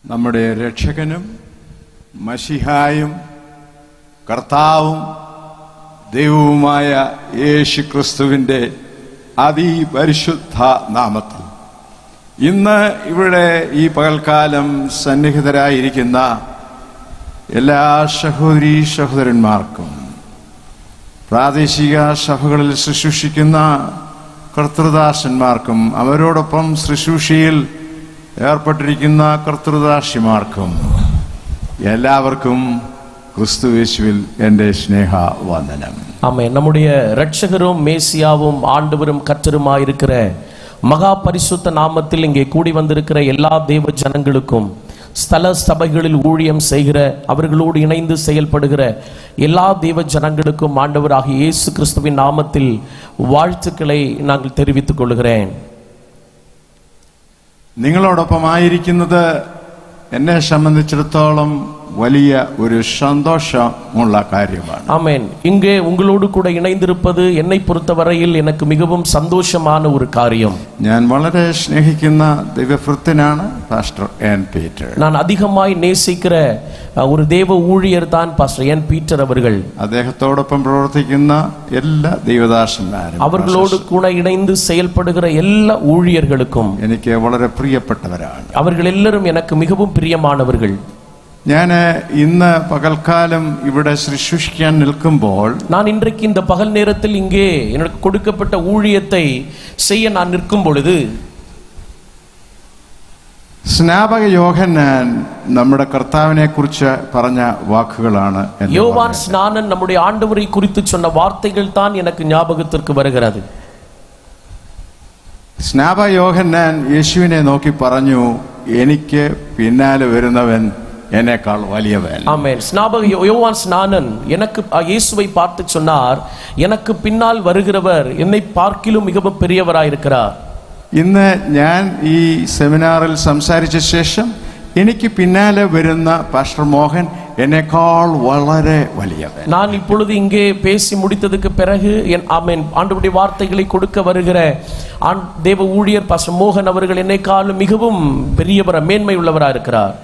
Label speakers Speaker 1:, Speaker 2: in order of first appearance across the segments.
Speaker 1: നമ്മുടെ രക്ഷകനും മശിഹായും കർത്താവും ദൈവവുമായ യേശുക്രിസ്തുവിൻ്റെ അതിപരിശുദ്ധ നാമത്തിൽ ഇന്ന് ഇവിടെ ഈ പകൽക്കാലം സന്നിഹിതരായിരിക്കുന്ന എല്ലാ സഹോദരീ സഹോദരന്മാർക്കും പ്രാദേശിക സഭകളിൽ ശുശ്രൂഷിക്കുന്ന കർത്തൃദാസന്മാർക്കും അവരോടൊപ്പം ശുശ്രൂഷയിൽ ഏർപ്പെട്ടിരിക്കുന്ന കർത്തൃദാസിമാർക്കും എല്ലാവർക്കും ക്രിസ്തുയേശുവിൽ എൻ്റെ സ്നേഹവന്ദനം.
Speaker 2: ஆமென். நம்முடைய இரட்சகரும் மேசியாவும் ஆண்டவரும் கர்த்தருமாய் இருக்கிற மகா பரிசுத்த நாமத்தில் இங்கே கூடி வந்திருக்கிற எல்லா தேவ ஜனங்களுக்கும், ஸ்தல சபைகளில் ஊழியம் செய்கிற அவர்களோடு இணைந்து செயல்படுகிற எல்லா தேவ ஜனங்களுக்கும் ஆண்டவராகிய இயேசு கிறிஸ்துவின் நாமத்தில் வாழ்த்துக்களை நாங்கள் தெரிவித்துக் கொள்கிறேன்.
Speaker 1: നിങ്ങളോടൊപ്പമായിരിക്കുന്നത് എന്നെ സംബന്ധിച്ചിടത്തോളം വലിയ ഒരു സന്തോഷമുള്ള കാര്യമാണ്.
Speaker 2: ஆமென். இங்கே உங்களோடு கூட இணைந்திருப்பது என்னை பொறுத்தவரையில் எனக்கு மிகவும் சந்தோஷமான ஒரு காரியம்.
Speaker 1: ഞാൻ വളരെ സ്നേഹിക്കുന്ന ദൈവഭൃത്യനാണ് പാസ്റ്റർ എൻ പീറ്റർ.
Speaker 2: நான் அதிகமாய் நேசிக்கிற ஒரு தேவ ஊழியர் தான் பாஸ்டர் என் பீட்டர் அவர்கள்.
Speaker 1: അദ്ദേഹത്തോടൊപ്പം പ്രവർത്തിക്കുന്ന എല്ലാ ദൈവദാസന്മാരും
Speaker 2: அவர்களோடு கூட இணைந்து செயல்படுகிற எல்லா ஊழியர்களுக்கும்
Speaker 1: എനിക്ക് വളരെ പ്രിയപ്പെട്ടവരാണ്.
Speaker 2: அவர்கள் எல்லாரும் எனக்கு மிகவும் பிரியமானவர்கள்.
Speaker 1: ഞാൻ ഇന്ന് പകൽക്കാലം ഇവിടെ ശുശ്രൂഷിക്കാൻ നിൽക്കുമ്പോൾ,
Speaker 2: நான் இன்றைக்கு இந்த பகல் நேரத்தில் இங்கே எனக்கு கொடுக்கப்பட்ட ஊழியத்தை செய்ய நான் நிற்கும் பொழுது,
Speaker 1: സ്നാപക യോഹന്നാൻ നമ്മുടെ കർത്താവിനെ കുറിച്ച് പറഞ്ഞ വാക്കുകളാണ്.
Speaker 2: யோவான் ஸ்நானன் நம்முடைய ஆண்டவரை குறித்து சொன்ன வார்த்தைகள் தான் எனக்கு ஞாபகத்திற்கு வருகிறது.
Speaker 1: സ്നാപക യോഹന്നാൻ യേശുവിനെ നോക്കി പറഞ്ഞു, എനിക്ക് പിന്നാലെ വരുന്നവൻ എന്നേക്കാൾ വലിയവൻ.
Speaker 2: ஆமென். யோவான் ஸ்நானன் எனக்கு இயேசுவை பார்த்து சொன்னார், எனக்கு பின்னால் வருகிறவர் என்னை பார்க்கிலும் மிகவும் பெரியவராயிருக்கிறார்.
Speaker 1: ഇന്ന് ഞാൻ ഈ സെമിനാറിൽ സംസാരിച്ച ശേഷം എനിക്ക് പിന്നാലെ വരുന്ന പാസ്റ്റർ മോഹൻ എന്നേക്കാൾ വളരെ വലിയവൻ.
Speaker 2: நான் இப்பொழுது இங்கே பேசி முடித்ததுக்கு பிறகு ஆமென் ஆண்டவருடைய வார்த்தைகளை கொடுக்க வருகிற தேவ ஊழியர் பாஸ்டர் மோகன் அவர்கள் என்னைக்காலும் மிகவும் பெரியவர், மேன்மை உள்ளவராக இருக்கிறார்.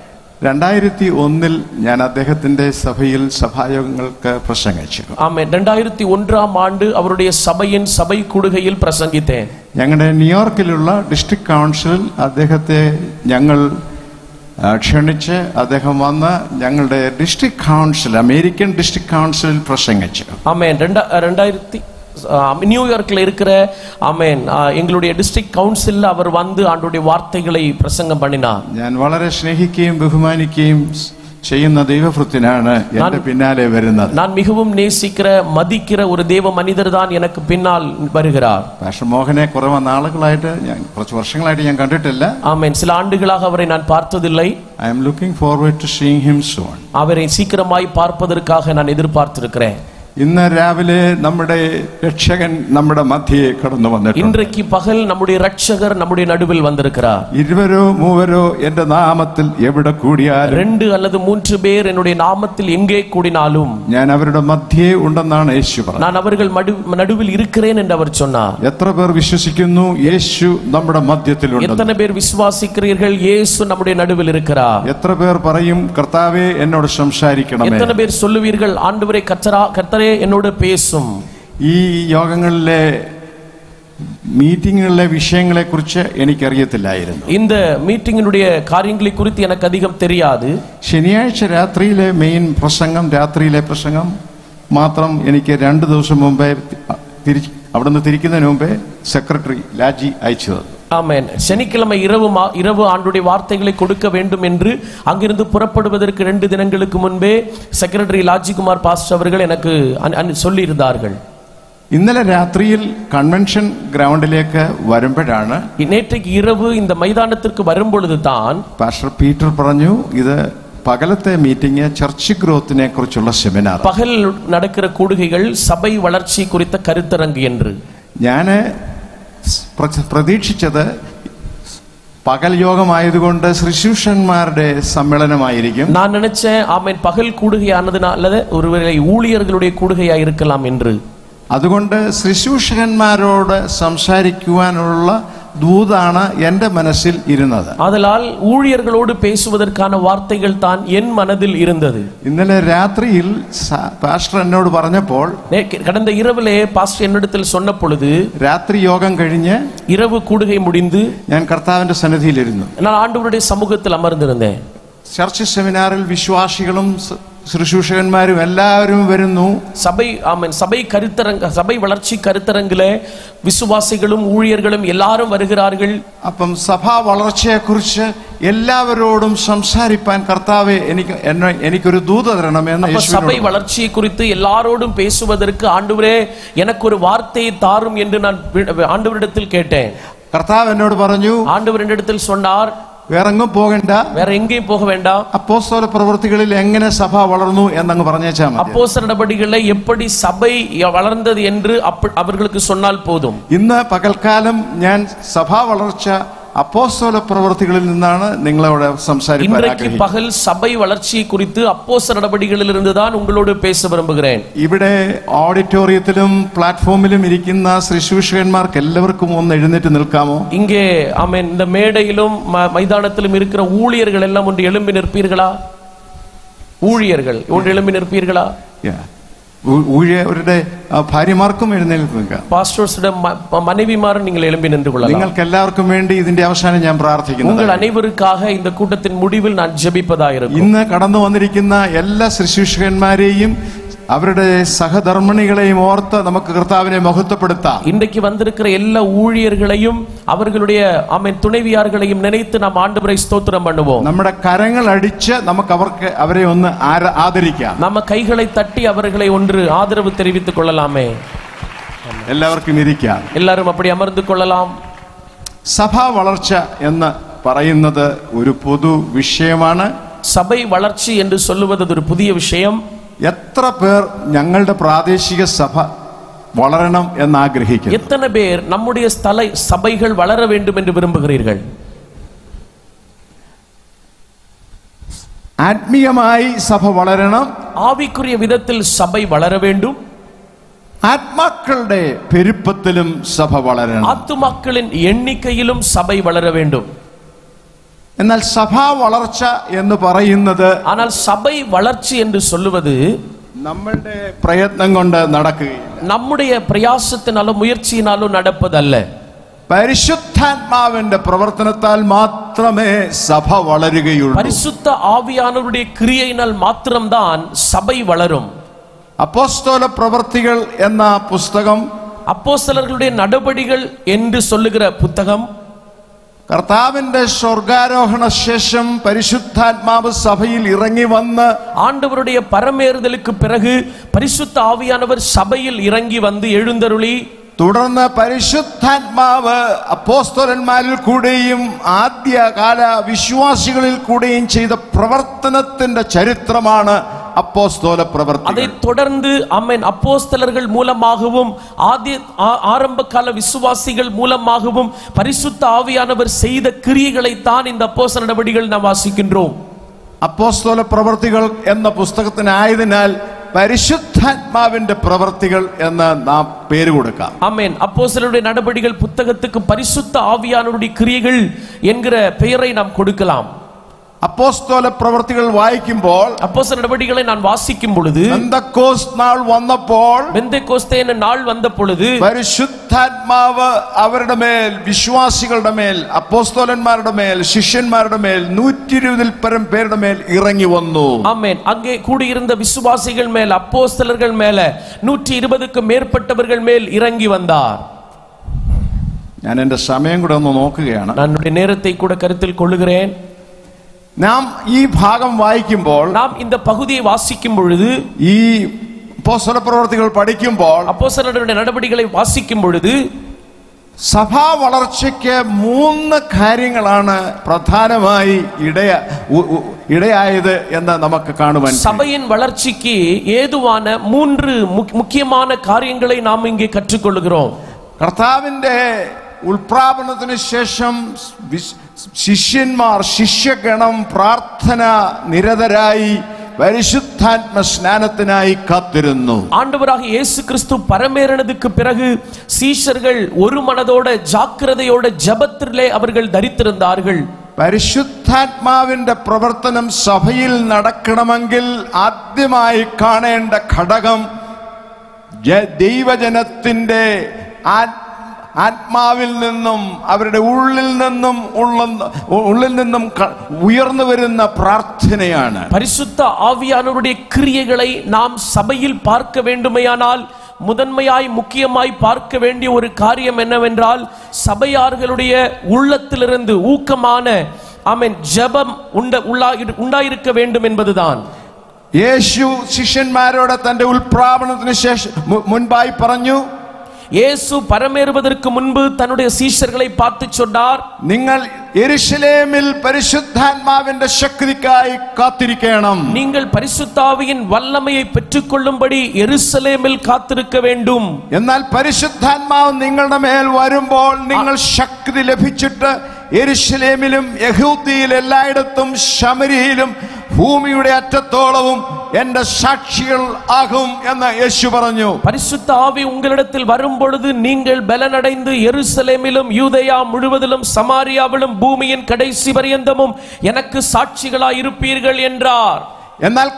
Speaker 1: 2001 ഞാൻ അദ്ദേഹത്തിന്റെ സഭയിൽ സഭായോഗങ്ങൾക്ക് പ്രസംഗിച്ചു.
Speaker 2: ആമേൻ. 2001 ആണ്ട് അവരുടെ സഭயின் സഭை കൂടുകയിൽ പ്രസംഗിத்தேன்.
Speaker 1: ഞങ്ങളുടെ ന്യൂയോർക്കിലുള്ള ഡിസ്ട്രിക്ട് കൗൺസിലിൽ അദ്ദേഹത്തെ ഞങ്ങൾ ക്ഷണിച്ച് അദ്ദേഹം വന്ന് ഞങ്ങളുടെ ഡിസ്ട്രിക്ട് കൗൺസിൽ, അമേരിക്കൻ ഡിസ്ട്രിക്ട് കൗൺസിലിൽ പ്രസംഗിച്ചു.
Speaker 2: ആമേൻ. 2000 நியூயார்க்ல இருக்கிற ஆமென் எங்களுடைய டிஸ்ட்ரிக்ட் கவுன்சில்ல அவர் வந்து ஆண்டவருடைய வார்த்தைகளை பிரசங்கம் பண்ணினார்.
Speaker 1: ഞാൻ വളരെ സ്നേഹിക്കുകയും ബഹുമാനിക്കുകയും ചെയ്യുന്ന ദൈവഭൃത്യനാണ് എന്റെ പിന്നാലെ വരുന്നത്.
Speaker 2: நான் மிகவும் நேசிக்கிற மதிக்கிற ஒரு தேவ மனிதர் தான் எனக்கு பின்னால் வருகிறார்.
Speaker 1: പാസ്റ്റർ മോഹനെ കുറേ നാളുകളായിട്ട്, കുറച്ച് വർഷങ്ങളായിട്ട് ഞാൻ കണ്ടിട്ടില്ല.
Speaker 2: ஆமென். சில ஆண்டுகளாக அவரை நான் பார்த்ததில்லை.
Speaker 1: I am looking forward to seeing him soon.
Speaker 2: அவரை சீக்கிரமாய் பார்ப்பதற்காக நான் எதிர்பார்த்திருக்கிறேன்.
Speaker 1: ഇന്ന് രാവിലെ നമ്മുടെ രക്ഷകൻ നമ്മുടെ മധ്യേ കടന്നു വന്നിട്ടുണ്ട്.
Speaker 2: இன்றைக்கு பகல் நம்முடைய இரட்சகர் நம்முடைய நடுவில் வந்திருக்கிறார்.
Speaker 1: ഇരുവരോ മൂവരോ എന്റെ നാമത്തിൽ എവിടെ കൂടിയാലും,
Speaker 2: 2 அல்லது 3 பேர் என்னுடைய நாமத்தில் எங்கே கூடினாலும்
Speaker 1: ഞാൻ അവരുടെ മധ്യേ ഉണ്ടെന്നാണ് യേശു പറഞ്ഞത്.
Speaker 2: நான் அவர்கள் நடுவில் இருக்கிறேன் என்று அவர் சொன்னார்.
Speaker 1: എത്ര പേർ വിശ്വസിക്കുന്നു യേശു നമ്മുടെ മധ്യത്തിലുണ്ട്?
Speaker 2: எத்தனை பேர் விசுவாசிக்கிறீர்கள் இயேசு நம்முடைய நடுவில் இருக்கிறார்?
Speaker 1: എത്ര പേർ പറയും കർത്താവേ എന്നോട് സംസാരിക്കണമേ?
Speaker 2: எத்தனை பேர் சொல்லுவீர்கள் ஆண்டவரே கர்த்தரே എന്നോട് பேசும்?
Speaker 1: ഈ യോഗങ്ങളിലെ മീറ്റിങ്ങുകളിലെ വിഷയങ്ങളെ കുറിച്ച് എനിക്കറിയത്തില്ലായിരുന്നു.
Speaker 2: இந்த மீட்டிங்கினுடைய காரியங்களை குறித்து எனக்கு அதிகம் தெரியாது.
Speaker 1: ശനിയാഴ്ച രാത്രിയിലെ മെയിൻ പ്രസംഗം, രാത്രിയിലെ പ്രസംഗം മാത്രം എനിക്ക് 2 ദിവസം മുമ്പേ അവിടുന്ന് തിരിക്കുന്നതിന് മുമ്പേ സെക്രട്ടറി ലാജി അയച്ചു തന്നു.
Speaker 2: ஆமென். சனிக்கிழமை இரவு ஆண்டுடைய வார்த்தைகளை கொடுக்க வேண்டும் என்று அங்கிருந்து புறப்படுவதற்கு 2 தினங்களுக்கு முன்பே செக்ரட்டரி லாஜிகுமார் பாஸ்டர் அவர்கள் எனக்கு சொல்லி இருந்தார்கள்.
Speaker 1: ഇന്നലെ രാത്രിയിൽ കൺവെൻഷൻ ഗ്രൗണ്ടിലേക്ക് വരുമ്പോഴാണ്,
Speaker 2: நேற்றைக்கு இரவு இந்த மைதானத்திற்கு வரும்பொழுது தான்
Speaker 1: പാസ്റ്റർ പീറ്റർ പറഞ്ഞു, ഇത് പകലത്തെ മീറ്റിംഗ് ചർച്ച് ഗ്രോത്തിനെ കുറിച്ചുള്ള സെമിനാർ,
Speaker 2: பகல் நடக்கிற கூடுகைகள் சபை வளர்ச்சி குறித்த கருத்தரங்கு என்று.
Speaker 1: ഞാൻ പ്രതീക്ഷിച്ചത് പകൽ യോഗമായതുകൊണ്ട് ശുശ്രൂഷന്മാരുടെ സമ്മേളനമായിരിക്കും.
Speaker 2: நான் நினைச்சேன் ஆமென் பகல் கூடுகையானதுனால ஒருவேளை ஊழியர்களுடைய கூடுகையா இருக்கலாம் என்று.
Speaker 1: അതുകൊണ്ട് ശുശ്രൂഷകന്മാരോട് സംസാരിക്കുവാനുള്ള ദൂതാണ് എന്റെ മനസ്സിൽ ഇരുന്നത്.
Speaker 2: ஆதலால் ஊழியர்களோடு பேசுவதற்கான வார்த்தைகள் தான் என் மனதில் இருந்தது.
Speaker 1: ഇന്നലെ രാത്രിയിൽ പാസ്റ്റർ എന്നോട് പറഞ്ഞപ്പോൾ,
Speaker 2: கடந்த இரவிலே பாஸ்டர் என்னிடத்தில் சொன்ன பொழுது,
Speaker 1: രാത്രി യോഗം കഴിഞ്ഞ്
Speaker 2: இரவு கூடுகை முடிந்து
Speaker 1: ഞാൻ കർത്താവിന്റെ സന്നിധിയിലിരുന്നു.
Speaker 2: நான் ஆண்டவருடைய சமூகத்தில் அமர்ந்திருந்தேன்.
Speaker 1: ചർച്ച് സെമിനാറിൽ വിശ്വാസികളും ശുശ്രൂഷകന്മാരും എല്ലാവരും വരുന്നു.
Speaker 2: சபை வளர்ச்சி கருத்தரங்கிலே விசுவாசிகளும் ஊழியர்களும் எல்லாரும் வருகிறார்கள்.
Speaker 1: അപ്പം സഭാ വളർച്ചയെ കുറിച്ച് എല്ലാവരോടും സംസാരിപ്പാൻ കർത്താവേ എനിക്കൊരു ദൂത തരണമെന്ന്
Speaker 2: சபை வளர்ச்சியை குறித்து எல்லாரோடும் பேசுவதற்கு ஆண்டவரே எனக்கு ஒரு வார்த்தையை தாரும் என்று நான் ஆண்டவரிடத்தில் கேட்டேன்.
Speaker 1: കർത്താവ് എന്നോട് പറഞ്ഞു,
Speaker 2: ஆண்டவர் என்னிடத்தில் சொன்னார்,
Speaker 1: വേറെങ്ങും പോകണ്ട,
Speaker 2: வேற எங்கேயும் போக வேண்டாம்.
Speaker 1: അപ്പോസ്തല പ്രവൃത്തികളിൽ എങ്ങനെ സഭ വളർന്നു എന്നങ്ങ് പറഞ്ഞേച്ചാൽ മതി.
Speaker 2: அப்போஸ்தல நடபடிகளில் எப்படி சபை வளர்ந்தது என்று அவர்களுக்கு சொன்னால் போதும்.
Speaker 1: ഇന്ന് പകൽക്കാലം ഞാൻ സഭാ വളർച്ച അപ്പോസ്തല പ്രവൃത്തികളിൽ നിന്നാണ് നിങ്ങളോട് സംസാരിക്കാൻ
Speaker 2: இன்றைக்கு பகல் சபை வளர்ச்சியை குறித்து அப்போஸ்தல நடபடிகளில் இருந்து தான் உங்களோடு பேச விரும்புகிறேன்.
Speaker 1: ഇവിടെ ഓഡിറ്റോറിയത്തിലും പ്ലാറ്റ്ഫോമിലും ഇരിക്കുന്ന ശുശ്രൂഷകന്മാർക്ക് എല്ലാവർക്കും ഒന്ന് എഴുന്നേറ്റ് നിൽക്കാമോ?
Speaker 2: இங்கே ஆமென், இந்த மேடையிலும் மைதானத்திலும் இருக்கிற ஊழியர்கள் எல்லாம் ஒன்று எழும்பி நிற்பீர்களா? ஊழியர்கள் ஒன்று எழும்பி நிற்பீர்களா?
Speaker 1: ഊഴിയരുടെ ഭാര്യമാർക്കും എഴുന്നേൽക്കുക.
Speaker 2: പാസ്റ്റേഴ്സുടെ മனைவிമാരും നിങ്ങൾ എഴുമ്പി നിன்று കൊള്ളலாம்.
Speaker 1: നിങ്ങൾക്ക് എല്ലാവർക്കും വേണ്ടി ഇതിന്റെ അവസാനം ഞാൻ പ്രാർത്ഥിക്കുന്നു.
Speaker 2: உங்கள் அனைவருக்காக இந்த கூட்டத்தின் முடிவில் நான் ஜெபிப்பதாயிருக்கும்.
Speaker 1: ഇന്ന് കടന്നു വന്നിരിക്കുന്ന എല്ലാ ശുശ്രൂഷകന്മാരെയും അവരുടെ സഹധർമ്മിണികളെയും ഓർത്ത് നമുക്ക് കർത്താവിനെ മഹത്വപ്പെടുത്താം.
Speaker 2: இன்றைக்கு வந்திருக்கிற எல்லா ஊழியர்களையும் அவர்களுடைய ஆமென் துணைவியார்களையும் நினைத்து நாம் ஆண்டவரை ஸ்தோத்திரம் பண்ணுவோம்.
Speaker 1: നമ്മുടെ കരങ്ങൾ അടിച്ച് നമുക്ക് അവരെ ഒന്ന് ആദരിക്കാം.
Speaker 2: நம்ம கைகளை தட்டி அவர்களை ஒன்று ஆதரவு தெரிவித்துக் கொள்ளலாமே.
Speaker 1: എല്ലാവർക്കും ഇരിക്കാം.
Speaker 2: எல்லாரும் அப்படி അമർந்து கொள்ளலாம்.
Speaker 1: സഭാ വളർച്ച എന്ന് പറയുന്നത് ഒരു പൊതു വിഷയമാണ്.
Speaker 2: சபை வளர்ச்சி என்று சொல்லுவது ஒரு புதிய விஷயம்.
Speaker 1: എത്ര പേർ ഞങ്ങളുടെ പ്രാദേശിക സഭ വളരണം എന്ന് ആഗ്രഹിക്കുന്നു?
Speaker 2: எத்தனை பேர் நம்முடைய சபைகள் வளர வேண்டும் என்று விரும்புகிறீர்கள்?
Speaker 1: ആത്മീയമായി സഭ വളരണം,
Speaker 2: ആവിക്കുரிய വിധത്തിൽ സഭ വളര வேண்டும்.
Speaker 1: ആത്മാക്കളുടെ പെരുപ്പത്തിലും സഭ വളരണം,
Speaker 2: ആത്മാക്കളിൻ എണ്ണിക്കയിലും സഭ വളര வேண்டும்.
Speaker 1: എന്നാൽ സഭാ വളർച്ച എന്ന് പറയുന്നത്,
Speaker 2: ஆனால் சபை வளர்ச்சி என்று சொல்லுவது
Speaker 1: നമ്മളുടെ പ്രയത്നം കൊണ്ട് നടക്കുകയില്ല,
Speaker 2: நம்முடைய பிரயாசத்தினாலோ முயற்சியினாலோ நடப்பதல்ல.
Speaker 1: പരിശുദ്ധാത്മാവിന്റെ പ്രവർത്തനത്താൽ മാത്രമേ സഭ വളരുകയുള്ളൂ.
Speaker 2: பரிசுத்த ஆவியானவருடைய கிரியையினால் மாத்திரம்தான் சபை வளரும்.
Speaker 1: അപ്പോസ്തല പ്രവൃത്തികൾ എന്ന പുസ്തകം,
Speaker 2: அப்போஸ்தலர்களுடைய நடபடிகள் என்று சொல்லுகிற புத்தகம்,
Speaker 1: കർത്താവിന്റെ സ്വർഗാരോഹണ ശേഷം പരിശുദ്ധാത്മാവ് സഭയിൽ ഇറങ്ങി വന്ന്,
Speaker 2: ஆண்டவருடைய பரமேறுதலுக்கு பிறகு பரிசுத்த ஆவியானவர் சபையில் இறங்கி வந்து எழுந்தருளி,
Speaker 1: തുടർന്ന് പരിശുദ്ധാത്മാവ് അപ്പോസ്തലന്മാരിൽ കൂടെയും ആദ്യകാല വിശ്വാസികളിൽ കൂടെയും ചെയ്ത പ്രവർത്തനത്തിന്റെ ചരിത്രമാണ് அப்போஸ்தல பிரவர்த்தி.
Speaker 2: அதை தொடர்ந்து ஆமென் அப்போஸ்தலர்கள் மூலமாகவும் ஆரம்ப கால விசுவாசிகள் மூலமாகவும் பரிசுத்த ஆவியானவர் செய்த கிரியைகளை தான் இந்த அப்போஸ்தல நடபடிகள் நாம் வாசிக்கின்றோம்.
Speaker 1: அப்போஸ்தല പ്രവൃത്തികൾ എന്ന പുസ്തകത്തിനായതിനാൽ പരിശുദ്ധാത്മാവിന്റെ പ്രവൃത്തികൾ എന്ന് നാം പേര് കൊടുക്കാം.
Speaker 2: ஆமென். அப்போஸ்தலருடைய நடபடிகள் புத்தகத்துக்கு பரிசுத்த ஆவியானவருடைய கிரியைகள் என்கிற பெயரை நாம் கொடுக்கலாம்.
Speaker 1: അപ്പോസ്തല പ്രവൃത്തികൾ വായിക്കുമ്പോൾ,
Speaker 2: அப்போஸ்தല நடபடிகளை நான் வாசிக்கும் பொழுது,
Speaker 1: പെന്തക്കോസ്ത് നാൾ വന്നപ്പോൾ,
Speaker 2: பெந்தேகோஸ்தே എന്ന നാൾ വന്ന പൊழுது
Speaker 1: പരിശുദ്ധാത്മാവ് അവരുടെ മേൽ, വിശ്വാസികളുടെ മേൽ, അപ്പോസ്തലന്മാരുടെ മേൽ, ശിഷ്യന്മാരുടെ മേൽ 120-ൽ പരം പേരുടെ മേൽ ഇറങ്ങി വന്നു.
Speaker 2: ஆமென். அங்கே கூடியிருந்த விசுவாசிகள் மேல், அப்போஸ்தலர்கள் மேல 120க்கும் மேற்பட்டவர்கள் மேல் இறங்கி வந்தார்.
Speaker 1: ഞാൻ എന്റെ സമയം കൂടെ ഒന്ന് നോക്കുകയാണ്.
Speaker 2: நான் என்னுடைய நேரத்தை கூட கருத்தில் கொள்ளுகிறேன்.
Speaker 1: നാം ഈ ഭാഗം വായിക്കുമ്പോൾ,
Speaker 2: நாம் இந்த பகுதியை வாசிக்கும் பொழுது,
Speaker 1: ഈ അപ്പോസ്തല പ്രവൃത്തികൾ പഠിക്കുമ്പോൾ,
Speaker 2: அப்போஸ்தலர்களுடைய நடபடிகளை வாசிக்கும் பொழுது,
Speaker 1: സഭാ വളർച്ചയ്ക്ക് 3 കാര്യങ്ങളാണ് പ്രധാനമായി ഇടയായത് എന്ന് നമുക്ക് കാണുവാൻ.
Speaker 2: சபையின் வளர்ச்சிக்கு ஏதுவான 3 முக்கியமான காரியங்களை நாம் இங்கே கற்றுக்கொள்கிறோம்.
Speaker 1: കർത്താവിന്റെ ഉൽപ്രാപനത്തിന് ശേഷം ശിഷ്യന്മാർ, ശിഷ്യഗണം പ്രാർത്ഥന നിരതരായി പരിശുദ്ധാത്മ സ്നാനത്തിനായി കാത്തിരുന്നു.
Speaker 2: ஆண்டவராக இயேசு கிறிஸ்து பரமேறினதுக்கு பிறகு சீஷர்கள் ஒரு மனதோட ஜாக்கிரதையோட ஜெபத்திலே அவர்கள் தரித்திருந்தார்கள்.
Speaker 1: പരിശുദ്ധാത്മാവിന്റെ പ്രവർത്തനം സഭയിൽ നടക്കണമെങ്കിൽ ആദ്യമായി കാണേണ്ട ഘടകം ദൈവജനത്തിന്റെ ആത്മാവിൽ നിന്നും അവരുടെ ഉള്ളിൽ നിന്നും ഉയർന്നു വരുന്ന പ്രാർത്ഥനയാണ്.
Speaker 2: പരിശുദ്ധ ആവിയാനവருடைய கிரியைகளை நாம் சபையில் பார்க்க வேண்டுமேயானால் முதன்மையாய் முக்கியமாய் பார்க்க வேண்டிய ஒரு காரியம் என்னவென்றால் சபையார்களுடைய உள்ளத்திலிருந்து ஊக்கமான ஆமென் ஜெபம் உண்டாயிருக்க வேண்டும் என்பதுதான்.
Speaker 1: യേശു ശിഷ്യന്മാരോട് തന്റെ ഉൽപ്രാപണത്തിന് ശേഷം മുൻപായി പറഞ്ഞു,
Speaker 2: യേശു പരമേറുவதற்கு മുൻപ് തன்னுடைய சீஷர்களை பார்த்து சொன்னார்,
Speaker 1: നിങ്ങൾ യെരൂശലേമിൽ പരിശുദ്ധാത്മാവിന്റെ ശക്തിക്കായി കാത്തിരിക്കണം.
Speaker 2: நீங்கள் பரிசுத்தாவியின் வல்லமையை பெற்றுக்கொள்ளும்படி எருசலேமில் காத்திருக்க வேண்டும்.
Speaker 1: എന്നാൽ പരിശുദ്ധാത്മാവ് നിങ്ങളുടെ മേൽ വരുമ്പോൾ നിങ്ങൾ ശക്തി ലഭിച്ചിട്ട് യെരൂശലേമിലും യഹൂദിയിൽ എല്ലായിടത്തും ശമരിയിലും ഭൂമിയുടെ അറ്റത്തോളവും എന്റെ സാക്ഷികൾ ആകും എന്ന് യേശു പറഞ്ഞു.
Speaker 2: பரிசுத்த ஆவி உங்களிடத்தில் வரும் பொழுது நீங்கள் பலனடைந்து எருசலேமிலும் யூதேயா முழுவதிலும் சமாரியாவிலும் பூமியின் கடைசி பரியந்தமும் எனக்கு சாட்சிகளாய் இருப்பீர்கள் என்றார்.
Speaker 1: എന്നാൽ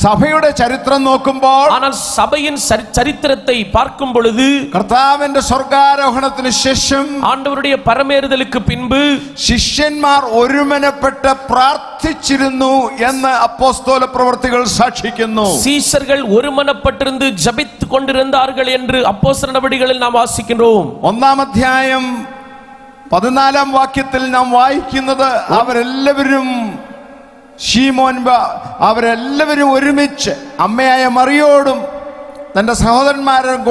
Speaker 1: സഭയുടെ ചരിത്രം നോക്കുമ്പോൾ,
Speaker 2: ஆனால் சபையின் சரித்திரத்தை பார்க்கும் பொழுது
Speaker 1: കർത്താവിന്റെ സ്വർഗ്ഗാരോഹണത്തിന് ശേഷം
Speaker 2: ஆண்டவருடைய பரமேறுதலுக்கு பின்பு
Speaker 1: ശിഷ്യന്മാർ ഒരുമനപ്പെട്ട് പ്രാർത്ഥിച്ചിരുന്നു എന്ന് അപ്പോസ്തല പ്രവൃത്തികൾ സാക്ഷിക്കുന്നു.
Speaker 2: சீஷர்கள் ஒருமனப்பட்டிருந்து ஜெபித்துக் கொண்டிருந்தார்கள் என்று அப்போஸ்தலர் நடவடிக்கைகளில் நாம் வாசிக்கிறோம்.
Speaker 1: 1-ാം അധ്യായം 14-ാം വാക്യത്തിൽ നാം വായിക്കുന്നത് അവരെല്ലാവരും അവരെല്ലാവരും ഒരുമിച്ച് അമ്മയായ മറിയോടും തന്റെ സഹോദരന്മാരും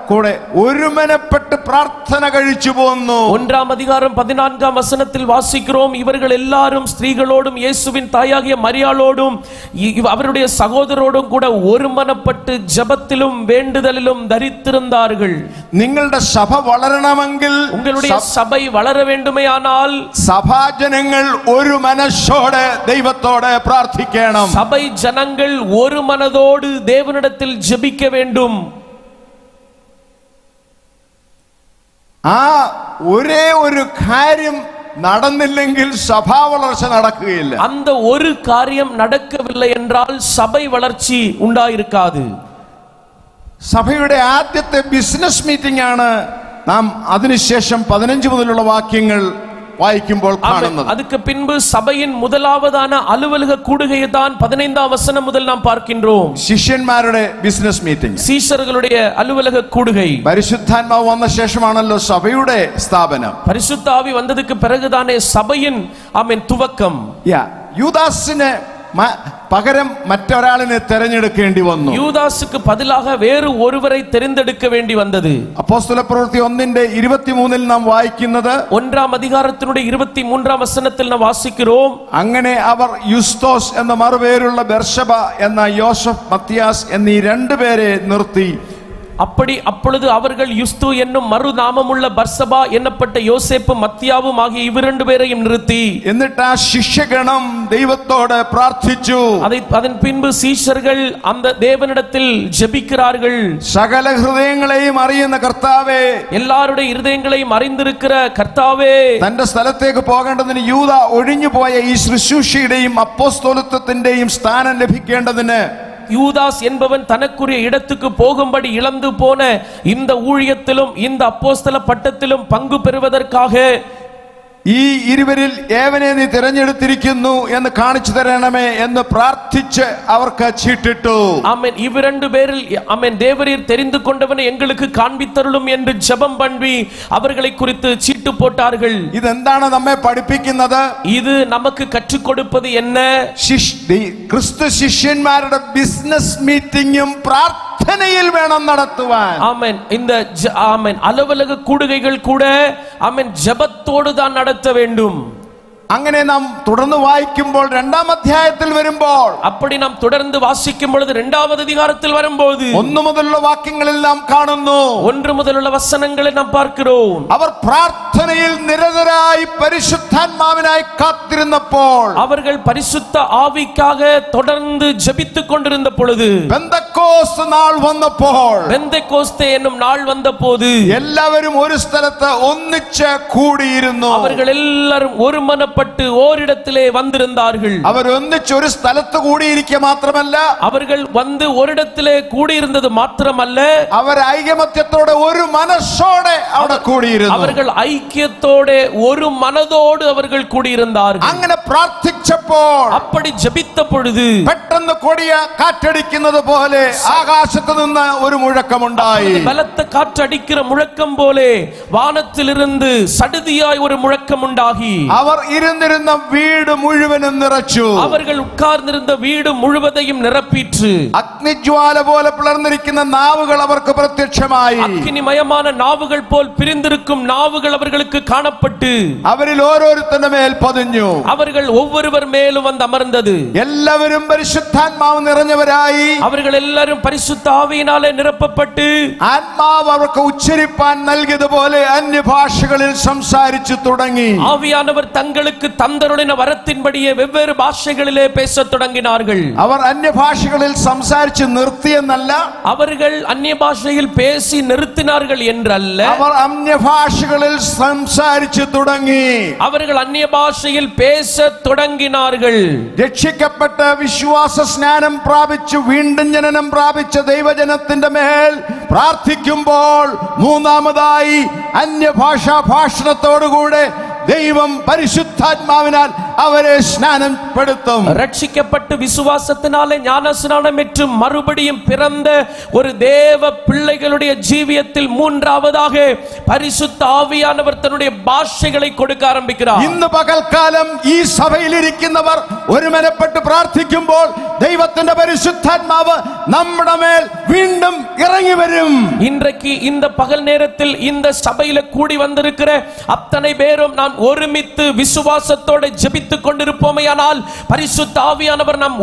Speaker 1: കൂടെ ഒരുമനപ്പെട്ട് പ്രാർത്ഥന കഴിച്ചു പോന്നു.
Speaker 2: 1-ാം அதிகாரம் 14-ാം വചനത്തിൽ വാസിக்கிறோம், ഇവர்கள் എല്ലാവരും സ്ത്രീകളോടും യേശുവിൻ തായാകിയ മരിയാളോടും അവരുടെ സഹോദരരോടും കൂടെ ഒരുമനപ്പെട്ട് ജപത്തിലും വേണ്ടുதலிலும் ധരിത്തിരുந்தார்கள்.
Speaker 1: നിങ്ങളുടെ സഭ വളരണമെങ്കിൽ,
Speaker 2: உங்களுடைய சபை வளர வேண்டுமேயானால்
Speaker 1: സഭാജനങ്ങൾ ഒരു മനസ്സോടെ ദൈവത്തോടെ പ്രാർത്ഥിക്കണം.
Speaker 2: சபை ஜனங்கள் ஒரு மனதோடு தேவனிடத்தில் ஜெபிக்க வேண்டும்.
Speaker 1: ആ ഒരേ ഒരു കാര്യം നടന്നില്ലെങ്കിൽ സഭാ വളർച്ച നടക്കുകയില്ല.
Speaker 2: அந்த ஒரு காரியம் നടക്കவில்லை என்றால் சபை வளர்ச்சி ഉണ്ടായിരിക്കാது.
Speaker 1: സഭയുടെ ആദ്യത്തെ ബിസിനസ് മീറ്റിംഗ് ആണ് നാം അതിനുശേഷം 15 മുതലുള്ള വാക്യങ്ങൾ വായിക്കുമ്പോൾ കാണുന്നത്.
Speaker 2: அதுக்கு பின்பு சபையின் முதலாவதான அலுவலக கூடுகையை தான் 15-ாம் வசனம் முதல் நாம் பார்க்கின்றோம்.
Speaker 1: ശിഷ്യന്മാരുടെ ബിസിനസ് മീറ്റിംഗ്,
Speaker 2: சீஷர்களுடைய அலுவலக கூடுகை.
Speaker 1: പരിശുദ്ധാത്മാവ് വന്ന ശേഷമാണല്ലോ സഭയുടെ സ്ഥാപനം.
Speaker 2: பரிசுத்த ஆவி வந்ததுக்கு பிறகுதானே சபையின் ஆமென் துவக்கம்.
Speaker 1: യൂദാസിനെ പകരം മറ്റൊരാളിനെ തെരഞ്ഞെടുക്കേണ്ടി വന്നു.
Speaker 2: யூதாசுக்கு பதிலாக வேறு ஒருவரை தெரிந்தெடுக்க வேண்டி வந்தது.
Speaker 1: അപ്പോസ്തല പ്രവൃത്തി 1-ന്റെ 23 നാം വായിക്കുന്നത്,
Speaker 2: 1-ാം அதிகாரத்தினுடைய 23-ാം വചനത്തിൽ നാം വാസിக்கிறோം,
Speaker 1: അങ്ങനെ അവർ യുസ്തോസ് എന്ന മറുപേരുള്ള ബർശബ എന്ന യോസഫ് മത്തിയാസ് എന്നീ 2 പേരെ നിർത്തി.
Speaker 2: அப்பொழுது அவர்கள் யுஸ்து என்னும் மறுநாமமுள்ள பர்சபா என்னப்பட்ட யோசேப்பும் மத்தியாவும் ஆகிய இவ்விரண்டு பேரையும் நிறுத்தி,
Speaker 1: എന്നിട്ട് ആ ശിഷ്യഗണം ദൈവത്തോട് പ്രാർത്ഥിച്ചു.
Speaker 2: அதன் பின்பு சீஷர்கள் அந்த தேவனிடத்தில் ஜெபிக்கிறார்கள்.
Speaker 1: സകല ഹൃദയങ്ങളെയും അറിയുന്ന കർത്താവേ,
Speaker 2: எல்லாருடைய இருதயங்களையும் அறிந்திருக்கிற கர்த்தாவே,
Speaker 1: തന്റെ സ്ഥലത്തേക്ക് പോകേണ്ടതിന് യൂദ ഒഴിഞ്ഞുപോയ ഈ ശുശ്രൂഷയുടെയും അപ്പോസ്തലത്വത്തിന്റെയും സ്ഥാനം ലഭിക്കേണ്ടതിന്
Speaker 2: யூதாஸ் என்பவன் தனக்குரிய இடத்துக்கு போகும்படி இழந்து போன இந்த ஊழியத்திலும் இந்த அப்போஸ்தல பட்டத்திலும் பங்கு பெறுவதற்காக
Speaker 1: ഈ ഇരുവരിൽ ഏവനെ നീ തിരഞ്ഞെടുത്തിരിക്കുന്നു എന്ന് കാണിച്ചു തരണമേ എന്ന് പ്രാർത്ഥിച്ച് അവർക്ക് ചീട്ടിട്ടു.
Speaker 2: ആമേൻ. ഇവരണ്ടു പേരിൽ ആമേൻ தேவரீர் தெரிந்து கொண்டவனை எங்களுக்கு காண்பித்தருளும் என்று ஜெபம் பண்ணி அவர்களை குறித்து சீட்டு போட்டார்கள்.
Speaker 1: ഇതെന്താണ് നമ്മെ പഠിപ്പിക്കുന്നത്?
Speaker 2: ഇത് നമുക്ക് കற்றுக் കൊടുப்பது என்ன?
Speaker 1: ക്രിസ്തു ശിഷ്യന്മാരുടെ ബിസിനസ് മീറ്റിംഗും പ്രാർത്ഥനയിൽ വേണം നടത്തുവാൻ.
Speaker 2: ஆமென். இந்த ஆமென் அலுவலக கூடுகைகள் கூட ஆமென் ஜெபத்தோடு தான் நடத்த வேண்டும்.
Speaker 1: അങ്ങനെ നാം തുടർന്ന് വായിക്കുമ്പോൾ രണ്ടാം അധ്യായത്തിൽ വരുമ്പോൾ,
Speaker 2: அப்படி நாம் தொடர்ந்து வாசிக்கும் பொழுது இரண்டாவது அதிகாரத்தில் வரும்போது
Speaker 1: 1 മുതലുള്ള വാക്യങ്ങളിൽ നാം കാണുന്നു,
Speaker 2: 1 முதலுள்ள வசனங்களை நாம் பார்க்கிறோம்.
Speaker 1: അവർ പ്രാർത്ഥനയിൽ നിരതരായി പരിശുദ്ധാത്മാവിനായി കാത്തിരുന്നപ്പോൾ,
Speaker 2: அவர்கள் பரிசுத்த ஆவிக்காக தொடர்ந்து ஜெபித்துக் கொண்டிருந்த பொழுது,
Speaker 1: പെന്തക്കോസ്ത് നാൾ വന്നപ്പോൾ,
Speaker 2: பெந்தெகோஸ்தே என்னும் நாள் வந்தபோது
Speaker 1: എല്ലാവരും ഒരു സ്ഥലത്ത് ഒന്നിച്ച് കൂടിയിരുന്നു.
Speaker 2: அவர்கள் எல்லாரும் ஒருமனப்பட்டு ஓரிடத்திலே வந்திருந்தார்கள்.
Speaker 1: അവർ ഒന്നിച്ച് ഒരു സ്ഥലത്ത് കൂടിയിരിക്കുക മാത്രമല്ല,
Speaker 2: அவர்கள் வந்து ஓரிடத்திலே கூடியிருந்தது மாத்திரமல்ல,
Speaker 1: അവർ ഐകമത്യത്തോടെ ഒരു മനസ്സോടെ അവിടെ കൂടിയിരുന്നു.
Speaker 2: அவர்கள் ஐக்கியத்தோടെ ஒரு மனதோடு அவர்கள் கூடியிருந்தார்கள்.
Speaker 1: അങ്ങനെ പ്രാർത്ഥിച്ചപ്പോൾ,
Speaker 2: அப்படி ஜெபித்த பொழுது
Speaker 1: പെട്ടെന്ന് കൊടിയ കാറ്റടിക്കുന്നത് പോലെ ആകാശത്ത് നിന്ന് ഒരു മുഴക്കമുണ്ടായി.
Speaker 2: பலத்த காற்று அடிக்கிற முழக்கம் போலே வானத்திலிருந்து சடுதியாய் ஒரு முழக்கம் உண்டாகி
Speaker 1: അവർ ഇരുന്നിരുന്ന വീട് മുഴുവനും നിറച്ചു.
Speaker 2: அவர்கள் உட்கார்ந்திருந்த வீடு முழுவதையும் நிரப்பிற்று.
Speaker 1: അഗ്നിജ്വാല പോലെ പിളർന്നിരിക്കുന്ന നാവുകൾ അവർക്ക് പ്രത്യക്ഷമായി.
Speaker 2: அக்கினிமயமான நாவுகள் போல் பிரிந்திருக்கும் நாவுகள் அவர்களுக்கு காணப்பட்டு
Speaker 1: അവരിൽ ഓരോരുത്തരുടെ മേൽ പതിഞ്ഞു.
Speaker 2: அவர்கள் ஒவ்வொருவர் மேலும் வந்து அமர்ந்தது.
Speaker 1: എല്ലാവരും പരിശുദ്ധാത്മാവ് നിറഞ്ഞവരായി.
Speaker 2: அவர்கள் எல்லாரும் பரிசுத்த ஆவியினாலே நிரப்பப்பட்டு
Speaker 1: ആത്മാവ് അവർക്ക് ഉച്ചരിപ്പാൻ നൽകിയതുപോലെ അന്യഭാഷകളിൽ സംസാരിച്ചു തുടങ്ങി.
Speaker 2: ஆவியானவர் தங்களுக்கு தந்தருளின வரத்தின்படியே வெவ்வேறு பாஷைகளிலே பேசத் தொடங்கினார்கள்.
Speaker 1: അവർ അന്യഭാഷകളിൽ സംസാരിച്ച് നിർത്തിയെന്നല്ല,
Speaker 2: அவர்கள் அந்நிய பாஷையில் பேசி நிறுத்தினார்கள் என்றல்ல,
Speaker 1: അവർ അന്യഭാഷകളിൽ സംസാരിച്ചു തുടങ്ങി.
Speaker 2: அவர்கள் அந்நிய பாஷையில் பேசத் தொடங்கினார்கள்.
Speaker 1: രക്ഷിക്കപ്പെട്ട വിശ്വാസ സ്നാനം പ്രാപിച്ചു വീണ്ടും ജനനം പ്രാപിച്ച ദൈവജനത്തിന്റെ മേൽ പ്രാർത്ഥിക്കുമ്പോൾ മൂന്നാമതായി അന്യഭാഷാ ഭാഷണത്തോടുകൂടെ ദൈവം പരിശുദ്ധാത്മാവിനാൽ അവരെ സ്നാനപ്പെടുത്തും.
Speaker 2: ரட்சிக்கப்பட்டு விசுவாசத்தினாலே ஞானஸ்நானம் பெற்று மறுபடியும் பிறந்த ஒரு தேவ பிள்ளைகளுடைய ஜீவியத்தில் மூன்றாவதாக பரிசுத்த ஆவியானவர் தன்னுடைய பாஷைகளை கொடுக்க ஆரம்பிக்கிறார்.
Speaker 1: ഇന്ന് പകൽക്കാലം ഈ സഭയിലിരിക്കുന്നവർ ഒരുമനപ്പെട്ട് പ്രാർത്ഥിക്കുമ്പോൾ ദൈവത്തിന്റെ പരിശുദ്ധാത്മാവ് നമ്മുടെ മേൽ വീണ്ടും ഇറങ്ങി വരും.
Speaker 2: இன்றைக்கு இந்த பகல் நேரத்தில் இந்த சபையில கூடி வந்திருக்கிற அத்தனை பேரும் நாம் ஒருமித்து விசுவாசத்தோட ஜெபித்துக் கொண்டிருப்போமேயானால் பரிசுத்த ஆவியானவர் நாம்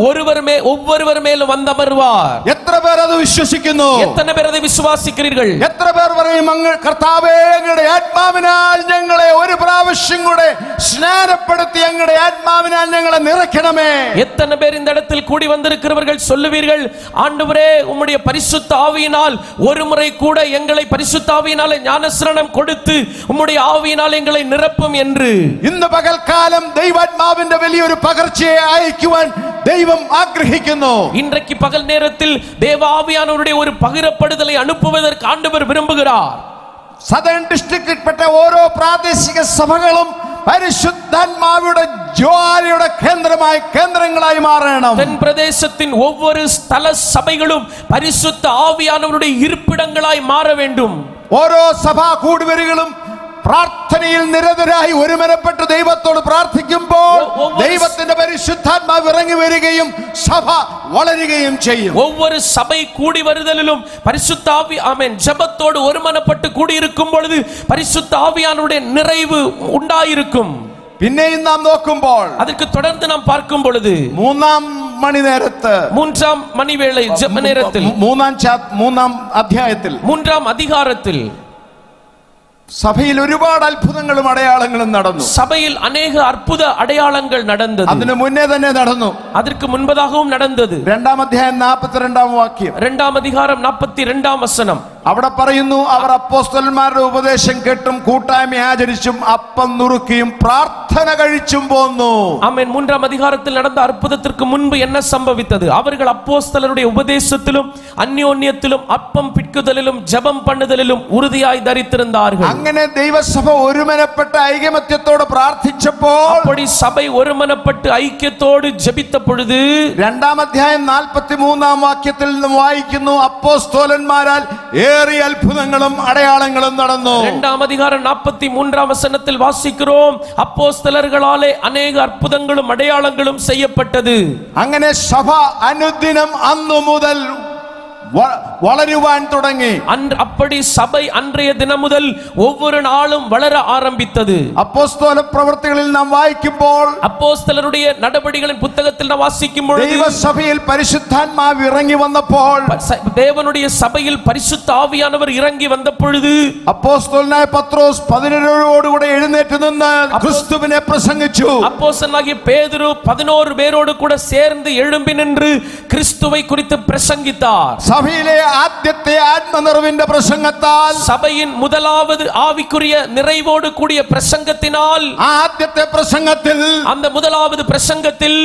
Speaker 2: ஒவ்வொருவர் மேலும் வந்து அமர்வார்.
Speaker 1: എത്ര പേർ അത് വിശ്വസിക്കുന്നു?
Speaker 2: எத்தனை பேர் அதை விசுவாசிக்கிறீர்கள்?
Speaker 1: എത്ര പേർ പറയും, കർത്താവേ അങ്ങയുടെ ആത്മാവിനാൽ ഞങ്ങളെ ഒരു പ്രാവശ്യം കൂടെ സ്നാനപ്പെടുത്തി അങ്ങയുടെ ആത്മാവിനാൽ ഞങ്ങളെ നിറയ്ക്കണമേ?
Speaker 2: எத்தனை பேர் இந்த இடத்தில் கூடி வந்திருக்கிறவர்கள் சொல்லுவீர்கள், ஆண்டவரே உம்முடைய பரிசுத்த ஆவியினால் ஒரு முறை கூட எங்களை பரிசுத்த ஆவியினாலே ஞானஸ்நானம் கொடுத்து உம்முடைய ஆவியினால் எங்களை நிரப்பும் என்று.
Speaker 1: ഇന്ന് പകൽക്കാലം ദൈവാത്മാവിന്റെ വലിയൊരു പകർച്ചയെ അയക്കുവാൻ ദൈവം ആഗ്രഹിക്കുന്നു.
Speaker 2: இன்றைக்கு பகல் நேரத்தில் தேவ ஆவியானவருடைய ஒரு பகிரப்படுதலை அனுப்புவதற்கு ஆண்டவர் விரும்புகிறார்.
Speaker 1: സദേൺ ഡിസ്ട്രിക്റ്റിൽപ്പെട്ട ഓരോ പ്രാദേശിക സഭകളും പരിശുദ്ധാത്മാവിയുടെ ജ്വാലയുടെ കേന്ദ്രങ്ങളായി മാറണം.
Speaker 2: தென் பிரதேசத்தின் ஒவ்வொரு ஸ்தல சபைகளும் பரிசுத்த ஆவியானவருடைய இருப்பிடங்களாய் மாற வேண்டும்.
Speaker 1: ഓരോ സഭാ കൂടിവരികളും പ്രാർത്ഥനയിൽ നിരതരായി ഒരുമനപ്പെട്ട് ദൈവത്തോട് പ്രാർത്ഥിക്കുമ്പോൾ ദൈവത്തിന്റെ പരിശുദ്ധാത്മാവ് ഇറങ്ങി വരികയും സഭ വളരുകയും ചെയ്യും.
Speaker 2: ஒவ்வொரு சபை கூடி வருதலிலும் பரிசுத்த ஆவி ஆமென் ஜெபத்தோடு ஒருமனப்பட்டு கூடி இருக்கும் பொழுது பரிசுத்த ஆவியானவருடைய நிறைவு உண்டாயிருக்கும்.
Speaker 1: പിന്നെയും നാം നോക്കുമ്പോൾ
Speaker 2: அதற்கு தொடர்ந்து நாம் பார்க்கும் பொழுது
Speaker 1: മൂന്നാം മണിനേരത്ത്
Speaker 2: மூன்றாம் மணிவேளை ஜெப நேரத்தில்
Speaker 1: മൂന്നാം അധ്യായത്തിൽ
Speaker 2: 3ஆம் அதிகாரத்தில்
Speaker 1: സഭയിൽ ഒരുപാട് അത്ഭുതങ്ങളും അടയാളങ്ങളും നടന്നു.
Speaker 2: சபையில் அநேக அற்புத அடையாளங்கள் நடந்தது.
Speaker 1: അതിനു മുന്നേ തന്നെ നടന്നു.
Speaker 2: அதற்கு முன்பதாகவும் நடந்தது.
Speaker 1: 2ആം അധ്യായം 42ആം വാക്യം,
Speaker 2: 2ஆம் அதிகாரம் 42ஆம் வசனம்.
Speaker 1: അവിടെ പറയുന്നു, അവർ അപ്പോസ്തലന്മാരുടെ ഉപദേശം കേട്ടും കൂട്ടായ്മ ആചരിച്ചും അപ്പം നുറുക്കിയും പ്രാർത്ഥന കഴിച്ചും പോന്നു.
Speaker 2: ஆமென். 3ஆம் அதிகாரத்தில் நடந்த அற்புதத்திற்கு முன்பு என்ன சம்பவித்தது? அவர்கள் அப்போஸ்தலருடைய உபதேசத்திலும் அந்யோன்யத்திலும் அப்பம் பிட்குதலிலும் ஜெபம் பண்ணுதலிலும் உறுதியாய் தரித்திருந்தார்கள்.
Speaker 1: അങ്ങനെ ദൈവസഭ ഒരുമനപ്പെട്ട് ഐകമത്യത്തോടെ പ്രാർത്ഥിച്ചപ്പോൾ,
Speaker 2: அப்படி சபை ஒருமனப்பட்டு ஐக்கியத்தோடு ஜெபித்த பொழுது
Speaker 1: 2ആം അധ്യായം 43ആം വാക്യത്തിൽ നിന്നും വായിക്കുന്നു, അപ്പോസ്തലന്മാരാൽ ഏറിയ അത്ഭുതങ്ങളും അടയാളങ്ങളും നടന്നു.
Speaker 2: 2ஆம் அதிகாரம் 43ஆம் வசனத்தில் வாசிக்கிறோம், அப்போஸ்தலர்களாலே அநேக
Speaker 1: വളരുവാൻ തുടങ്ങി.
Speaker 2: அப்படி சபை அன்றைய தினம் முதல் ஒவ்வொரு நாளும் வளர ஆரம்பித்தது.
Speaker 1: അപ്പോസ്തല പ്രവൃത്തികളിൽ നാം വായിക്കുമ്പോൾ,
Speaker 2: அப்போஸ்தலருடைய நடபடிகளின் புத்தகத்தில் நாம் வாசிக்கும் பொழுது,
Speaker 1: ദൈവസഭയിൽ പരിശുദ്ധാത്മാവ് ഇറങ്ങി വന്നപ്പോൾ,
Speaker 2: தேவனுடைய சபையில் பரிசுத்த ஆவியானவர் இறங்கி வந்த பொழுது,
Speaker 1: അപ്പോസ്തലനായ പത്രോസ് 17 കൂടെ എഴുന്നേറ്റ് നിന്ന് ക്രിസ്തുവിനെ പ്രസംഗിച്ചു.
Speaker 2: அப்போஸ்தலனாகிய பேதுரு 11 பேரோடு கூட சேர்ந்து எழும்பி நின்று கிறிஸ்துவை குறித்து பிரசங்கித்தார்.
Speaker 1: സഭയിലെ ആദ്യത്തെ ആത്മനിറവിന്റെ പ്രസംഗത്താൽ,
Speaker 2: സഭയിൻ முதலாவது ஆவிக்குரிய நிறைவோடு கூடிய பிரசங்கத்தினால்,
Speaker 1: ആദ്യത്തെ പ്രസംഗത്തിൽ,
Speaker 2: அந்த முதலாவது பிரசங்கத்தில்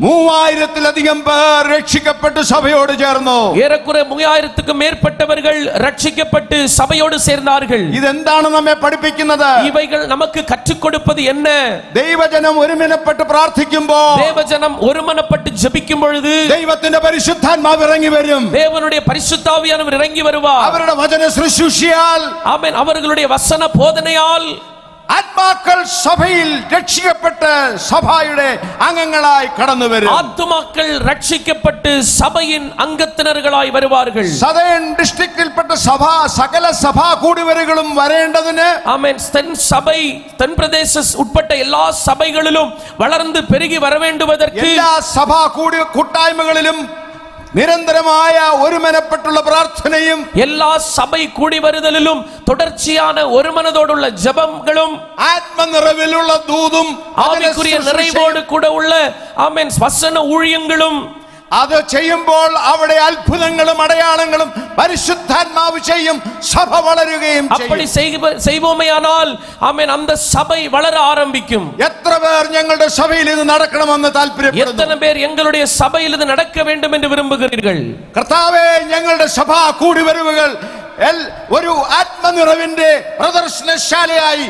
Speaker 1: 3000-ലധികം പേർ രക്ഷിക്കപ്പെട്ട് സഭയോട് ചേർന്നു.
Speaker 2: ഏറെക്കുറെ 3000க்கும் மேற்பட்டவர்கள் ரட்சிக்கப்பட்டு சபையோடு சேர்ந்தார்கள்.
Speaker 1: ഇതെന്താണ് നമ്മെ പഠിപ്പിക്കുന്നത്?
Speaker 2: இவைகள் நமக்கு கற்றுக் கொடுப்பது என்ன?
Speaker 1: ദൈവജനം ഒരുമനപ്പെട്ട് പ്രാർത്ഥിക്കുമ്പോൾ,
Speaker 2: தேவஜனம் ஒருமனப்பட்டு ஜெபிக்கும் பொழுது
Speaker 1: ദൈവത്തിന്റെ പരിശുദ്ധാത്മാവ് ഇറങ്ങി വരും.
Speaker 2: தேவனுடைய பரிசுத்தாவியானவர் இறங்கி வருவார்.
Speaker 1: അവരുടെ വചന ശുശ്രൂഷയാൽ,
Speaker 2: ஆமென், அவர்களுடைய வசன போதனையால்
Speaker 1: ആത്മാക്കൾ സഭയിൽ രക്ഷിക്കപ്പെട്ട് സഭയുടെ അംഗങ്ങളായി കടന്നു വരും.
Speaker 2: ആത്മാക്കൾ രക്ഷിക്കപ്പെട്ട് സഭയിൻ അംഗത്തിനറുകളായി വരുവാர்கள்.
Speaker 1: സദേൺ ഡിസ്ട്രിക്റ്റിൽപ്പെട്ട സഭ, സകല സഭാ കൂടിവരകളും വരേണ്ടതിന്,
Speaker 2: ആമേൻ, സഭை തെൻ പ്രദേശ ഉൾപ്പെട്ട എല്ലാ സഭകളിലും വളർന്ന് പെരുകി വരവേണ്ടുവதற்கு,
Speaker 1: എല്ലാ സഭാ കൂട്ടായ്മകളിലും നിരന്തരമായ ഒരുമനപ്പെട്ടുള്ള പ്രാർത്ഥനയും,
Speaker 2: എല്ലാ സഭை കൂടി വരുതലിലും തുടർച്ചയായ ഒരുമനതോടുള്ള ജപങ്ങളും,
Speaker 1: ആത്മനിറവിലുള്ള ദൂതും,
Speaker 2: ആവിക്കുரிய நிறைவோடு கூட உள்ள ആമേൻ വസന ഊഴിയങ്ങളും,
Speaker 1: അത് ചെയ്യുമ്പോൾ അവിടെ അത്ഭുതങ്ങളും അടയാളങ്ങളും പരിശുദ്ധാത്മാവ് ചെയ്യും. സഭ വളരുകയും ചെയ്യും.
Speaker 2: அப்படி செய்வோமேயானால் ആമേൻ அந்த சபை வளர ஆரம்பிக்கும்.
Speaker 1: എത്ര പേർ ഞങ്ങളുടെ സഭയിൽ ഇത് നടക്കണമെന്ന് താല്പര്യപ്പെടുന്നു?
Speaker 2: എത്ര പേർ ഞങ്ങളുടെ സഭയിൽ ഇത് നടക്ക வேண்டும் എന്ന് വിരുമ്പുகிறீர்கள்?
Speaker 1: കർത്താവേ, ഞങ്ങളുടെ സഭാ കൂടിവരവുകൾ ഒരു ആത്മനിറവിന്റെ പ്രദർശനശാലയായി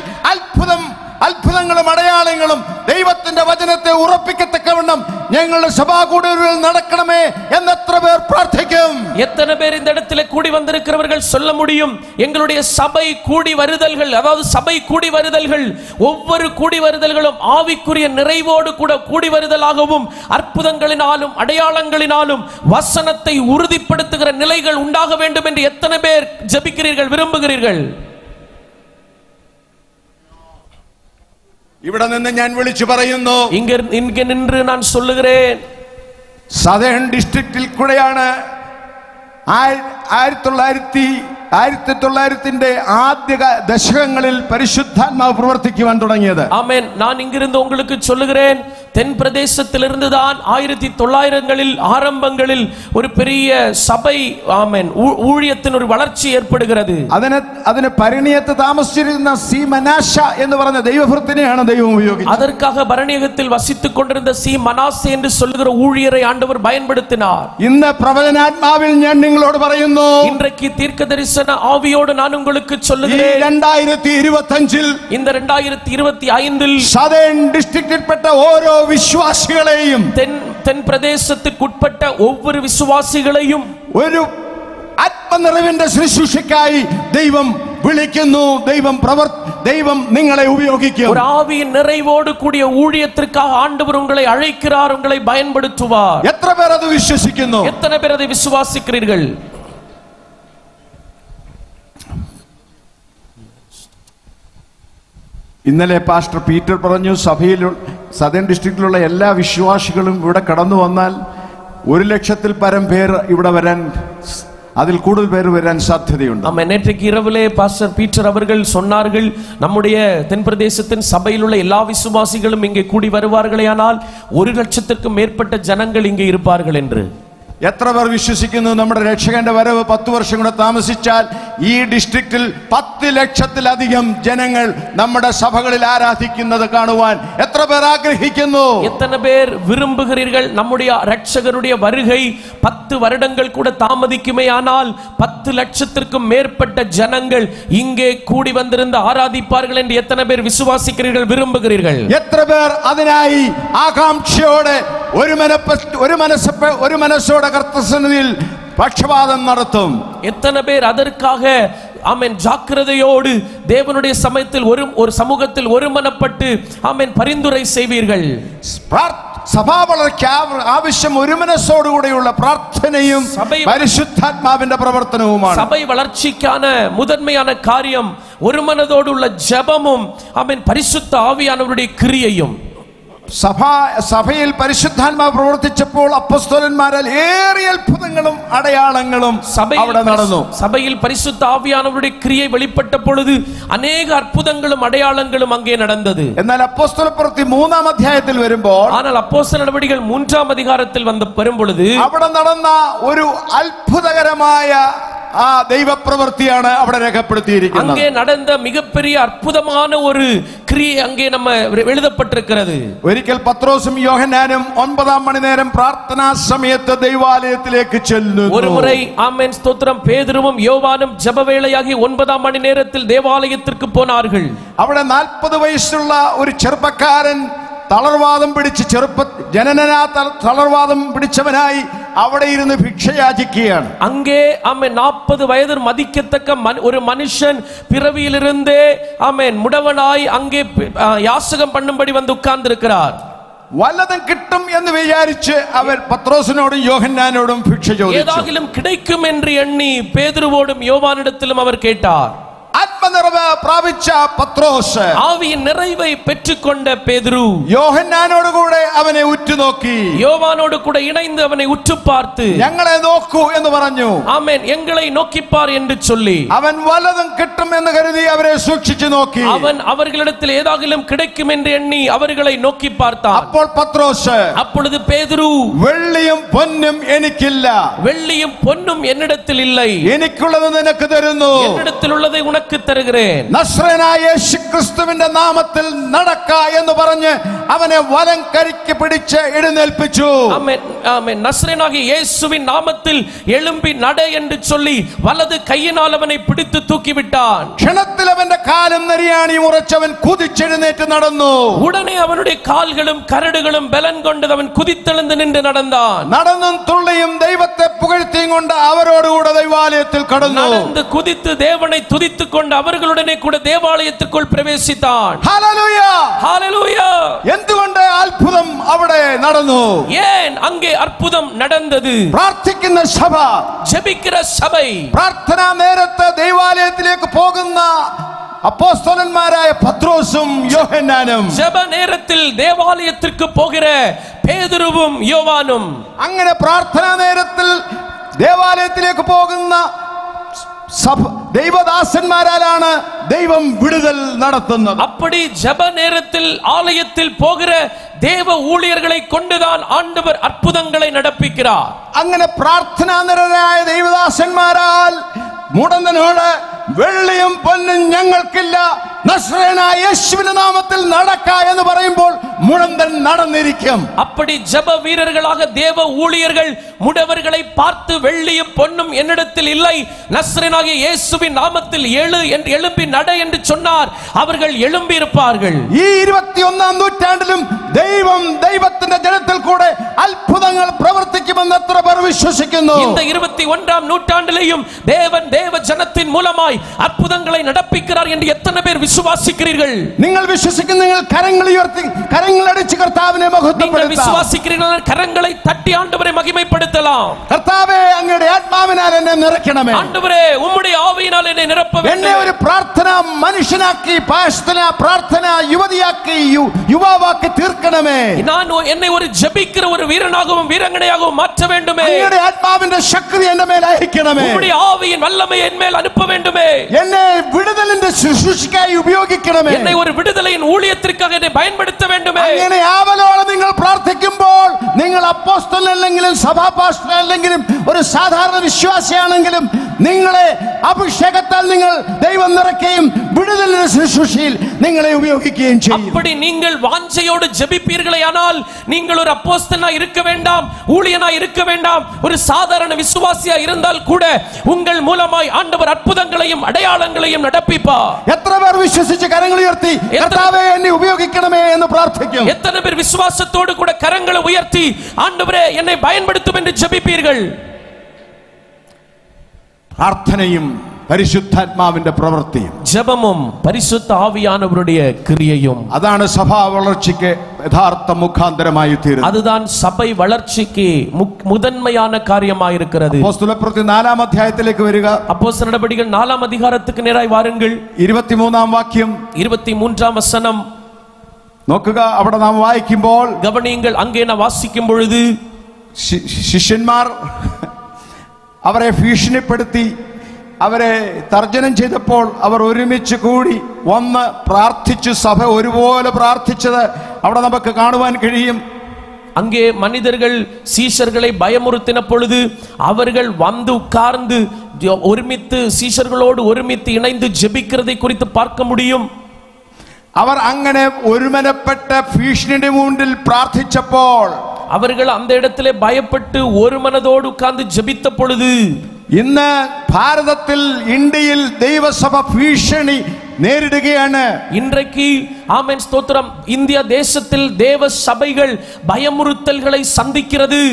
Speaker 1: അത്ഭുതങ്ങളും അടയാളങ്ങളും ദൈവത്തിന്റെ വചനത്തെ ഉറപ്പിക്കത്തക്കവണ്ണം ഞങ്ങളുടെ സഭാ കൂടിവരവുകൾ നടക്കണമേ എന്നെത്ര പേർ പ്രാർത്ഥിക്കും?
Speaker 2: எத்தனை பேர் இந்த இடத்துல கூடி வந்திருக்கிறவர்கள் சொல்ல முடியும், எங்களுடைய சபை கூடி வருதல்கள், அதாவது சபை கூடி வருதல்கள், ஒவ்வொரு கூடி வருதல்களும் ஆவிக்குரிய நிறைவோடு கூட கூடி வருதலாகவும் அற்புதங்களினாலும் அடையாளங்களினாலும் வசனத்தை உறுதிப்படுத்துகிற நிலைகள் உண்டாக வேண்டும் என்று எத்தனை பேர் ஜெபிக்கிறீர்கள், விரும்புகிறீர்கள்?
Speaker 1: ഇവിടെ നിന്ന് ഞാൻ വിളിച്ചു പറയുന്നു,
Speaker 2: இங்க நின்று நான் சொல்லுகிறேன்,
Speaker 1: സദേൺ ഡിസ്ട്രിക്റ്റിൽ കൂടെയാണ് 1900-ന്റെ ആദ്യ ദശകങ്ങളിൽ പരിശുദ്ധാത്മാവ് പ്രവർത്തിക്കുവാൻ തുടങ്ങിയത്.
Speaker 2: ஆமென். நான் இங்கிருந்து உங்களுக்கு சொல்லுகிறேன், தென் பிரதேசத்திலிருந்து தான் 1900களில் ஆரம்பங்களில் ஒரு பெரிய சபை, ஆமென், ஊழியத்தின் ஒரு வளர்ச்சி ஏற்படுகிறது.
Speaker 1: അതിന് പരിണിയത്ത് താമസിച്ചിരുന്ന സി മനാശ എന്ന് പറഞ്ഞ ദൈവഭൃത്തിനെയാണ് ദൈവം ഉപയോഗിച്ചത്.
Speaker 2: அதற்காக பரணியகத்தில் வசித்துக் கொண்டிருந்த சி மனாசே என்று சொல்லுகிற ஊழியரை ஆண்டவர் பயன்படுத்தினார்.
Speaker 1: ഇന്ന് പ്രവചനാത്മാവിൽ ഞാൻ നിങ്ങളോട് പറയുന്നു,
Speaker 2: இன்றைக்கு தீர்க்கதரிசன ஆவியோடு நான் உங்களுக்கு சொல்லுகிறேன்,
Speaker 1: 2025-ൽ,
Speaker 2: இந்த 2025-ல்
Speaker 1: സദേൺ ഡിസ്ട്രിക്റ്റിൽപ്പെട്ട ഓരോ വിശ്വാസികളെയും,
Speaker 2: தென் பிரதேசத்துக்குட்பட்ட ஒவ்வொரு விசுவாசிகளையும்
Speaker 1: ഒരു ആത്മനിറവിന്റെ ശുശ്രൂഷയ്ക്കായി ദൈവം വിളിക്കുന്നു. ദൈവം നിങ്ങളെ ഉപയോഗിക്കും.
Speaker 2: ஒரு ஆவியின் நிறைவோடு கூடிய ஊழியத்திற்காக ஆண்டவர் உங்களை அழைக்கிறார், உங்களை பயன்படுத்துவார்.
Speaker 1: എത്ര പേർ അത് വിശ്വസിക്കുന്നു?
Speaker 2: எத்தனை பேர் அதை விசுவாசிக்கிறீர்கள்?
Speaker 1: ഇന്നലെ പാസ്റ്റർ പീറ്റർ പറഞ്ഞു, സഭയിൽ സദേൺ ഡിസ്ട്രിക്റ്റിലുള്ള എല്ലാ വിശ്വാസികളും ഇവിടെ കടന്നു വന്നാൽ 100,000-ൽ പരം പേർ ഇവിടെ വരാൻ, அதில் கூடுதல் பேர் வரான் சாத்தியதையுண்டு.
Speaker 2: நம்ம நேற்றைக்கு இரவிலே பாஸ்டர் பீட்டர் அவர்கள் சொன்னார்கள், நம்முடைய தென் பிரதேசத்தின் சபையில் உள்ள எல்லா விசுவாசிகளும் இங்கே கூடி வருவார்களேயானால் 100,000-க்கும் மேற்பட்ட ஜனங்கள் இங்கே இருப்பார்கள் என்று.
Speaker 1: എത്ര പേർ വിശ്വസിക്കുന്നു നമ്മുടെ രക്ഷകന്റെ വരവ് 10 വർഷം കൂടെ താമസിച്ചാൽ ഈ ഡിസ്ട്രിക്റ്റിൽ 10 ലക്ഷത്തിലധികം ജനങ്ങൾ നമ്മുടെ സഭകളിൽ ആരാധിക്കുന്നത് കാണുവാൻ എത്ര പേർ ആഗ്രഹിക്കുന്നു?
Speaker 2: எத்தனை பேர் விரும்புகிறீர்கள் நம்முடைய இரட்சகருடைய வருகை 10 வருடங்கள் கூட தாமதிக்குமேயானால் 10 லட்சத்திற்கும் மேற்பட்ட ஜனங்கள் இங்கே கூடி வந்திருந்து ஆராதிப்பார்கள் என்று எத்தனை பேர் விசுவாசிக்கிறீர்கள், விரும்புகிறீர்கள்?
Speaker 1: എത്ര പേർ അതിനായി ആകാംക്ഷയോടെ ഒരു മനസ്സോടെ കർത്തൃസന്നിധിയിൽ പക്ഷപാതം നടത്തും?
Speaker 2: எத்தனை பேர் அதற்காக ஆமென் ஜாக்கிரதையோடு தேவனுடைய சமயத்தில் ஒரு சமூகத்தில் ஒருமனப்பட்டு ஆமென் பரிந்துரை செய்வீர்கள்?
Speaker 1: സഭാ വളർച്ചയ്ക്ക് ആവശ്യം ഒരു മനസ്സോടുകൂടിയുള്ള പ്രാർത്ഥനയും പരിശുദ്ധാത്മാവിന്റെ പ്രവർത്തനവുമാണ്.
Speaker 2: சபை வளர்ச்சிக்கான முதன்மையான காரியம் ஒரு மனதோடுள்ள ஜெபமும் அவன் பரிசுத்த ஆவியானவருடைய கிரியையும்.
Speaker 1: സഭയിൽ പരിശുദ്ധാത്മാവ് പ്രവർത്തിച്ചപ്പോൾ അപ്പോസ്തലന്മാരാൽ ഏറിയ അത്ഭുതങ്ങളും അടയാളങ്ങളും അവിടെ നടന്നു.
Speaker 2: സഭയിൽ പരിശുദ്ധ ആവിയാനവരുടെ ക്രിയ വെളിപ്പെട്ട പൊഴുത് അനേക അത്ഭുതങ്ങളും അടയാളങ്ങളും അങ്ങേ നടന്നത്.
Speaker 1: എന്നാൽ അപ്പോസ്തലപ്രവൃത്തി 3-ാം അധ്യായത്തിൽ വരുമ്പോൾ,
Speaker 2: ஆனால் அப்போஸ்தல நடவடிக்கைகள் 3-ாம் அதிகாரத்தில் വരും പൊഴുത്
Speaker 1: അവിടെ നടന്ന ഒരു അത്ഭുതകരമായ ആ ദൈവപ്രവൃത്തിയാണ് അവിടെ രേഖപ്പെടുത്തിയിരിക്കുന്നത്.
Speaker 2: அங்கே நடந்த மிகப்பெரிய அற்புதமான ஒரு கிரியை அங்கே நம்ம எழுதப்பட்டிருக்கிறது.
Speaker 1: ഒരിക്കൽ പത്രോസും യോഹന്നാനും 9-ാം മണിനേരം പ്രാർത്ഥനാ സമയത്ത് ദൈവാലയത്തിലേക്ക് ചെല്ലുന്നു.
Speaker 2: ഒരു മുறை ആമേൻ സ്തോത്രം പേതുരുവും യോവാനും ജപവേളയാകി 9-ാം മണി നേരത്തിൽ ദേവാലയത്തിற்கு പോனார்கள்.
Speaker 1: അവിടെ 40 വയസ്സുള്ള ഒരു ചെറുപ്പക്കാരൻ തളർവാദം പിടിച്ച് തളർവാദം പിടിച്ചവനായി അവിടെ ഇരുന്ന് ഭിക്ഷയാചിക്കുകയാണ്.
Speaker 2: அங்கே ஆமென் 40 வயது மதிக்கத்தக்க ஒரு மனுஷன் பிறவியிலிருந்தே ஆமென் முடவனாய் அங்கே யாசகம் பண்ணும்படி வந்து உட்கார்ந்து இருக்கிறார்.
Speaker 1: വല്ലതും കിട്ടും എന്ന് വിചാരിച്ച് അവർ പത്രോസിനോടും യോഹന്നാനോടും ഭിക്ഷ ചോദിച്ചു.
Speaker 2: ഏതാകിലും கிடைக்கும் என்று എണ്ണി പേതുരുവോടും യോവാനിടത്തിലും അവർ കേട്ടാர்.
Speaker 1: ആത്മനിറവ് പ്രാപിച്ച പത്രോസ്
Speaker 2: ആവിயின் நிறைவை பெற்றுக்கொண்ட பேதுரு
Speaker 1: യോഹന്നാനോട് കൂടെ അവനെ ഉറ്റുനോക്കി,
Speaker 2: யோவானோடு கூட இணைந்து அவனை உற்று பார்த்து
Speaker 1: ഞങ്ങളെ നോക്കൂ എന്ന് പറഞ്ഞു.
Speaker 2: ஆமென் எங்களை நோக்கிப்பார் என்று சொல்லி
Speaker 1: അവൻ വല്ലതും കിട്ടും എന്ന് കരുതി അവരെ സൂക്ഷിച്ചു നോക്കി.
Speaker 2: அவன் அவர்களிடத்தில் ஏதாகிலும் கிடைக்கும் என்று எண்ணி அவர்களை நோக்கி பார்த்தான்.
Speaker 1: അപ്പോൾ പത്രോസ്,
Speaker 2: அப்பொழுது பேதுரு,
Speaker 1: വെള്ളിയും പൊന്നും എനിക്കില്ല,
Speaker 2: வெள்ளியும் பொன்னும் என்னிடத்தில் இல்லை,
Speaker 1: എനിക്കുള്ളത് നിനക്ക് തരുന്നു,
Speaker 2: என்னிடத்தில் உள்ளதை உனக்கு തരുகிறேൻ,
Speaker 1: നസ്രയനായ യേശുക്രിസ്തുവിന്റെ നാമത്തിൽ നടക്ക എന്ന് പറഞ്ഞ് അവനെ വലം കരിക്ക് പിടിച്ച് എഴുന്നേൽപ്പിച്ചു.
Speaker 2: ஆமென் ஆமென். நஸ்ரேனாகிய இயேசுவின் நாமத்தில் எழும்பி நட என்று சொல்லி வலது கையினால் அவனை பிடித்து தூக்கி விட்டான்.
Speaker 1: ക്ഷണത്തിൽ അവന്റെ കാലും നെരിയാണിയും ഉറച്ചവൻ കുതിച്ചെഴുന്നേറ്റ് നടന്നു.
Speaker 2: உடனே அவனுடைய கால்களும் கரடுகளும் பலன் கொண்டு அவன் குதித்தெழுந்து நின்று நடந்தான்.
Speaker 1: നടന്നും തുള്ളിയും ദൈവത്തെ പുകഴ്ത്തിയും കൊണ്ട് അവരോടുകൂടെ ദൈവാലയത്തിൽ കടന്നു.
Speaker 2: நடந்து குதித்து தேவனை துதித்துக் கொண்டு அவர்களுடனே கூட தேவாலயத்திற்குள் பிரவேசித்தான்.
Speaker 1: ഹല്ലേലൂയ
Speaker 2: ஹalleluya.
Speaker 1: എന്തുകൊണ്ട് അത്ഭുതം അവിടെ നടന്നു?
Speaker 2: ஏன் அங்கே அற்புதம் நடந்தது?
Speaker 1: പ്രാർത്ഥിക്കുന്ന സഭ,
Speaker 2: ஜெபிக்கிற சபை,
Speaker 1: പ്രാർത്ഥനാ നേരത്ത് ദൈവാലയത്തിലേക്ക് പോകുന്ന അപ്പോസ്തലന്മാരായ പത്രോസും യോഹന്നാനും,
Speaker 2: ஜெப நேரத்தில் தேவாலயத்திற்கு போகிற பேதுருவும் யோவானும்,
Speaker 1: അങ്ങനെ പ്രാർത്ഥനാ നേരത്തിൽ ദേവാലയത്തിലേക്ക് പോകുന്ന ദൈവദാസന്മാരാലാണ് ദൈവം വിടുതൽ നടത്തുന്നത്.
Speaker 2: அப்படி ஜெப நேரத்தில் ஆலயத்தில் போகிற தேவ ஊழியர்களை கொண்டுதான் ஆண்டவர் அற்புதங்களை நடப்பிக்கிறார்.
Speaker 1: അങ്ങനെ പ്രാർത്ഥനാനിരതരായ ദൈവദാസന്മാരാൽ മുടന്തനോട് വെള്ളിയും പൊന്നും ഞങ്ങൾക്കില്ല, നസ്രയനായ യേശുവിന്റെ നാമത്തിൽ നടക്ക എന്ന് പറയുമ്പോൾ മുടന്തൻ നടന്നിരിക്കും.
Speaker 2: அப்படி ஜெப வீரர்களாக தேவ ஊழியர்கள் முடவர்களை பார்த்து வெள்ளியும் பொன்னும் என்னிடத்தில் இல்லை, நஸ்ரேனாகிய இயேசுவின் நாமத்தில் எழும்பி நட என்று சொன்னார். அவர்கள் எழும்பி இருப்பார்கள்.
Speaker 1: ഈ 21-ാം നൂറ്റാണ്ടിലും ദൈവത്തിന്റെ ജനത്തിൽ കൂടെ അത്ഭുതങ്ങൾ പ്രവർത്തിക്കുമെന്ന് എത്ര പേർ വിശ്വസിക്കുന്നു?
Speaker 2: இந்த 21-ാം നൂറ്റാണ്ടിലെയും தேவன் தேவ ஜனத்தின் மூலமாய் அற்புதங்களை நடப்பிக்கிறார் என்று எத்தனை பேர் விசுவாசிக்கிறீர்கள்?
Speaker 1: നിങ്ങൾ വിശ്വസിക്കുന്ന നിങ്ങൾ കരങ്ങൾ ഉയർത്തി കരങ്ങളടിച്ച് കർത്താവിനെ മഹത്വപ്പെടുത്തുക.
Speaker 2: വിശ്വാസിக்கிறீர்கள் കരങ്ങളെ തട്ടി ആண்டവരെ മഹിമപ്പെടുത്തலாம்.
Speaker 1: കർത്താവേ, അങ്ങയുടെ ആത്മാവിനാൽ എന്നെ നിറയ്ക്കണമേ.
Speaker 2: ആണ്ടവരേ, ഉമ്മുடைய ആവിയിനാൽ എന്നെ നിറപ്പ வேண்டும்.
Speaker 1: എന്നെ ഒരു പ്രാർത്ഥനാ മനുഷ്യനാക്കി, പ്രാർത്ഥനാ യുവതിയാക്കി, യുവാവാക്കി തീർക്കണമേ.
Speaker 2: நான் என்னை ஒரு ஜெபிக்கிற ஒரு வீரனாகவும் வீரங்கனையாகவும் மாற்ற வேண்டுமே.
Speaker 1: അങ്ങയുടെ ആത്മാവിന്റെ ശക്തി എന്റെ മേൽ അയക്കണമേ.
Speaker 2: உம்முடைய ஆவியின் வல்லமை என் மேல் அனுப்ப வேண்டுமே.
Speaker 1: എന്നെ വിടുതലിന്റെ ശുശ്രൂഷയ്ക്കായി ഉപയോഗിക്കണമേ.
Speaker 2: என்னை ஒரு விடுதலையின் ஊழியத்திற்காக என்னை பயன்படுத்த வேண்டுமே.
Speaker 1: അങ്ങനെ ആവലോടെ നിങ്ങൾ പ്രാർത്ഥിക്കുമ്പോൾ, നിങ്ങൾ അപ്പോസ്തലനല്ലെങ്കിലും സഭാപാസ്റ്ററല്ലെങ്കിലും ഒരു സാധാരണ വിശ്വാസിയാണെങ്കിലും നിങ്ങളെ അഭിഷേകത്താൽ നിങ്ങൾ ദൈവം നിറയ്ക്കുകയും വിടുതലിന്റെ ശുശ്രൂഷയിൽ നിങ്ങളെ ഉപയോഗിക്കുകയും ചെയ്യും.
Speaker 2: அப்படி நீங்கள் வாஞ்சையோடு ஜெபிப்பீர்களேயானால் நீங்கள் ஒரு அப்போஸ்தலனா இருக்க வேண்டாம், ஊழியனா இருக்க வேண்டாம், ஒரு சாதாரண விசுவாசியா இருந்தால் கூட உங்கள் மூலமாய் ஆண்டவர் அற்புதங்களையும் அடையாளங்களையும் நடப்பிப்பார்.
Speaker 1: എത്ര പേർ വിശ്വസിച്ച് കരങ്ങൾ ഉയർത്തി കർത്താവേ എന്നെ ഉപയോഗിക്കണമേ എന്ന് പ്രാർത്ഥിക്കും?
Speaker 2: எத்தனை பேர் விசுவாசத்தோடு கூட கரங்களை உயர்த்தி ஆண்டவரே என்னை பயன்படுத்தும் என்று ஜெபிப்பீர்கள்?
Speaker 1: പ്രാർത്ഥനയും പരിശുദ്ധാത്മാവിന്റെ പ്രവൃത്തിയും
Speaker 2: ஜெபமும் பரிசுத்த ஆவியானவருடைய கிரியையும்.
Speaker 1: അതാണ് സഭാ വളർച്ചയ്ക്ക് യഥാർത്ഥ മുഖാന്തരമായി തീരുന്നത്.
Speaker 2: அதுதான் சபை வளர்ச்சிக்கு முதன்மையான காரியமாக இருக்கிறது.
Speaker 1: അപ്പോസ്തലപ്രവൃത്തി 4-ാം അധ്യായത്തിലേക്ക് വരിക.
Speaker 2: அப்போஸ்தலர் நடபடிகள் 4-ாம் அதிகாரத்துக்கு நேராய் வாருங்கள்.
Speaker 1: 23-ാം വാക്യം
Speaker 2: 23-ാം വசനം
Speaker 1: നോക്കുക. അവിടെ നാം വായിക്കുമ്പോൾ
Speaker 2: கவனியுங்கள். அங்கே நான் வாசிக்கும் பொழுது
Speaker 1: ശിഷ്യന്മാർ അവരെ ഭീഷണിപ്പെടുത്തി അവരെ തർജ്ജനം ചെയ്തപ്പോൾ അവർ ഒരുമിച്ച് കൂടി വന്ന് പ്രാർത്ഥിച്ചു. സഭ ഒരുപോലെ പ്രാർത്ഥിച്ചത് അവിടെ നമുക്ക് കാണുവാൻ കഴിയും.
Speaker 2: அங்கே மனிதர்கள் சீஷர்களை பயமுறுத்தின பொழுது அவர்கள் வந்து உட்கார்ந்து ஒருமித்து சீஷர்களோடு ஒருமித்து இணைந்து ஜெபிக்கிறதை குறித்து பார்க்க முடியும்.
Speaker 1: അവർ അങ്ങനെ ഒരുമനപ്പെട്ട ഭീഷണിയുടെ മുന്നിൽ പ്രാർത്ഥിച്ചപ്പോൾ
Speaker 2: அவர்கள் அந்த இடத்திலே பயப்பட்டு ஒரு மனதோடு உட்கார்ந்து ஜெபித்த பொழுது
Speaker 1: ഇന്ന് ഭാരതത്തിൽ ഇന്ത്യയിൽ ദൈവസഭ ഭീഷണി നേരിടുകയാണ്.
Speaker 2: இன்றைக்கு ஆமென் ஸ்தோத்திரம், இந்திய தேசத்தில் தேவ சபைகள் பயமுறுத்தல்களை சந்திக்கிறது.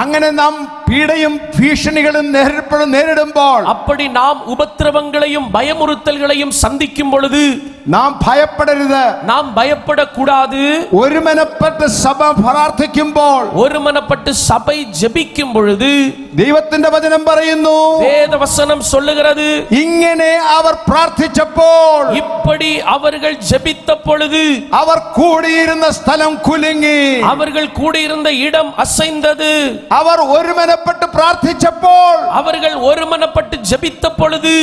Speaker 1: അങ്ങനെ നാം പീഡയും ഭീഷണികളും നേരിടുമ്പോൾ
Speaker 2: அப்படி நாம் உபத்திரவங்களையும் பயமுறுத்தல்களையும் சந்திக்கும் பொழுது
Speaker 1: നാം ഭയപ്പെടരുത്.
Speaker 2: நாம் பயப்படக்கூடாது.
Speaker 1: ഒരുമനപ്പെട്ട് സഭ പ്രാർത്ഥിക്കുമ്പോൾ,
Speaker 2: ஒருமனப்பட்டு சபை ஜெபிக்கும் பொழுது
Speaker 1: ദൈവത്തിന്റെ വചനം പറയുന്നു,
Speaker 2: வேத வசனம் சொல்லுகிறது,
Speaker 1: ഇങ്ങനെ അവർ പ്രാർത്ഥിച്ചപ്പോൾ
Speaker 2: இப்படி அவர்கள் ஜெபித்த பொழுது
Speaker 1: അവർ കൂടിയിരുന്ന സ്ഥലം കുലുങ്ങി.
Speaker 2: அவர்கள் கூடியிருந்த இடம் அசைந்தது.
Speaker 1: അവർ ഒരുമനപ്പെട്ട് പ്രാർത്ഥിച്ചപ്പോൾ,
Speaker 2: அவர்கள் ஒருமனப்பட்டு ஜெபித்த பொழுது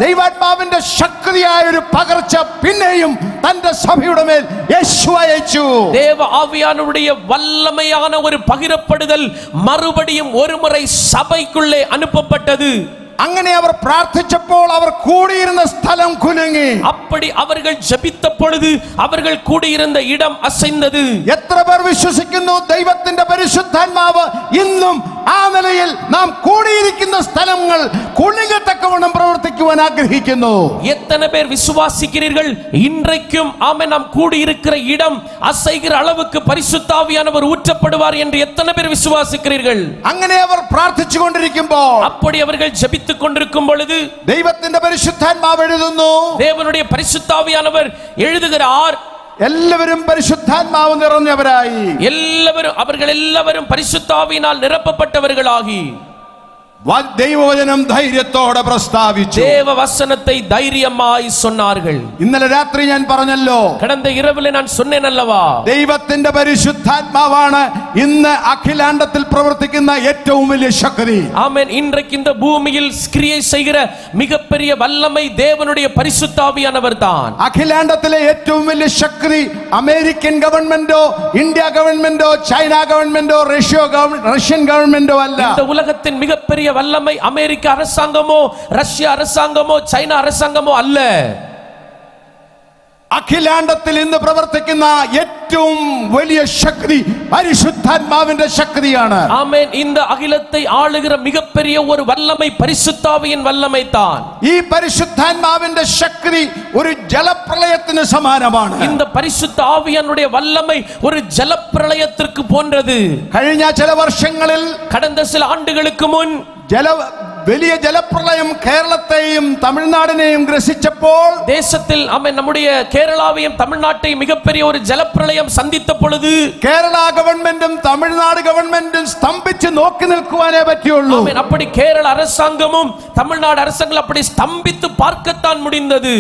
Speaker 1: ദൈവാത്മാവിന്റെ ശക്തിയായ ഒരു പകർച്ച പിന്നെയും തന്റെ സഭയുടെ മേൽ യേശു അയച്ചു.
Speaker 2: தேவ ஆவியானவருடைய வல்லமையான ஒரு பகிரப்படுதல் மறுபடியும் ஒருமுறை சபைக்குள்ளே அனுப்பப்பட்டது.
Speaker 1: അങ്ങനെ അവർ പ്രാർത്ഥിച്ചപ്പോൾ അവർ കൂടിയിരുന്ന സ്ഥലം കുലുങ്ങി.
Speaker 2: அப்படி അവர்கள் ജപിത്ത பொழுது അവர்கள் കൂടിയിരുന്ന ഇടം അസൈந்தது.
Speaker 1: എത്ര പേർ വിശ്വസിക്കുന്നു ദൈവത്തിന്റെ പരിശുദ്ധാത്മാവ് ഇന്നും ആ നിലയിൽ നാം കൂടിയിരിക്കുന്ന സ്ഥലങ്ങൾ കുലുങ്ങത്തക്കവണ്ണം പ്രവർത്തിക്കുവാൻ ആഗ്രഹിക്കുന്നു?
Speaker 2: எத்தனை பேர் விசுவாசிக்கிறீர்கள் இன்றைக்கும் ஆமென் நாம் கூடியிருக்கிற இடம் அசைகிற அளவுக்கு பரிசுத்த ஆவியானவர் ஊற்றப்படுவார் என்று எத்தனை பேர் விசுவாசிக்கிறீர்கள்?
Speaker 1: അങ്ങനെ അവർ പ്രാർത്ഥിച്ചുകൊണ്ടിരിക്കുമ്പോൾ,
Speaker 2: அப்படி அவர்கள் ஜெபித்துக் கொண்டிருக்கும் பொழுது
Speaker 1: ദൈവത്തിന്റെ പരിശുദ്ധാത്മാവ് എഴുതുന്നു,
Speaker 2: தேவனுடைய பரிசுத்த ஆவியானவர் எழுதுகிறார்,
Speaker 1: എല്ലാവരും പരിശുദ്ധാത്മാവ് നിറഞ്ഞവരായി,
Speaker 2: அவர்கள் எல்லாரும் பரிசுத்த ஆவியினால் நிரப்பப்பட்டவர்களாகி
Speaker 1: ദൈവവചനം ധൈര്യത്തോടെ പ്രസ്താവിച്ചു.
Speaker 2: தேவ வசனத்தை தைரியமாய் சொன்னார்கள்.
Speaker 1: ഇന്നലെ രാത്രി ഞാൻ പറഞ്ഞല്ലോ,
Speaker 2: கடந்த இரவில் நான் சொன்னேன் அல்லவா,
Speaker 1: ദൈവത്തിന്റെ പരിശുദ്ധാത്മാവാണ് ഇന്ന് അഖിലാണ്ടത്തിൽ പ്രവർത്തിക്കുന്ന ഏറ്റവും വലിയ ശക്തി.
Speaker 2: ஆமென். இன்றைக்கு இந்த பூமியில் கிரியை செய்கிற மிகப்பெரிய வல்லமை தேவனுடைய பரிசுத்த ஆவியானவர் தான்.
Speaker 1: അഖിലാണ്ടത്തിലെ ഏറ്റവും വലിയ ശക്തി അമേരിക്കൻ ഗവൺമെന്റോ ഇന്ത്യ ഗവൺമെന്റോ ചൈന ഗവൺമെന്റോ റഷ്യൻ ഗവൺമെന്റോ അല്ല.
Speaker 2: இந்த உலகத்தின் மிகப்பெரிய வல்லமை அமெரிக்க அரசாங்கமோ ரஷ்ய அரசாங்கமோ சைனா அரசாங்கமோ அல்ல.
Speaker 1: അഖിലാണ്ടത്തിൽ ഇന്ന് പ്രവർത്തിക്കുന്ന ഏറ്റവും വലിയ ശക്തി പരിശുദ്ധാത്മാവിന്റെ ശക്തിയാണ്.
Speaker 2: ആമേൻ. இந்த அகிலத்தை ஆளுகிற மிகப்பெரிய ஒரு வல்லமை பரிசுத்த ஆவியின் வல்லமை தான்.
Speaker 1: ഈ പരിശുദ്ധാത്മാവിന്റെ ശക്തി ഒരു ജലപ്രളയത്തിന് സമാനമാണ്.
Speaker 2: இந்த பரிசுத்த ஆவியானுடைய வல்லமை ஒரு ஜலப்பிரளயத்திற்கு போன்றது.
Speaker 1: കഴിഞ്ഞ ചില വർഷങ്ങളിൽ,
Speaker 2: கடந்த சில ஆண்டுகளுக்கு முன்
Speaker 1: വലിയ ജലപ്രളയം കേരളത്തെയും തമിഴ്നാടിനെയും ഗ്രസിച്ചപ്പോൾ,
Speaker 2: தேசத்தில் நம்முடைய கேரளாவையும் தமிழ்நாட்டையும் மிகப்பெரிய ஒரு ஜலப்பிரளயம் சந்தித்த பொழுது
Speaker 1: കേരള ഗവൺമെന്റും തമിഴ്നാട് ഗവൺമെന്റും സ്തംഭിച്ച് നോക്കി നിൽക്കുവാനേ പറ്റിയുള്ളൂ.
Speaker 2: அப்படி கேரள அரசாங்கமும் தமிழ்நாடு அரசாங்கம் அப்படி ஸ்தம்பித்து பார்க்கத்தான் முடிந்தது.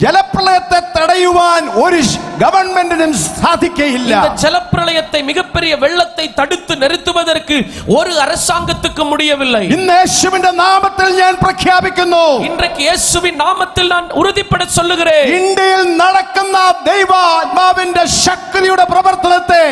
Speaker 1: ജലപ്രളയത്തെ തടയുവാൻ ഒരു ഗവൺമെന്റിനും സാധിക്കയില്ല.
Speaker 2: இந்த ஜலப்பிரளயத்தை மிகப்பெரிய வெள்ளத்தை தடுத்து நிறுத்துவதற்கு ஒரு அரசாங்கத்துக்கு முடியவில்லை.
Speaker 1: ഇന്ന് യേശുവിന്റെ നാമത്തിൽ ഞാൻ പ്രഖ്യാപിക്കുന്നു,
Speaker 2: இன்றைக்கு இயேசுவின் நாமத்தில் நான் உறுதிப்பட சொல்லுகிறேன்,
Speaker 1: ഇന്ത്യയിൽ നടക്കുന്ന ദൈവാത്മാവിന്റെ ശക്തിയുടെ പ്രവർത്തനത്തെ,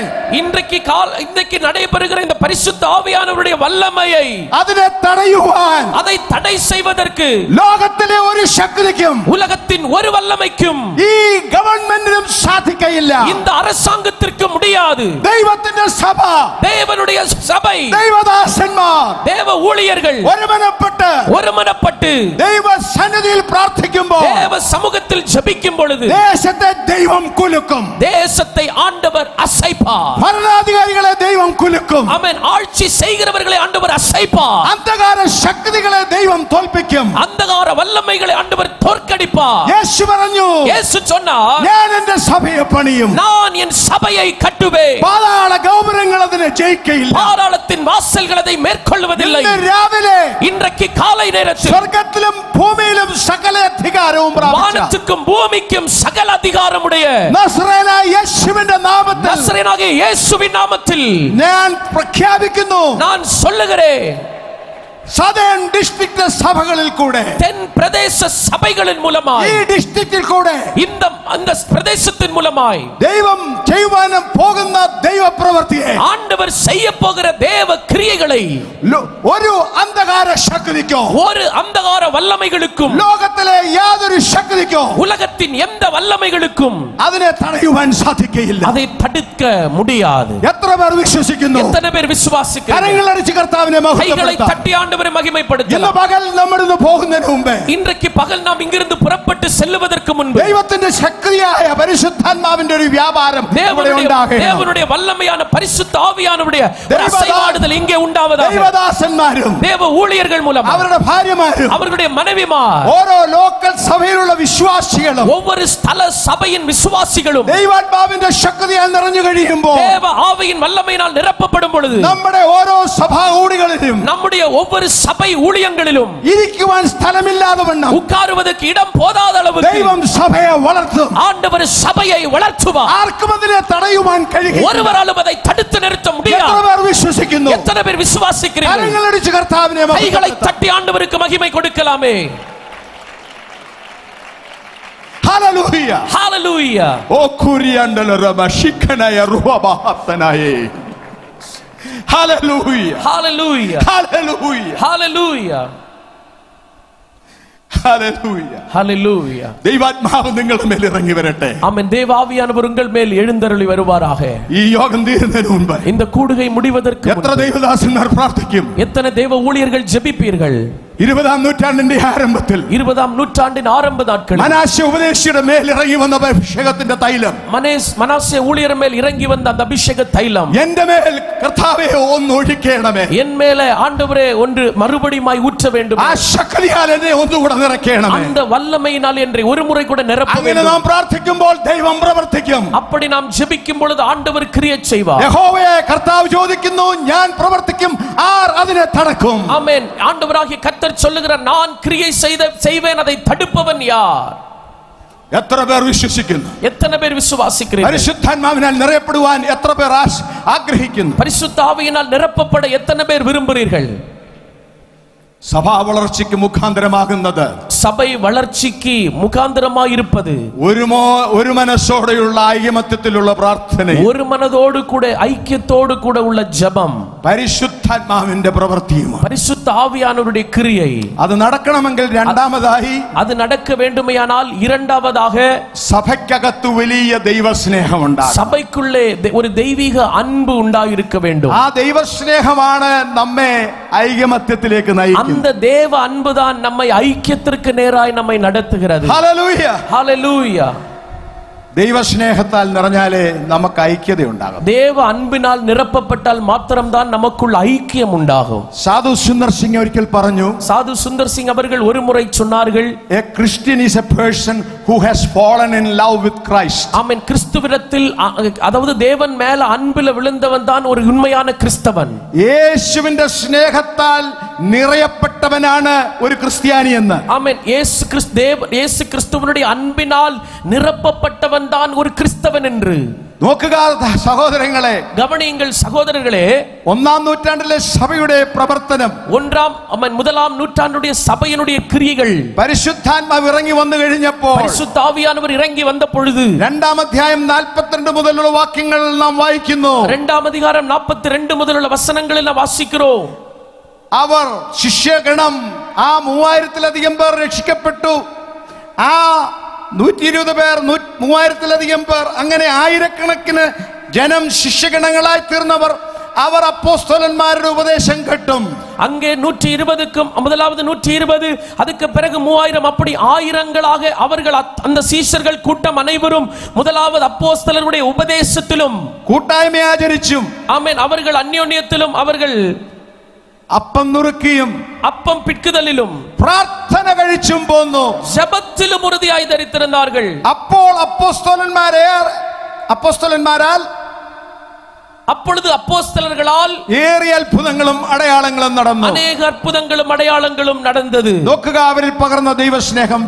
Speaker 2: இன்றைக்கு நடைபெறுகிற இந்த பரிசுத்த ஆவியானவருடைய வல்லமையை,
Speaker 1: അതിനെ തടയുവാൻ
Speaker 2: அதை தடை செய்வதற்கு
Speaker 1: ലോകത്തിലെ ഒരു ശക്തിക്കും,
Speaker 2: உலகத்தின் ஒரு வல்லமைக்கும்
Speaker 1: ഈ ഗവൺമെന്റിനും സാധിക്കയില്ല.
Speaker 2: இந்த அரசாங்கத்திற்கு முடியாது.
Speaker 1: ദൈവത്തിന്റെ സഭ,
Speaker 2: தேவனுடைய சபை,
Speaker 1: ദൈവദാസന്മാർ,
Speaker 2: தேவ ஊழியர்கள் ஒருமனப்பட்டு
Speaker 1: ദൈവ സന്നിധിയിൽ പ്രാർത്ഥിക്കുമ്പോൾ
Speaker 2: தேவ சமூகத்தில் ஜெபிக்கும் பொழுது
Speaker 1: ദേശത്തെ ദൈവം കുലുക്കും.
Speaker 2: தேசத்தை ஆண்டவர் அசைப்பார்.
Speaker 1: ഭരണാധികാരികളെ ദൈവം കുലുക്കും.
Speaker 2: ஆமென். ஆட்சி செய்கிறவர்களை ஆண்டவர் அசைப்பார்.
Speaker 1: അന്ധകാര ശക്തികളെ ദൈവം തോൽപ്പിക്കും.
Speaker 2: அந்தகார வல்லமைகளை ஆண்டவர் தோற்கடிப்பார்.
Speaker 1: യേശു പറഞ്ഞു,
Speaker 2: இயேசு சொன்னார்,
Speaker 1: ഞാൻ എന്റെ സഭയെ പണിയും,
Speaker 2: நான் என் சபையை கட்டுவேன்,
Speaker 1: പാതാള ഗോപുരങ്ങൾ അതിനെ ജയിക്കയില്ല.
Speaker 2: பாதாளத்தின் வாசல்கள் அதை மேற்கொள்வதில்லை.
Speaker 1: ഇന്ന് രാവിലെ
Speaker 2: இன்றைக்கு காலை நேரத்தில்
Speaker 1: സ്വർഗ്ഗത്തിലും ഭൂമിയിലും സകല അധികാരവും പ്രാപിച്ച
Speaker 2: வானத்துக்கும் பூமிக்கும் சகல அதிகாரமுடைய
Speaker 1: നസ്രേനായ യേശുവിന്റെ നാമത്തിൽ
Speaker 2: நசரேயனாகிய இயேசுவின் நாமத்தில்
Speaker 1: ഞാൻ പ്രഖ്യാപിക്കുന്നു,
Speaker 2: நான் சொல்லுகிறேன்,
Speaker 1: സദേൺ ഡിസ്ട്രിക്ട് സഭകളിൽ കൂടെ,
Speaker 2: தென் பிரதேச சபைகளின் மூலமாய்,
Speaker 1: ഈ ഡിസ്ട്രിക്റ്റിൽ കൂടെ
Speaker 2: அந்த பிரதேசத்தின் மூலமாய்
Speaker 1: ദൈവം ചെയ്യുവാൻ പോകുന്ന ദൈവപ്രവൃത്തിയെ,
Speaker 2: ஆண்டவர் செய்ய போகிற தேவ கிரியைகளை
Speaker 1: ഒരു അന്ധകാര ശക്തിക്കോ,
Speaker 2: ஒரு അന്ധകാര വല്ലமைகளுக்கும்,
Speaker 1: ലോകത്തിലെ യാതൊരു ശക്തിക്കോ,
Speaker 2: உலகத்தின் எந்த வல்லமைகளுக்கும்
Speaker 1: അതിനെ തടയുവാൻ സാധിക്കയില്ല.
Speaker 2: அதை தடுக்க முடியாது.
Speaker 1: എത്ര പേർ വിശ്വസിക്കുന്നു?
Speaker 2: எத்தனை பேர் விசுவாசிக்கிறீர்கள்?
Speaker 1: കരങ്ങളടിച്ച് കർത്താവിനെ
Speaker 2: கைகளை
Speaker 1: മഹത്വപ്പെടുത്താം.
Speaker 2: தட்டி ஆண்டவரை மகிமைப்படுத்தலாம்.
Speaker 1: ഇന്ന് പകൽ നമ്മളിന്ന് പോകുന്നതിന് മുമ്പേ,
Speaker 2: இன்றைக்கு பகல் நாம் இங்கிருந்து புறப்பட்டு செல்லுவதற்கு முன்பு
Speaker 1: ദൈവത്തിന്റെ ശക്തിയായ പരിശുദ്ധാത്മാവിന്റെ ഒരു വ്യാപാരം ഇവിടെ ഉണ്ടാകണം.
Speaker 2: தேவனுடைய வல்லமையான பரிசுத்த ஆவியானவருடைய ஒரு அசைவாடுதல் இங்கே உண்டாவதாக.
Speaker 1: ദൈവദാസന്മാരും
Speaker 2: தேவ ஊழியர்கள் மூலம்,
Speaker 1: അവരുടെ ഭാര്യമാരും,
Speaker 2: அவர்களுடைய மனைவிமார்,
Speaker 1: ഓരോ ലോക്കൽ സഭയിലുള്ള വിശ്വാസികളും,
Speaker 2: ஒவ்வொரு ஸ்தல சபையின் விசுவாசிகளும்
Speaker 1: ദൈവാത്മാവിന്റെ ശക്തിയാൽ നിറഞ്ഞു കഴിയുമ്പോൾ,
Speaker 2: தேவ ஆவியின் வல்லமையினால் நிரப்பப்படும் பொழுது
Speaker 1: നമ്മുടെ ഓരോ സഭാകൂടികളിലും,
Speaker 2: நம்முடைய ஒவ்வொரு சபை ஊழியங்களிலும்
Speaker 1: ഇരിക്കുവാൻ സ്ഥലമില്ലാതെ വണ്ണം
Speaker 2: உட்காருவதற்கு இடம் போதாத அளவுக்கு
Speaker 1: ദൈവം സഭയെ വളർത്തും.
Speaker 2: ஆண்டவர் சபையை வளர்த்துவார்.
Speaker 1: ആർക്കും അതിനെ തടയുവാൻ കഴിയില്ല.
Speaker 2: ஒருவராலும் அதை தடுத்து நிறுத்த
Speaker 1: എത്ര
Speaker 2: முடியாது.
Speaker 1: പേർ വിശ്വസിക്കുന്നു?
Speaker 2: எத்தனை பேர் விசுவாசிக்கிறீர்கள்?
Speaker 1: കരങ്ങളടിച്ച് കർത്താവിനെ
Speaker 2: கைகளை
Speaker 1: മഹത്വപ്പെടുത്താം.
Speaker 2: தட்டி ஆண்டவருக்கு மகிமை கொடுக்கலாமே.
Speaker 1: ഹല്ലേലൂയ.
Speaker 2: ஹalleluya.
Speaker 1: ഓ കുരിയണ്ടല റബശിക്കനയ റുബഹത്തനയേ. ഹല്ലേലൂയ.
Speaker 2: ஹalleluya.
Speaker 1: ഹല്ലേലൂയ.
Speaker 2: ஹalleluya.
Speaker 1: ഹല്ലേലൂയ.
Speaker 2: ஹalleluya.
Speaker 1: ദൈവാത്മാവ് നിങ്ങളുടെ മേൽ ഇറങ്ങി വരട്ടെ.
Speaker 2: ஆமென். தேவ ஆவியானவர் உங்கள் மேல் எழுந்தருளி வருவாராக.
Speaker 1: ഈ യോഗം തീരുന്നതിന് മുൻപ്
Speaker 2: இந்த கூடுகை முடிவதற்கு
Speaker 1: എത്ര ദൈവദാസന്മാർ പ്രാർത്ഥിക്കും?
Speaker 2: எத்தனை தேவ ஊழியர்கள் ஜெபிப்பீர்கள்?
Speaker 1: 20-ാം നൂറ്റാണ്ടിന്റെ ആരംഭത്തിൽ
Speaker 2: 20ஆம் நூற்றாண்டின் ஆரம்ப நாட்களில்
Speaker 1: മനാശെ ഉപദേശിയുടെ മേൽ ഇറങ്ങി വന്ന അഭിഷേകത്തിന്റെ തൈലം,
Speaker 2: மனாசே ஊழியர் மேல் இறங்கி வந்த அந்த அபிஷேக தைலம்
Speaker 1: എന്റെ മേൽ കർത്താവേ ഒന്ന് ഒഴിക്കണമേ,
Speaker 2: என் மேலே ஆண்டவரே ஒன்று மறுபடியுமாய் ஊற்ற வேண்டும்,
Speaker 1: ആ ശക്തിയാൽ എന്നെ ഒന്നുകൂടെ നിറയ്ക്കണമേ.
Speaker 2: அந்த வல்லமையினால் என்று ஒரு முறை கூட நிரப்ப
Speaker 1: അങ്ങനെ
Speaker 2: வேண்டும்.
Speaker 1: നാം പ്രാർത്ഥിക്കുമ്പോൾ ദൈവം പ്രവർത്തിക്കും.
Speaker 2: அப்படி நாம் ஜெபிக்கும் பொழுது ஆண்டவர் கிரியை செய்வார்.
Speaker 1: യഹോവയെ കർത്താവ് ചോദിക്കുന്നു, ഞാൻ പ്രവർത്തിക്കും, ആർ അതിനെ തടക്കും?
Speaker 2: ஆமென். ஆண்டவராகிய கர்த்தர் சொல்லுகிறார், நான் கிரியை செய்வேன், அதை தடுப்பவன் யார்?
Speaker 1: എത്ര പേർ വിശ്വസിക്കുന്നു?
Speaker 2: எத்தனை பேர் விசுவாசிக்கிறீர்கள்?
Speaker 1: പരിശുദ്ധാത്മാവിനാൽ നിറയപ്പെടുവാൻ എത്ര പേർ ആഗ്രഹിക്കുന്നു?
Speaker 2: பரிசுத்த ஆவியினால் நிரப்பப்பட எத்தனை பேர் விரும்புகிறீர்கள்?
Speaker 1: സഭാ വളർച്ചയ്ക്ക് മുഖാന്തരമാകുന്നത്,
Speaker 2: சபை வளர்ச்சிக்கு முகாந்திரமாயிருப்பது
Speaker 1: ഒരു മനസ്സോടെയുള്ള ഐകമത്യത്തിലുള്ള പ്രാർത്ഥന,
Speaker 2: ஒரு மனதோடு கூட ஐக்கியத்தோடு கூட உள்ள ஜெபம்,
Speaker 1: പരിശുദ്ധാത്മാവിന്റെ പ്രവൃത്തിയുമാണ്.
Speaker 2: பரிசுத்த ஆவியானவருடைய கிரியை.
Speaker 1: അത് നടക്കണമെങ്കിൽ രണ്ടാമതായി
Speaker 2: அது நடக்க வேண்டுமையானால் இரண்டாவதாக
Speaker 1: സഭയ്ക്കകത്ത് വലിയ ദൈവസ്നേഹം ഉണ്ടാകും.
Speaker 2: சபைக்குள்ளே ஒரு தெய்வீக அன்பு உண்டாயிருக்க வேண்டும்.
Speaker 1: ആ ദൈവസ്നേഹമാണ് നമ്മെ ഐകമത്യത്തിലേക്ക് നയിക്കുന്നത്.
Speaker 2: அந்த தேவ அன்புதான் நம்மை ஐக்கியத்திற்கு நேராய் நம்மை நடத்துகிறது.
Speaker 1: ഹല്ലേലൂയ.
Speaker 2: ஹalleluya.
Speaker 1: ദൈവസ്നേഹത്താൽ നിറഞ്ഞാലേ നമുക്ക് ഐക്യത ഉണ്ടാകും.
Speaker 2: தேவ அன்பினால் நிரப்பப்பட்டால் மாத்திரம்தான் நமக்குள் ஐக்கியம் உண்டாகும்.
Speaker 1: സാധു സുന്ദർ സിംഗ് ഒരിക്കൽ പറഞ്ഞു,
Speaker 2: சாது சுந்தர் சிங் அவர்கள் ஒரு முறை சொன்னார்கள்,
Speaker 1: a Christian is a person who has fallen in love with Christ.
Speaker 2: ஆமென். கிறிஸ்துவிடத்தில் அதாவது தேவன் மேல அன்பில் விழுந்தவன் தான் ஒரு உண்மையான கிறிஸ்தவன்.
Speaker 1: യേശുവിന്റെ സ്നേഹത്താൽ നിറയപ്പെട്ടവനാണ് ഒരു ക്രിസ്ത്യാനി എന്ന്.
Speaker 2: ஆமென். இயேசு கிறிஸ்துவனுடைய அன்பினால் நிரப்பப்பட்டவன் தான் ஒரு கிறிஸ்தவன் என்று.
Speaker 1: നോക്കുക സഹോദരങ്ങളെ,
Speaker 2: கவனியுங்கள் சகோதரர்களே,
Speaker 1: 1-ാം നൂറ്റാണ്ടിലെ സഭയുടെ പ്രവർത്തനം,
Speaker 2: முதலாம் நூற்றாண்டுடைய சபையினுடைய கிரியைகள்,
Speaker 1: പരിശുദ്ധാത്മാവ് ഇറങ്ങി വന്നു കഴിഞ്ഞപ്പോൾ,
Speaker 2: பரிசுத்த ஆவியானவர் இறங்கி வந்த பொழுது,
Speaker 1: 2-ാം അധ്യായം 42 മുതലുള്ള വാക്യങ്ങൾ നാം വായിക്കുന്നു.
Speaker 2: 2ஆம் அதிகாரம் 42 முதലുള്ള வசனங்களில் நாம் வாசிக்கிறோம்.
Speaker 1: അവർ ശിഷ്യഗണം, ആ 3000-ത്തിലധികം പേർ രക്ഷിക്കപ്പെട്ടു. ആ 120 പേർ, 3000-ലധികം പേർ, അങ്ങനെ ആയിരക്കണക്കിന് ജനം ശിഷ്യഗണങ്ങളായി തീർന്നവർ അവർ അപ്പോസ്തലന്മാരുടെ ഉപദേശം കേട്ടും.
Speaker 2: அங்கே 120க்கும் முதலாவது 120, அதுக்கு பிறகு 3000, அப்படி ஆயிரங்களாக அவர்கள் அந்த சீஷர்கள் கூட்டம் அனைவரும் முதலாவது அப்போஸ்தலருடைய உபதேசத்திலும்
Speaker 1: കൂട്ടായ്മ ആചരിച്ചും
Speaker 2: ஆமென் அவர்கள் அந்யோன்யத்திலும் அவர்கள்
Speaker 1: അപ്പം നുറുക്കിയും
Speaker 2: அப்பம் பிட்குதலிலும்
Speaker 1: പ്രാർത്ഥന കഴിച്ചും പോന്നു.
Speaker 2: ஜெபத்திலும் உறுதியாய் தரித்திருந்தார்கள்.
Speaker 1: അപ്പോൾ അപ്പോസ്തലന്മാരാൽ
Speaker 2: அப்பொழுது அப்போஸ்தலர்களால்
Speaker 1: ഏറിയ അത്ഭുതങ്ങളും അടയാളങ്ങളും നടന്നു.
Speaker 2: അനേക അത്ഭുതങ്ങളും അടയാളങ്ങളും നടന്നത്.
Speaker 1: നോക്കുക, അവരിൽ പകർന്ന ദൈവസ്നേഹം.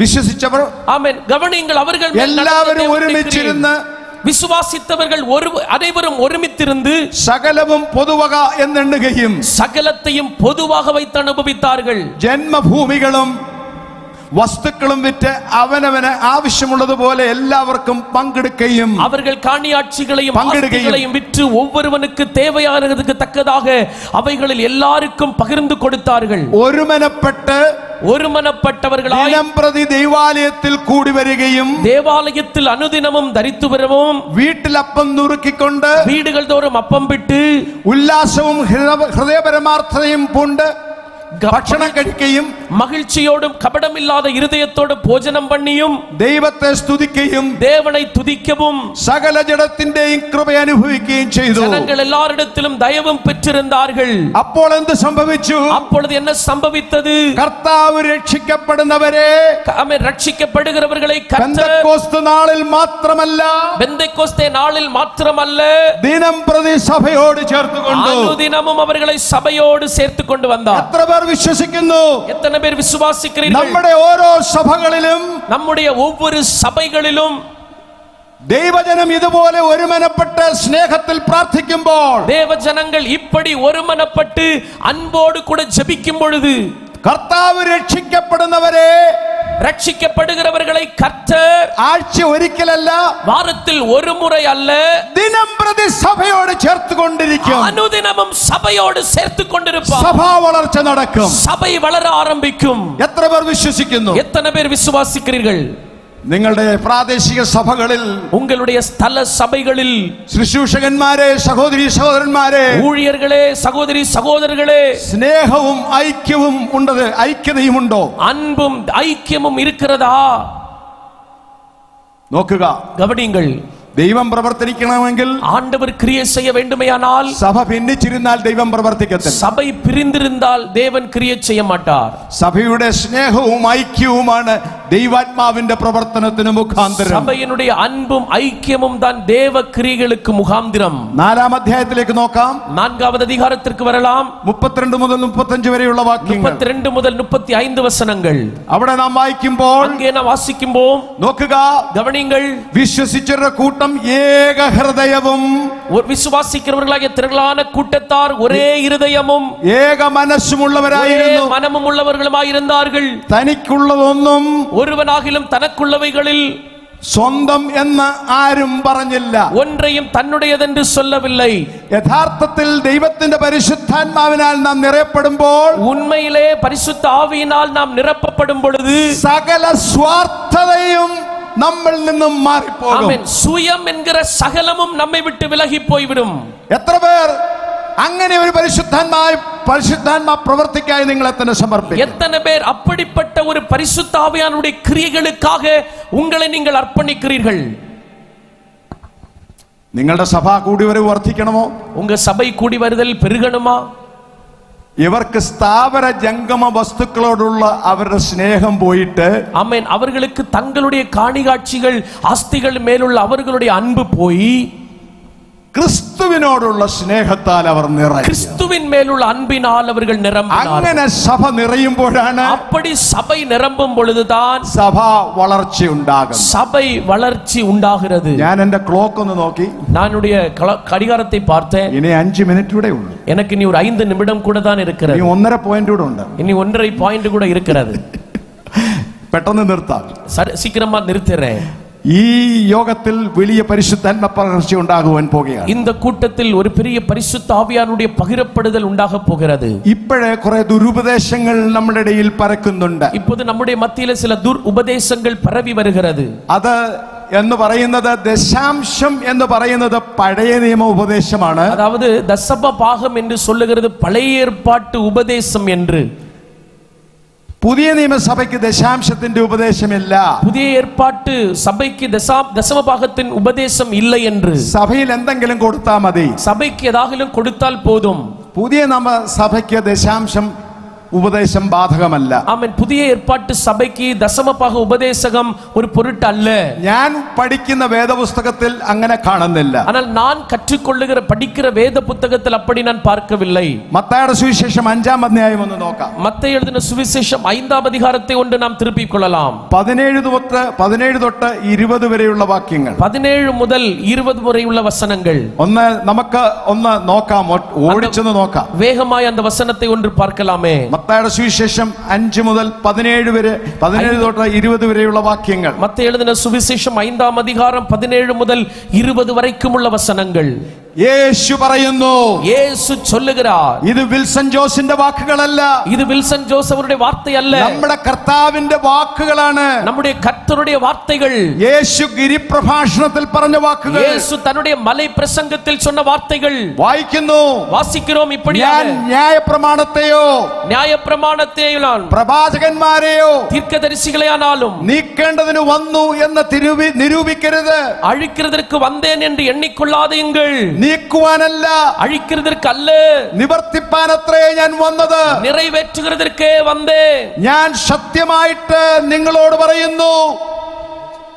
Speaker 1: വിശ്വസിച്ചവർ
Speaker 2: ആമേൻ. ഗവണിങ്ങൾ അവர்கள்
Speaker 1: എല്ലാവരും ഒരുമിച്ചിരുന്ന്
Speaker 2: വിശ്വാസിത്തവர்கள் அனைவரும் ஒருமித்திருந்து
Speaker 1: സകലവും പൊതുവക എന്നെണ്ണുകയും
Speaker 2: സകലത്തെയും പൊതുവാக வைத்து அனுபவித்தார்கள்.
Speaker 1: ജന്മഭൂമികളും വസ്തുക്കളും വിറ്റ് അവനവന് ആവശ്യമുള്ളതുപോലെ എല്ലാവർക്കും പങ്കെടുക്കുകയും
Speaker 2: அவர்கள் காணியாட்சிகளையும் ஆஸ்திகளையும் விற்று ஒவ்வொருவனுக்கு தேவையானதுக்கு தக்கதாக அவைகளில் எல்லாருக்கும் பகிர்ந்து கொடுத்தார்கள். ஒருமனப்பட்டவர்களாய்
Speaker 1: ദിനം പ്രതി ദൈവാലയത്തിൽ കൂടി വരികയും
Speaker 2: தேவாலயத்தில் அனுதினமும் தரித்து வரவும்
Speaker 1: വീട്ടിൽ അപ്പം നുറുക്കിക്കൊണ്ട്
Speaker 2: വീടുകൾ തോറും അപ്പം വിട്ട്
Speaker 1: ഉല്ലാസവും ഹൃദയപരമാർത്ഥതയും പൂണ്ട് ഭക്ഷണം കഴിക്കുകയും
Speaker 2: മகிழ்ச்சியோடும் കപടമില്ലാத ഇരുദയത്തോടെ ഭോജനം பண்ணியும்
Speaker 1: ദൈവത്തെ സ്തുതിക്കുകയും
Speaker 2: தேவனை துதிக்கவும்
Speaker 1: സകല ജഡത്തിന്റെയും കൃപ അനുഭവിക്കുകയും ചെയ്തു.
Speaker 2: ജനങ്ങൾ എല്ലായിടത്തിലും ദയവും പെற்றிருந்தார்கள்.
Speaker 1: അപ്പോൾ എന്ത് സംഭവിച്ചു?
Speaker 2: அப்பொழுது என்ன சம்பவித்தது?
Speaker 1: കർത്താവ് രക്ഷിക്കപ്പെടുന്നവരെ,
Speaker 2: രക്ഷിക്കപ്പെടുகிறவர்களை
Speaker 1: പെന്തക്കോസ്ത് നാളിൽ മാത്രമല്ല,
Speaker 2: பெந்தேகோஸ்தே நாளில் മാത്രമല്ല,
Speaker 1: ദിനം പ്രതി സഭയോട് ചേർത്തുകൊണ്ട്
Speaker 2: അനുദിനமுം അവர்களை സഭയോട് சேர்த்து கொண்டு வந்தார்.
Speaker 1: എത്ര പേർ വിശ്വസിക്കുന്നു?
Speaker 2: எத்தனை பேர் விசுவாசிக்கிறீர்கள்?
Speaker 1: നമ്മുടെ ഓരോ സഭകളിലും,
Speaker 2: நம்முடைய ஒவ்வொரு சபைகளிலும்
Speaker 1: ദൈവജനം ഇതുപോലെ ഒരുമനപ്പെട്ട് സ്നേഹത്തിൽ പ്രാർത്ഥിക്കുമ്പോൾ,
Speaker 2: தேவஜனங்கள் இப்படி ஒருமனப்பட்டு அன்போடு கூட ஜெபிக்கும் பொழுது,
Speaker 1: കർത്താവ് രക്ഷിക്കപ്പെടുന്നവരെ,
Speaker 2: രക്ഷിക്കപ്പെടുகிறவர்களை കർത്തർ
Speaker 1: ആഴ്ച ഒരിക്കലല്ല,
Speaker 2: വാരത്തിൽ ഒരു മുறை அல்ல,
Speaker 1: ദിനം പ്രതി സഭയോട് ചേർത്തുകൊണ്ടിരിക്കും.
Speaker 2: അനുദിനവും സഭയോട് ചേർത്ത് കൊണ്ടിരുപ്പാർ.
Speaker 1: സഭാ വളർച്ച നടക്കും.
Speaker 2: സഭை വളர ആരംഭിക്കും.
Speaker 1: എത്ര പേർ വിശ്വസിക്കുന്നു?
Speaker 2: എത്ര പേർ വിശ്വാസിக்கிறீர்கள்?
Speaker 1: നിങ്ങളുടെ പ്രാദേശിക സഭകളിൽ,
Speaker 2: ഉங்களுடைய സ്ഥല സഭകളിൽ
Speaker 1: ശുശ്രൂഷകന്മാരെ, സഹോദരി സഹോദരന്മാരെ,
Speaker 2: ഊഴിയர்களே, സഹോദരി സഹോദരர்களே,
Speaker 1: സ്നേഹവും ഐക്യവും ഉണ്ടത്, ഐക്യതയും ഉണ്ടോ?
Speaker 2: അൻപും ഐക്യവും இருக்கிறதா?
Speaker 1: നോക്കുക,
Speaker 2: கவனியுங்கள்.
Speaker 1: ദൈവം പ്രവർത്തിക്കണമെങ്കിൽ,
Speaker 2: ஆண்டவர் கிரியை செய்ய வேண்டுமேயானால்,
Speaker 1: സഭ ഭിന്നിച്ചിരുന്നാൽ ദൈവം പ്രവർത്തിക്കത്തില്ല.
Speaker 2: சபை பிரிந்திருந்தால் தேவன் கிரியை செய்ய மாட்டார்.
Speaker 1: സഭയുടെ സ്നേഹവും ഐക്യവുമാണ് ദൈവാത്മാവിന്റെ പ്രവർത്തനത്തിന് മുഖാന്തരം.
Speaker 2: സഭയുടെ അൻപും ഐക്യവും தான் தேவ கிரியைகளுக்கு முகாந்திரம்.
Speaker 1: 4-ാം അധ്യായത്തിലേക്ക് നോക്കാം.
Speaker 2: 4வது அதிகாரத்திற்கு வரலாம்.
Speaker 1: 32 മുതൽ 35 വരെയുള്ള വാക്യങ്ങൾ.
Speaker 2: 32 മുതൽ 35 വചനങ്ങൾ.
Speaker 1: അവിടെ നാം വായിക്കുമ്പോൾ,
Speaker 2: அங்கே நாம் வாசிக்கும்போது
Speaker 1: നോക്കുക,
Speaker 2: கவனியுங்கள்.
Speaker 1: വിശ്വസിച്ചവരുടെ കൂട്ടം ഏക ഹൃദയവും,
Speaker 2: വിശ്വാസിക്കുന്നവர்களாகிய திரளான கூட்டத்தார் ஒரே இருதயமும்
Speaker 1: ഏക മനസ്സുമുള്ളവരായിരുന്നു.
Speaker 2: மனமும் உள்ளவர்களுமாய் இருந்தார்கள்.
Speaker 1: തനിക്കുള്ളതൊന്നും
Speaker 2: ஒருவனாகிலும் தனக்குள்ளவைகளில்
Speaker 1: സ്വന്തം എന്ന് ആരും പറഞ്ഞില്ല.
Speaker 2: ஒன்றையும் தன்னுடையதென்று சொல்லவில்லை.
Speaker 1: യഥാർത്ഥത്തിൽ ദൈവത്തിന്റെ പരിശുദ്ധാത്മാവിനാൽ നാം നിറയപ്പെടുമ്പോൾ,
Speaker 2: உண்மையிலே பரிசுத்த ஆவியினால் நாம் நிரப்பப்படும் பொழுது
Speaker 1: സകല സ്വാർത്ഥതയും നമ്മിൽ നിന്നും മാറിപ്പോകും.
Speaker 2: ആമേൻ. சுயம் என்கிற சகலமும் நம்மை விட்டு விலகி போய்விடும்.
Speaker 1: എത്ര പേർ അങ്ങനെ ഒരു പരിശുദ്ധാത്മാ പ്രവർത്തിക്കായി നിങ്ങളെ തന്നെ സമർപ്പിക്കും?
Speaker 2: எத்தனை பேர் அப்படிப்பட்ட ஒரு பரிசுத்த ஆவியானுடைய கிரியைகளுக்காக உங்களை நீங்கள் அர்ப்பணிக்கிறீர்கள்?
Speaker 1: നിങ്ങളുടെ സഭ കൂടിവരവ് വർദ്ധിക്കണമോ?
Speaker 2: உங்க சபை கூடி வருதல் பெருகணுமா?
Speaker 1: ഇവർക്ക് സ്ഥാവര ജംഗമ വസ്തുക്കളോടുള്ള അവരുടെ സ്നേഹം പോയിട്ട്,
Speaker 2: ആമേൻ, அவர்களுக்கு தங்களுடைய காணிகாட்சிகள் ஆஸ்திகள் மேலுள்ள அவர்களுடைய அன்பு போய்
Speaker 1: ക്രിസ്തുവിനോടുള്ള സ്നേഹത്താൽ അവർ നിറയും.
Speaker 2: கிறிஸ்துவின் மேலுள்ள அன்பினால் அவர்கள் நிரம்பினார்கள்.
Speaker 1: അങ്ങനെ സഭ നിറയുമ്പോഴാണ്,
Speaker 2: அப்படி சபை நிரம்பும் பொழுதுதான்
Speaker 1: സഭ വളർച്ചയുണ്ടാകും.
Speaker 2: சபை வளர்ச்சி உண்டாகிறது.
Speaker 1: ഞാൻ എന്റെ ക്ലോക്ക് ഒന്ന് നോക്കി,
Speaker 2: நானுடைய கடிகாரத்தை பார்த்தேன்.
Speaker 1: ഇനി 5 മിനിറ്റ് കൂടെ ഉള്ളൂ.
Speaker 2: எனக்கு இனி ஒரு 5 நிமிடம் கூட தான் இருக்கிறது.
Speaker 1: ഇനി 1.5 പോയിന്റ് കൂടെ ഉണ്ട്.
Speaker 2: இனி 1.5 பாயிண்ட் கூட இருக்கிறது.
Speaker 1: പെട്ടെന്ന് നിർത്താം.
Speaker 2: சீக்கிரமா நிறுத்துறேன்.
Speaker 1: ഈ യോഗത്തിൽ വലിയ പരിശുദ്ധാത്മ പകർച്ച ഉണ്ടാകുവാൻ പോകുകയാണ്.
Speaker 2: இந்த கூட்டத்தில் ஒரு பெரிய பரிசுத்த ஆவியானுடைய பகிரப்படுதல் உண்டாக போகிறது.
Speaker 1: ഇപ്പോഴേ കുറെ ദുരുപദേശങ്ങൾ നമ്മുടെ ഇടയിൽ പരക്കുന്നുണ്ട്.
Speaker 2: இப்போது நம்முடைய மத்தியில சில துருபதேசங்கள் பரவி வருகிறது.
Speaker 1: അത് എന്ന് പറയുന്നത് ദശാംശം എന്ന് പറയുന്നത് പഴയ നിയമ ഉപദേശമാണ്.
Speaker 2: அதாவது தசம பாகம் என்று சொல்லுகிறது பழைய ஏற்பாட்டு உபதேசம் என்று.
Speaker 1: പുതിയ നിയമസഭയ്ക്ക് ദശാംശത്തിന്റെ ഉപദേശമില്ല.
Speaker 2: புதிய ஏற்பாட்டு சபைக்கு தசம பாகத்தின் உபதேசம் இல்லை என்று.
Speaker 1: സഭയിൽ എന്തെങ്കിലും കൊടുത്താൽ മതി,
Speaker 2: சபைக்கு ஏதாகிலும் கொடுத்தால் போதும்.
Speaker 1: പുതിയ സഭയ്ക്ക് ദശാംശം ഉപദേശം ബാധകമല്ല.
Speaker 2: ஆமென். புதிய ஏற்பாட்டு சபைக்கு தசமபாக உபதேசகம் ஒரு பொருட்டு அல்ல.
Speaker 1: ഞാൻ പഠിക്കുന്ന വേദപുസ്തകത്തിൽ അങ്ങനെ കാണുന്നില്ല.
Speaker 2: ஆனால் நான் கற்றுக்கொள்ளுகிற படிக்கிற வேத புத்தகத்தில் அப்படி நான் பார்க்கவில்லை.
Speaker 1: മത്തായിയുടെ സുവിശേഷം 5-ാം അധ്യായം ഒന്ന് നോക്കാം.
Speaker 2: மத்தேயு எழுதின சுவிசேஷம் 5-ாம் அதிகாரத்தை ஒன்று நாம் திருப்பிக் கொள்ளலாம்.
Speaker 1: 17 തൊട്ട് 20 വരെയുള്ള വാക്യങ്ങൾ,
Speaker 2: 17 മുതൽ 20 വരെയുള്ള വസനങ്ങൾ
Speaker 1: നമുക്ക് നോക്കാം, ഓടിച്ചെന്ന് നോക്കാം.
Speaker 2: വേഗമായി அந்த வசனத்தை ஒன்று பார்க்கலாமே.
Speaker 1: മത്തായിയുടെ സുവിശേഷം 5 മുതൽ 17 തൊട്ട് 20 വരെയുള്ള വാക്യങ്ങൾ.
Speaker 2: மத்தேயு எழுதின சுவிசேஷம் 5-ാം அதிகாரம் 17 മുതൽ 20 വரைക്കുമുള്ള വസനങ്ങൾ.
Speaker 1: യേശു പറയുന്നു,
Speaker 2: യേശു ചൊല്ലുகிறார்,
Speaker 1: ഇത് വിൽസൺ ജോസിന്റെ വാക്കുകളല്ല,
Speaker 2: ഇത് വിൽസൺ ജോസ് അവരുടെ വാർത്തയല്ല,
Speaker 1: നമ്മുടെ കർത്താവിന്റെ വാക്കുകളാണ്,
Speaker 2: നമ്മുടെ കർത്തருடைய വാർത്തകൾ.
Speaker 1: യേശു ഗിരിപ്രഭാഷണത്തിൽ പറഞ്ഞ വാക്കുകൾ,
Speaker 2: യേശു തன்னுடைய മலை പ്രസംഗത്തിൽ சொன்ன വാർത്തകൾ
Speaker 1: വായിക്കുന്നു,
Speaker 2: വാസിக்கிறோம். இப்படியாக
Speaker 1: ന്യായപ്രമാണത്തെയോ
Speaker 2: ന്യായപ്രമാണത്തെയോ
Speaker 1: പ്രവാചകന്മാരെയോ
Speaker 2: தீர்க்கதரிசிகளையானாலும்
Speaker 1: നീക്കേണ്ടതിന് വന്നു എന്ന് നിരൂപിക്കരുത്.
Speaker 2: அழிக்கிறதற்கு வந்தேன் என்று எண்ணிக்கொள்ளாதீங்கள்.
Speaker 1: നീക്കുവാനല്ല,
Speaker 2: அழிக்கிறதற்கு அல்ல,
Speaker 1: നിവർത്തിപ്പാനത്രേ ഞാൻ വന്നത്,
Speaker 2: நிறைவேற்றுகிறதற்கே வந்தேன்.
Speaker 1: ഞാൻ സത്യമായിട്ട് നിങ്ങളോട് പറയുന്നു,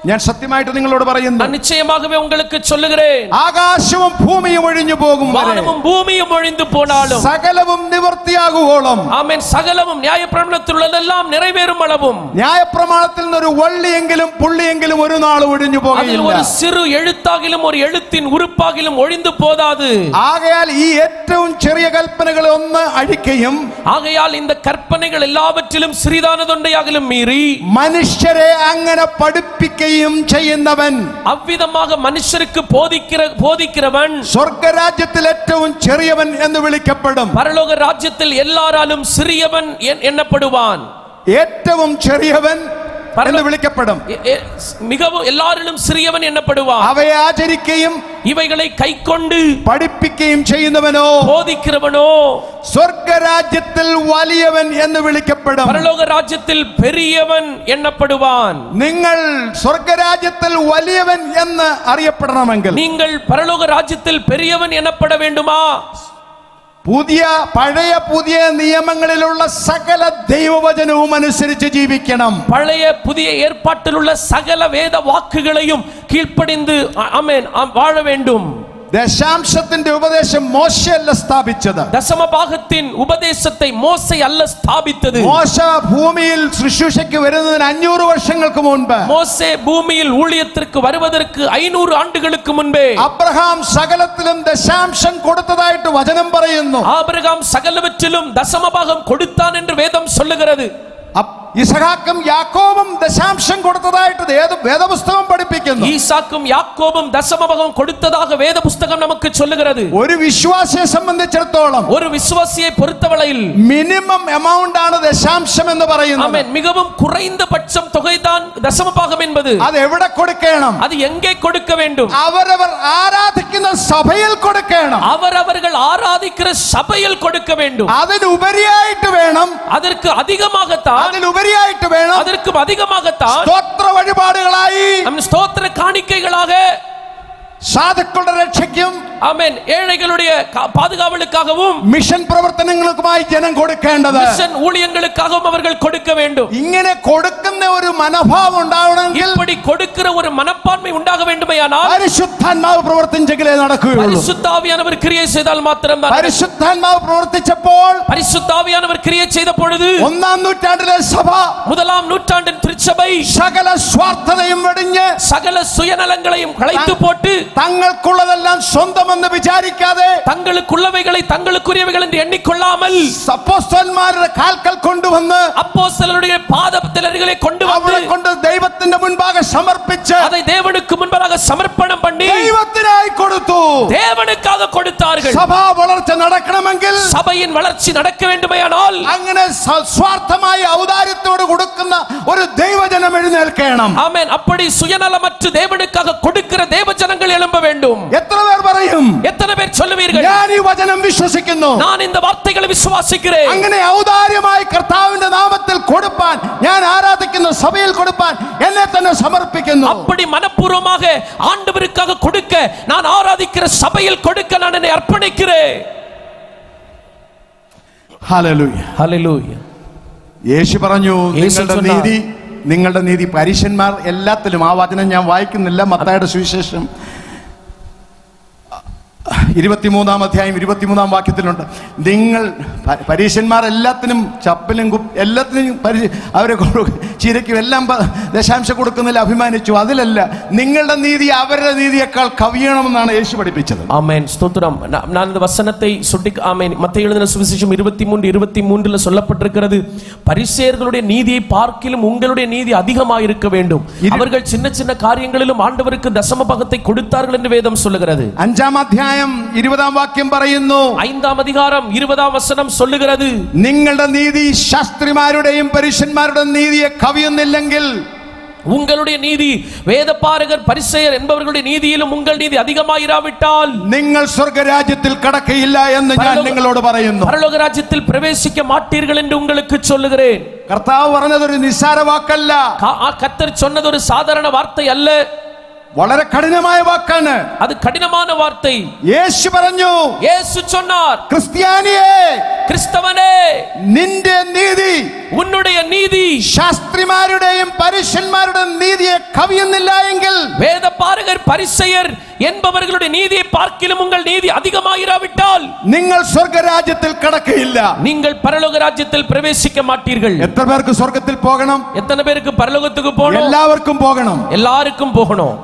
Speaker 2: நான் நிச்சயமாகவே உங்களுக்கு சொல்லுகிறேன்,
Speaker 1: ആകാശവും ഭൂമിയും ഒഴിഞ്ഞു പോകും,
Speaker 2: வானமும் பூமியும் ஒழிந்து போனாலும்
Speaker 1: സകലവും നിവൃത്തിയാകുവോളം,
Speaker 2: ആമേൻ, സകലവും ന്യായപ്രമാണത്തിലുള്ളതെല്ലാം നിറവേറും അളവും,
Speaker 1: ന്യായപ്രമാണത്തിൽ നിന്ന് ഒരു വള്ളിയെങ്കിലും പുള്ളിയെങ്കിലും ഒരു നാൾ ഒഴിഞ്ഞു
Speaker 2: അതിൽ
Speaker 1: പോകില്ല.
Speaker 2: ഒരു சிறு எழுத்தாகிலும் ஒரு எழுத்தின் உறுப்பாகிலும் ஒழிந்து போதாது.
Speaker 1: ആകയാൽ ഈ ഏറ്റവും ചെറിയ കൽപ്പനകൾ ഒന്ന് അഴിക്കുകയും,
Speaker 2: ஆகையால் இந்த கற்பனைகள் எல்லாவற்றிலும் சிறிதானதொன்றையாகிலும் மீறி
Speaker 1: മനുഷ്യരെ അങ്ങനെ പഠിപ്പിക്കുകയും ചെയ്യുന്നവൻ,
Speaker 2: அவ்விதமாக மனுஷருக்கு போதிக்கிறவன்
Speaker 1: സ്വർഗരാജ്യത്തിൽ ഏറ്റവും ചെറിയവൻ എന്ന് വിളിക്കപ്പെടും.
Speaker 2: பரலோக ராஜ்யத்தில் எல்லாராலும் சிறியவன் எண்ணப்படுவான்.
Speaker 1: ഏറ്റവും ചെറിയവൻ എന്ന് വിളിക്കപ്പെടും.
Speaker 2: மிகவும் எல்லாரிலும் சிறியவன் எண்ணப்படுவான்.
Speaker 1: അവയെ ആചരിക്കുകയും
Speaker 2: இவைகளை கைக்கொண்டு
Speaker 1: പഠിപ്പിക്കുകയും ചെയ്യുന്നവനോ
Speaker 2: போதிக்கிறவனோ
Speaker 1: സ്വർഗരാജ്യത്തിൽ വലിയവൻ എന്ന് വിളിക്കപ്പെടും.
Speaker 2: பரலோக ராஜ்யத்தில் பெரியவன் எண்ணப்படுவான்.
Speaker 1: നിങ്ങൾ സ്വർഗരാജ്യത്തിൽ വലിയവൻ എന്ന് അറിയപ്പെടണമെങ്കിൽ,
Speaker 2: நீங்கள் பரலோக ராஜ்யத்தில் பெரியவன் எண்ணப்பட வேண்டுமா?
Speaker 1: പഴയ പുതിയ നിയമങ്ങളിലുള്ള സകല ദൈവവചനവും അനുസരിച്ച് ജീവിക്കണം.
Speaker 2: பழைய புதிய ஏற்பாட்டிலுள்ள சகல வேத வாக்குகளையும் கீழ்ப்படிந்து ஆமென் வாழ வேண்டும்.
Speaker 1: ദശാംശത്തിന്റെ ഉപദേശം മോശയല്ല സ്ഥാപിച്ചത്.
Speaker 2: ദശമഭാഗത്തിൻ ഉപദേശത്തെ മോശെ അല്ല സ്ഥാപിച്ചത്.
Speaker 1: മോശ ഭൂമിയിൽ ശുശ്രൂഷയ്ക്ക് വരുന്നതിന് 500 വർഷങ്ങൾക്ക് മുൻപ്,
Speaker 2: മോശെ ഭൂമിയിൽ ഊഴിയത്തിற்கு വരുവதற்கு 500 ആണ്ടുകൾക്ക് മുൻപേ
Speaker 1: അബ്രഹാം സകലത്തിലും ദശാംശം കൊടുത്തതായിട്ട് വചനം പറയുന്നു.
Speaker 2: ആബ്രഹാം സകലവറ്റിലും ദശമഭാഗം കൊടുത്താൻ എന്ന് വേദം சொல்லுகிறது.
Speaker 1: ഇസഹാക്കും യാക്കോബും ദശാംശം കൊടുത്തതായിട്ട് വേദപുസ്തകം പഠിപ്പിക്കുന്നു.
Speaker 2: ഈസാക്കും യാക്കോബും ദശമഭാഗം കൊടുത്തதாக വേദപുസ്തകം നമുക്ക് சொல்லுகிறது.
Speaker 1: ഒരു വിശ്വാസിയെ സംബന്ധിച്ചിടത്തോളം,
Speaker 2: ഒരു വിശ്വാസിയെ പൊறுத்தவரையில்
Speaker 1: മിനിമം എമൗണ്ട് ആണ് ദശാംശം എന്ന് പറയുന്നത്.
Speaker 2: ആമേൻ. மிகவும் குறைந்தபட்சம் தொகைதான் ദശമഭാഗം என்பது.
Speaker 1: അത് എവിടെ കൊടുക്കണം?
Speaker 2: அது எங்கே கொடுக்க வேண்டும்?
Speaker 1: അവരവർ ആരാധിക്കുന്ന സഭയിൽ കൊടുക്കണം.
Speaker 2: அவரவர்கள் ஆராதிக்கிற சபையில் கொடுக்க வேண்டும்.
Speaker 1: അതിനുപരിയായിട്ട് വേണം,
Speaker 2: அதற்கு அதிகமாகத்தான்,
Speaker 1: അതിനുപരിയായിട്ട് വേണം,
Speaker 2: அதற்கும் அதிகமாகத்தான்
Speaker 1: സ്തോത്ര വഴിപാടുകളായി,
Speaker 2: ஸ்தோத்திர காணிக்கைகளாக,
Speaker 1: സാധുക്കളുടെ രക്ഷയ്ക്കും
Speaker 2: ആമേൻ ഏழைகளுடைய பாதுகாவலுக்காகவும்
Speaker 1: മിഷൻ പ്രവർത്തനങ്ങൾക്കുമായി ജനം കൊടുക്കേണ്ടത്,
Speaker 2: மிஷன் ஊழியங்களுக்காகவும் அவர்கள் கொடுக்க வேண்டும்.
Speaker 1: ഇങ്ങനെ കൊടുക്കുന്ന ഒരു മനോഭാവം ഉണ്ടാവണമെങ്കിൽ,
Speaker 2: இப்படி கொடுக்கிற ஒரு மனப்பான்மை உண்டாக வேண்டுமேயானால்
Speaker 1: പരിശുദ്ധാത്മാവ് പ്രവർത്തിച്ചെങ്കിലേ നടക്കുകയുള്ളൂ.
Speaker 2: பரிசுத்த ஆவியானவர் கிரியை செய்தால் மாத்திரம்தான்.
Speaker 1: പരിശുദ്ധാത്മാവ് പ്രവർത്തിച്ചപ്പോൾ,
Speaker 2: பரிசுத்த ஆவியானவர் கிரியை செய்த பொழுது
Speaker 1: 1-ാം നൂറ്റാണ്ടിലെ സഭ,
Speaker 2: 1ஆம் நூற்றாண்டின் திருச்சபை
Speaker 1: സകല സ്വാർത്ഥതയും വെടിഞ്ഞ്
Speaker 2: சகல சுயநலங்களையும் களைத்து போட்டு
Speaker 1: തങ്ങൾക്കുള്ളതെല്ലാം സ്വന്തമെന്ന് വിചാരിക്കാതെ,
Speaker 2: തങ്ങൾക്കുള്ളവൈகளை തങ്ങൾക്കുரியவைகள் என்று எண்ணிக்கொள்ளாமல்,
Speaker 1: അപ്പോസ്തലന്മാരുടെ കാൽക്കൽ കൊണ്ടുവന്ന്,
Speaker 2: அப்போஸ்தலருடைய பாதத்தில் அருகிலே கொண்டு வந்து,
Speaker 1: കൊണ്ട് ദൈവത്തിന്റെ മുൻപാകെ സമർപ്പിച്ച്,
Speaker 2: அதை தேவனுக்கு முன்பாக சமர்ப்பணம் பண்ணி
Speaker 1: ദൈവത്തിനായി കൊടുത്തു.
Speaker 2: தேவனுக்காக கொடுத்தார்கள்.
Speaker 1: സഭാ വളർച്ച നടക്കണമെങ്കിൽ,
Speaker 2: சபையின் வளர்ச்சி நடக்க வேண்டுமானால்,
Speaker 1: അങ്ങനെ സ്വാർത്ഥമായി ഔദാര്യത്തോട് കൊടുക്കുന്ന ഒരു ദൈവജനം എഴുന്നേൽക്കണം.
Speaker 2: ஆமென். அப்படி சுயநலமற்ற தேவனுக்காக கொடுக்கிற தேவஜனங்கள் எழும்ப வேண்டும்.
Speaker 1: എത്ര പേർ പറയും?
Speaker 2: எத்தனை பேர் சொல்லுவீர்கள்?
Speaker 1: ഞാൻ ഈ വചനം വിശ്വസിക്കുന്നു,
Speaker 2: நான் இந்த வார்த்தைகளை விசுவாசிக்கிறேன்.
Speaker 1: അങ്ങനെ ഔദാര്യമായി കർത്താവിന്റെ നാമത്തിൽ കൊടുപ്പാൻ, ഞാൻ ആരാധിക്കുന്ന സഭയിൽ കൊടുപ്പാൻ എന്നെ തന്നെ സമർപ്പിക്കുന്നു.
Speaker 2: அப்படி மனப்பூர்வமாக ஆண்டவருக்காக கொடுக்க, நான் ஆராதிக்கிற சபையில் கொடுக்க நான் என்னை அர்ப்பணிக்கிறேன்.
Speaker 1: Hallelujah,
Speaker 2: hallelujah.
Speaker 1: യേശു പറഞ്ഞു, നിങ്ങളുടെ നീതി പരീശന്മാർ എല്ലാത്തിലും. ആ വചനം ഞാൻ വായിക്കുന്നില്ല. മത്തായിയുടെ സുവിശേഷം 23-ാം അധ്യായം 23-ാം വാക്യത്തിലുണ്ട്. നിങ്ങൾ പരീശന്മാർ എല്ലാത്തിനും ചപ്പലും എല്ലാത്തിനും അവരെ ചിരയ്ക്കും എല്ലാം ദശാംശം കൊടുക്കുന്നതിൽ അഭിമാനിച്ചു. അതിലല്ല, നിങ്ങളുടെ നീതി അവരുടെ നീതിയേക്കാൾ കവിയണമെന്നാണ് യേശു പഠിപ്പിച്ചത്.
Speaker 2: ஆமென். ஸ்தோத்திரம். நான் இந்த வசனத்தை ஆமென். மத்தேயு எழுதின சுவிசேஷம் 23:23 சொல்லப்பட்டிருக்கிறது, பரிசேயர்களுடைய நீதியை பார்க்கிலும் உங்களுடைய நீதி அதிகமாக இருக்க வேண்டும். அவர்கள் சின்ன சின்ன காரியங்களிலும் ஆண்டவருக்கு தசம பாகத்தை கொடுத்தார்கள் என்று வேதம் சொல்லுகிறது.
Speaker 1: 5-ാം അധ്യായം 20-ാം വാക്യം പറയുന്നു,
Speaker 2: 5-ാം அதிகாரம் 20-ാം വചനം சொல்லுகிறது,
Speaker 1: നിങ്ങളുടെ നീതി ശാസ്ത്രിമാരുടെയും പരീശന്മാരുടെയും നീതിയെ കവിയുന്നില്ലെങ്കിൽ,
Speaker 2: உங்களுடைய நீதி வேதபாரகர் பரிசேயர் என்பவர்களுடைய நீதியிலும் உங்கள் நீதி அதிகமாயிராவிட்டால்
Speaker 1: നിങ്ങൾ സ്വർഗ്ഗരാജ്യത്തിൽ കടക്കയില്ല എന്ന് ഞാൻ നിങ്ങളോട് പറയുന്നു.
Speaker 2: പരലോക രാജ്യത്തിൽ പ്രവേശിക്ക മാട്ടീர்கள் என்று உங்களுக்கு சொல்லுகிறேன்.
Speaker 1: കർത്താവ് പറഞ്ഞതൊരു നിസ്സാര വാക്കല്ല.
Speaker 2: ആ കർത്തർ சொன்னது ஒரு சாதாரண வார்த்தை அல்ல,
Speaker 1: വളരെ കഠിനമായ വാക്കാണ്.
Speaker 2: അത് കഠിനமான വാർத்தை.
Speaker 1: യേശു പറഞ്ഞു,
Speaker 2: യേശു சொன்னார்,
Speaker 1: ക്രിസ്ത്യാനിയേ,
Speaker 2: ക്രിസ്തവനേ,
Speaker 1: നിന്റെ നീതി
Speaker 2: ഉன்னுடைய നീതി
Speaker 1: ശാസ്ത്രിമാരുടെയും പരീശന്മാരുടെയും നീതിയെ കവിയുന്നില്ല എങ്കിൽ,
Speaker 2: വേദപാരകർ പരിസയർ என்பவர்களுடைய நீதியை பார்க்கிலும் உங்கள் நீதி அதிகமாயிராவிட்டால்
Speaker 1: നിങ്ങൾ സ്വർഗ്ഗരാജ്യത്തിൽ കടക്കയില്ല.
Speaker 2: நீங்கள் பரலோக ராஜ்யத்தில் பிரவேசிக்க மாட்டீர்கள்.
Speaker 1: എത്ര പേർക്ക് സ്വർഗ്ഗത്തിൽ പോകണം?
Speaker 2: எத்தனை பேருக்கு பரலோகத்துக்கு போகணும்?
Speaker 1: എല്ലാവർക്കും പോകണം.
Speaker 2: எல்லாருக்கும் போகணும்.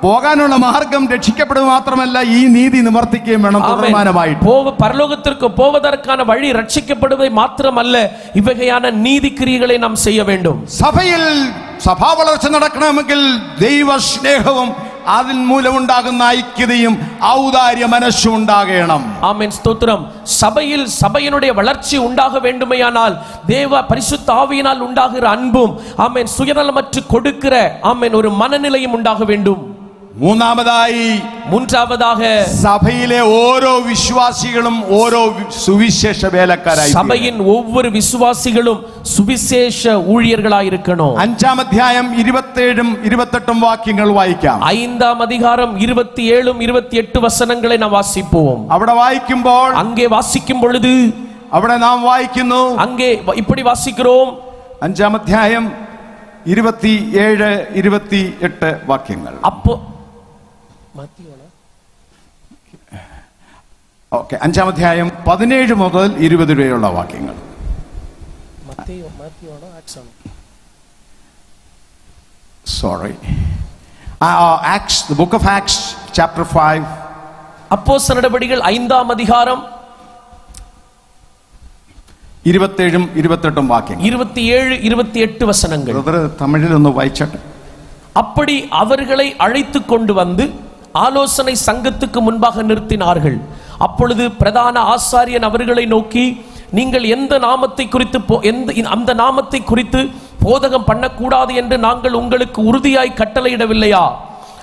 Speaker 1: പോകാനുള്ള മാർഗം രക്ഷിക്കപ്പെടുക മാത്രമല്ല, ഈ നീതി നിവർത്തിക്കുകയും വേണം തുടർമാനമായിട്ട്.
Speaker 2: பரலோகத்திற்கு போவதற்கான வழி ரட்சிக்கப்படுவதை மாத்திரமல்ல, இவ்வகையான நீதி கிரியைகளை நாம் செய்ய வேண்டும்.
Speaker 1: സഭയിൽ സഭാ വളർച്ച നടക്കണമെങ്കിൽ ദൈവ സ്നേഹവും അതിൻ മൂലമുണ്ടാകുന്ന ഐക്യതയും ഔദാര്യ മനസ്സും ഉണ്ടാകണം.
Speaker 2: ஆமென். ஸ்தோத்திரம். சபையில் சபையினுடைய வளர்ச்சி உண்டாக வேண்டுமையானால் தேவ பரிசுத்த ஆவியினால் உண்டாகிற அன்பும், ஆமென், சுயநலமற்று கொடுக்கிற, ஆமென், ஒரு மனநிலையும் உண்டாக வேண்டும். மூன்றாவதாக
Speaker 1: സഭയിലെ ഓരോ വിശ്വാസികളും ഓരോ സുവിശേഷ വേലക്കാരായി,
Speaker 2: സഭയിൻ ஒவ்வொரு விசுவாசிகளும் சுவிசேஷ ஊழியர்களாய் இருக்கணும்.
Speaker 1: 5-ാം അധ്യായം 27-ഉം 28-ഉം വാക്യങ്ങൾ വായിക്കാം.
Speaker 2: 5-ാം அதிகாரம் 27-ഉം 28 വചനങ്ങളെ നാം വാസിப்போம்.
Speaker 1: അവിടെ വായിക്കുമ്പോൾ,
Speaker 2: அங்கே வாசிக்கும் பொழுது,
Speaker 1: അവിടെ നാം വായിക്കുന്നു,
Speaker 2: அங்கே இப்படி வாசிக்கிறோம்.
Speaker 1: 5-ാം അധ്യായം 27, 28 വാക്യങ്ങൾ.
Speaker 2: அப்போ
Speaker 1: 5-ാം അധ്യായം 17 മുതൽ 20 വരെയുള്ള വാക്യങ്ങൾ. Sorry. Acts, the book of Acts, chapter 5.
Speaker 2: அப்போஸ்தலர் நடபடிகள் 5-ാം அதிகாரம்
Speaker 1: 27-ഉം 28-ഉം വാക്യങ്ങൾ.
Speaker 2: 27, 28 வசனங்கள்.
Speaker 1: തമിഴിൽ ഒന്ന് വായിച്ചട്ടെ.
Speaker 2: அப்படி அவர்களை அழைத்து கொண்டு வந்து ஆலோசனை சங்கத்துக்கு முன்பாக நிறுத்தினார்கள். அப்பொழுது பிரதான ஆசாரியன் அவர்களை நோக்கி, நீங்கள் எந்த நாமத்தை குறித்து அந்த நாமத்தை குறித்து போதகம் பண்ணக்கூடாது என்று நாங்கள் உங்களுக்கு உறுதியாய் கட்டளையிடவில்லையா?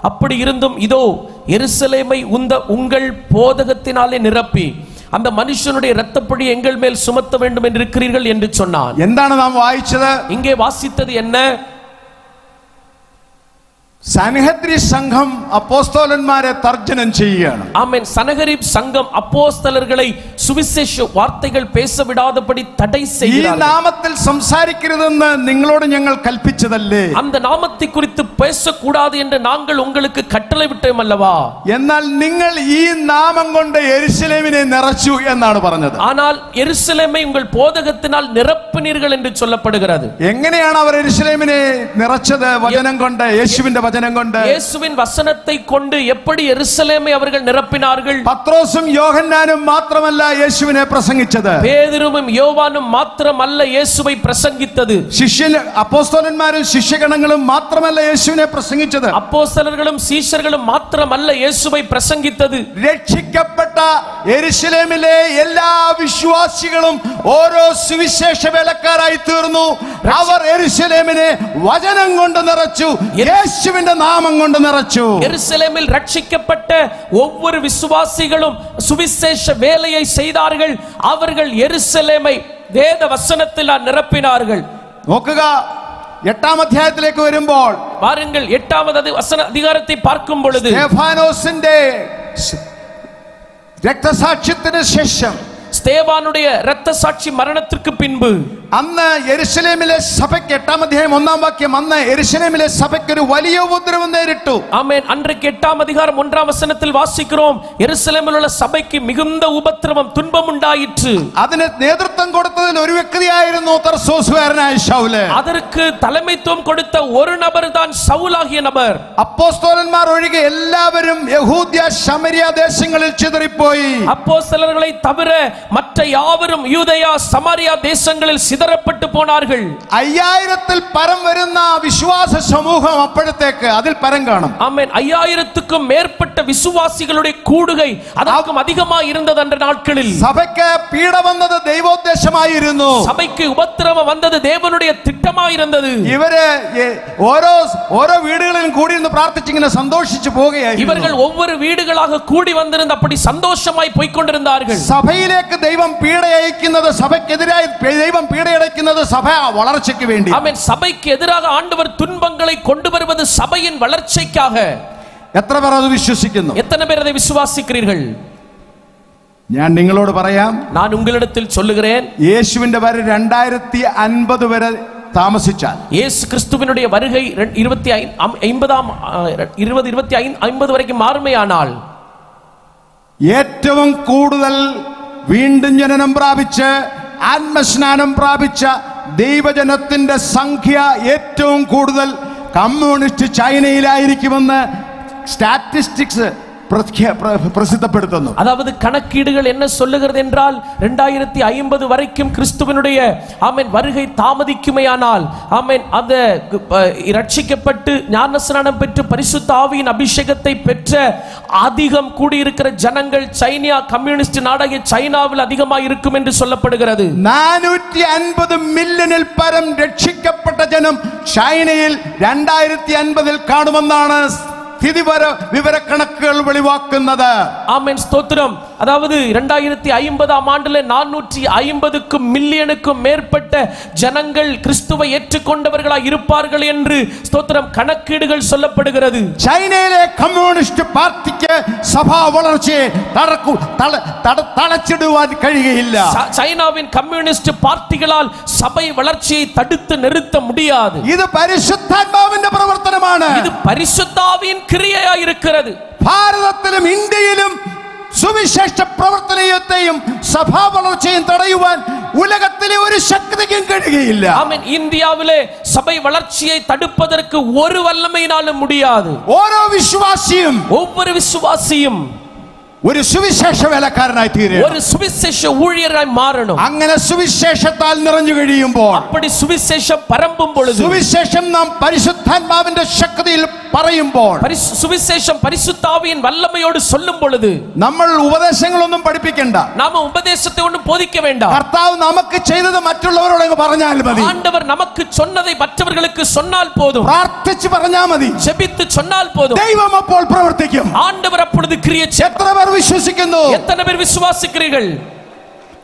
Speaker 2: அப்படி இருந்தும் இதோ எருசலேமை உங்கள் போதகத்தினாலே நிரப்பி அந்த மனுஷனுடைய இரத்தப்படி எங்கள் மேல் சுமத்த வேண்டும் என்று இருக்கிறீர்கள் என்று சொன்னார்.
Speaker 1: എന്താണ് നാം വായിച്ചത്?
Speaker 2: இங்கே வாசித்தது என்ன?
Speaker 1: സൻഹദ്രീൻ സംഘം അപ്പോസ്തലന്മാരെ തർജ്ജനം ചെയ്യുകയാണ്.
Speaker 2: ആമേൻ. സൻഹദ്രീൻ സംഘം അപ്പോസ്തലர்களை സുവിശേഷ വാർത്തകൾ பேச വിടാதபடி തടை செய்கிறார்கள்.
Speaker 1: ഈ നാമത്തിൽ സംസാരിക്കരുതെന്ന് നിങ്ങളോട് ഞങ്ങൾ കൽപ്പിച്ചതല്ലേ?
Speaker 2: அந்த நாமத்தை குறித்து பேசக்கூடாது என்று நாங்கள் உங்களுக்கு கட்டளையிட்டோம் அல்லவா?
Speaker 1: എന്നാൽ നിങ്ങൾ ഈ നാമം കൊണ്ട് യെരുശലേമിനെ നിറച്ചു എന്നാണ് പറഞ്ഞത്.
Speaker 2: ஆனால் യെരുശലേமை உங்கள் போதகத்தினால் நிரப்பினீர்கள் என்று சொல்லப்படுகிறது.
Speaker 1: എങ്ങനെയാണ് അവർ യെരുശലേമിനെ നിറച്ചത്? വചനം കൊണ്ട്, യേശുവിന്റെ വചനം കൊണ്ട്,
Speaker 2: இயேசுவின் வசனத்தை கொண்டு எப்படி எருசலேமை அவர்கள் நிரப்பினார்கள்.
Speaker 1: പത്രോസും യോഹന്നാനും മാത്രമല്ല യേശുവിനെ പ്രസംഗിച്ചത്,
Speaker 2: பேதுருவும் யோவானும் மாத்திரமல்ல இயேசுவை பிரசங்கித்தது.
Speaker 1: അപ്പോസ്തലന്മാരും ശിഷ്യഗണങ്ങളും മാത്രമല്ല യേശുവിനെ പ്രസംഗിച്ചത്,
Speaker 2: அப்போஸ்தலர்களும் சீஷர்களும் மாத்திரமல்ல இயேசுவை பிரசங்கித்தது.
Speaker 1: രക്ഷിക്കപ്പെട്ട യെരുശലേമിലെ എല്ലാ വിശ്വാസികളും ഓരോ സുവിശേഷ വേലക്കാരായി തീർന്നു. അവർ യെരുശലേമിനെ വചനം കൊണ്ട് നിറച്ചു, യേശുവിന്റെ നാമം കൊണ്ട് നിറച്ചു.
Speaker 2: எருசலேமில் ரட்சிக்கப்பட்ட ஒவ்வொரு விசுவாசிகளும் சுவிசேஷ வேலையை செய்தார்கள். அவர்கள் எருசலேமை வேத வசனத்தால் நிரப்பினார்கள்.
Speaker 1: നോക്കുക, 8-ാം അധ്യായത്തിലേക്ക് വരുമ്പോൾ
Speaker 2: பாருங்கள், 8வது அதிகாரத்தை பார்க்கும் பொழுது
Speaker 1: സ്തെഫാനോസിന്റെ രക്തസാക്ഷ്യത്തിന് ശേഷം,
Speaker 2: ஸ்தேவானுடைய இரத்த சாட்சி மரணத்திற்கு பின்பு,
Speaker 1: അന്ന് യെരുശലേമിലെ സഭയ്ക്ക് 8-ാം അധ്യായം 1-ാം വാക്യം, അന്ന് യെരുശലേമിലെ സഭയ്ക്ക് ഒരു വലിയ ഉപദ്രവം നേരിട്ടു.
Speaker 2: ஆமென். அன்றைக்கு 8ஆம் அதிகாரம் 1ஆம் வசனத்தில் வாசிக்கிறோம், எருசலேமில் உள்ள சபைக்கு மிகுந்த உபத்திரவம் துன்பம் உண்டாயிற்று.
Speaker 1: അതിന് നേതൃത്വം കൊടുത്തതിൽ ഒരു വ്യക്തിയായിരുന്നു തർസോസുകാരനായ ശൗല്.
Speaker 2: அதற்கு தலைமைத்துவம் கொடுத்த ஒரு நபர் தான் சவுலாகிய நபர்.
Speaker 1: അപ്പോസ്തലന്മാർ ഒഴികെ എല്ലാവരും യഹൂദ്യ ശമരിയ ദേശങ്ങളിൽ ചിതറിപ്പോയി.
Speaker 2: அப்போஸ்தலர்களை தவிர மற்ற யாவரும் யூதேயா சமாரியா தேசங்களில் சிதறப்பட்டு போனார்கள்.
Speaker 1: 5000-ൽ പരം വരുന്ന വിശ്വാസ സമൂഹം അപ്പോഴത്തേക്ക് അതിൽ പരം കാണും.
Speaker 2: ஆமென். 5000க்கும் மேற்பட்ட விசுவாசிகளுடைய கூடுகை அதற்கும் அதிகமாக இருந்தது அந்த நாட்களில்.
Speaker 1: സഭയ്ക്ക് പീഡ വന്നത് ദൈവോദ്ദേശമായിരുന്നു.
Speaker 2: சபைக்கு உபத்திரவம் வந்தது தேவனுடைய திட்டமாக இருந்தது.
Speaker 1: ഇവര് ഓരോ വീടുകളിലും കൂടി നിന്ന് പ്രാർത്ഥിച്ചിങ്ങനെ സന്തോഷിച്ചു പോവുകയായിരുന്നു.
Speaker 2: இவர்கள் ஒவ்வொரு வீடுகளாக கூடி வந்திருந்த அப்படி சந்தோஷமாய் போய் கொண்டிருந்தார்கள்.
Speaker 1: സഭയിലേക്ക് ദൈവം പീഡ അയക്കുന്നത്, സഭയ്ക്കെതിരായി ദൈവം പീഡ അയക്കുന്നത് സഭ വളർച്ചയ്ക്ക് വേണ്ടി.
Speaker 2: ஆமென். சபைக்கு எதிராக ஆண்டவர் துன்பங்களை கொண்டு வருவது சபையின் வளர்ச்சிக்காக.
Speaker 1: എത്ര പേർ അത് വിശ്വസിക്കുന്നു?
Speaker 2: எத்தனை பேர் அதை விசுவாசிக்கிறீர்கள்?
Speaker 1: ഞാൻ നിങ്ങളോട് പറയാം,
Speaker 2: நான் உங்களிடத்தில் சொல்லுகிறேன்,
Speaker 1: യേശുവിന്റെ വരെ 2050 വരെ താമസിച്ചാൽ,
Speaker 2: இயேசு கிறிஸ்துவினுடைய வருகை 2050 வரைக்கும் മാറുമേയാனால்,
Speaker 1: ഏറ്റവും കൂടുതൽ വീണ്ടും ജനനം പ്രാപിച്ച് ആത്മസ്നാനം പ്രാപിച്ച ദൈവജനത്തിന്റെ സംഖ്യ ഏറ്റവും കൂടുതൽ കമ്മ്യൂണിസ്റ്റ് ചൈനയിലായിരിക്കുമെന്ന് സ്റ്റാറ്റിസ്റ്റിക്സ് பிரசித்தப்படுத்துന്നു.
Speaker 2: அதாவது கணக்கீடுகள் என்ன சொல்லுகிறது என்றால் 2050 வரைக்கும் கிறிஸ்துவினுடைய ஆமென் வருகை தாமதிக்குமேயானால், ஆமென், அந்த ரட்சிக்கப்பட்டு ஞானஸ்நானம் பெற்று பரிசுத்த ஆவியின் அபிஷேகத்தை பெற்ற அதிகம் கூடியிருக்கிற ஜனங்கள் சைனா கம்யூனிஸ்ட் நாடாகிய சைனாவில் அதிகமாக இருக்கும் என்று சொல்லப்படுகிறது.
Speaker 1: 450 മില്യണിൽ പരം രക്ഷിക്കപ്പെട്ട ജനം ചൈനയിൽ 2050-ൽ കാണുമെന്നാണ് വിവരക്കണക്കുകൾ വെളിവാക്കുന്നത്.
Speaker 2: ஆமென், ஸ்தோத்திரம். அதாவது 2050ஆம் ஆண்டுல 450 மில்லியனுக்கும் மேற்பட்ட ஜனங்கள் கிறிஸ்துவை ஏற்றுக்கொண்டவர்களாய் இருப்பார்கள் என்று ஸ்தோத்திரம் கணக்கீடுகள் சொல்லப்படுகிறது.
Speaker 1: ചൈനയിലെ കമ്മ്യൂണിസ്റ്റ് പാർട്ടിക്ക് സഭാ വളർച്ചയെ തടച്ചിടുവാൻ കഴിയുകയില്ല.
Speaker 2: சைனாவின் கம்யூனிஸ்ட் பார்ட்டிகளால் சபை வளர்ச்சியை தடுத்து நிறுத்த முடியாது.
Speaker 1: ഇത് പരിശുദ്ധാത്മാവിന്റെ പ്രവർത്തനമാണ്.
Speaker 2: இது பரிசுத்தாவியின் கிரியையாய் இருக்கிறது.
Speaker 1: ഭാരതത്തിലും ഇന്ത്യയിലും സുവിശേഷ പ്രവർത്തനത്തെയും സഭാ വളർച്ചയും തടയുവാൻ ഉലകത്തിലെ ഒരു ശക്തിക്കും കഴിയുകയില്ല.
Speaker 2: ആമേൻ. இந்தியாவிலே சபை வளர்ச்சியை தடுப்பதற்கு ஒரு வல்லமையினாலும் முடியாது.
Speaker 1: ഓരോ വിശ്വാസിയും,
Speaker 2: ஒவ்வொரு விசுவாசியும்
Speaker 1: ഒരു സുവിശേഷ വേലക്കാരനായി തീരണം.
Speaker 2: ഒരു സുവിശേഷ ஊழியராய் മാറണം.
Speaker 1: അങ്ങനെ സുവിശേഷത്താൽ നിറഞ്ഞു കഴിയുമ്പോൾ,
Speaker 2: அப்படி சுவிசேஷம் பரம்பும் பொழுது,
Speaker 1: സുവിശേഷം നാം പരിശുദ്ധാത്മാവിന്റെ ശക്തിയിൽ പറയുമ്പോൾ,
Speaker 2: சுவிசேஷம் பரிசுத்த ஆவியின் வல்லமையோடு சொல்லும் பொழுது,
Speaker 1: നമ്മൾ ഉപദേശങ്ങളൊന്നും പഠിപ്പിക്കണ്ട.
Speaker 2: நாம உபதேசத்தை ஒன்றும் போதிக்க வேண்டாம்.
Speaker 1: കർത്താവ് നമുക്ക് ചെയ്തത് മറ്റുള്ളവരോട് പറഞ്ഞാൽ മതി.
Speaker 2: ஆண்டவர் நமக்கு சொன்னதை மற்றவர்களுக்கு சொன்னால் போதும்.
Speaker 1: പ്രാർത്ഥിച്ചു പറഞ്ഞാൽ മതി.
Speaker 2: ஜெபித்து சொன்னால் போதும்.
Speaker 1: ദൈവം അപ്പോൾ പ്രവർത്തിക്കും.
Speaker 2: ஆண்டவர் அப்பொழுது கிரியை செய்வார்.
Speaker 1: എത്ര പേർ വിശ്വസിക്കുന്നു?
Speaker 2: எத்தனை பேர் விசுவாசிக்கிறீர்கள்?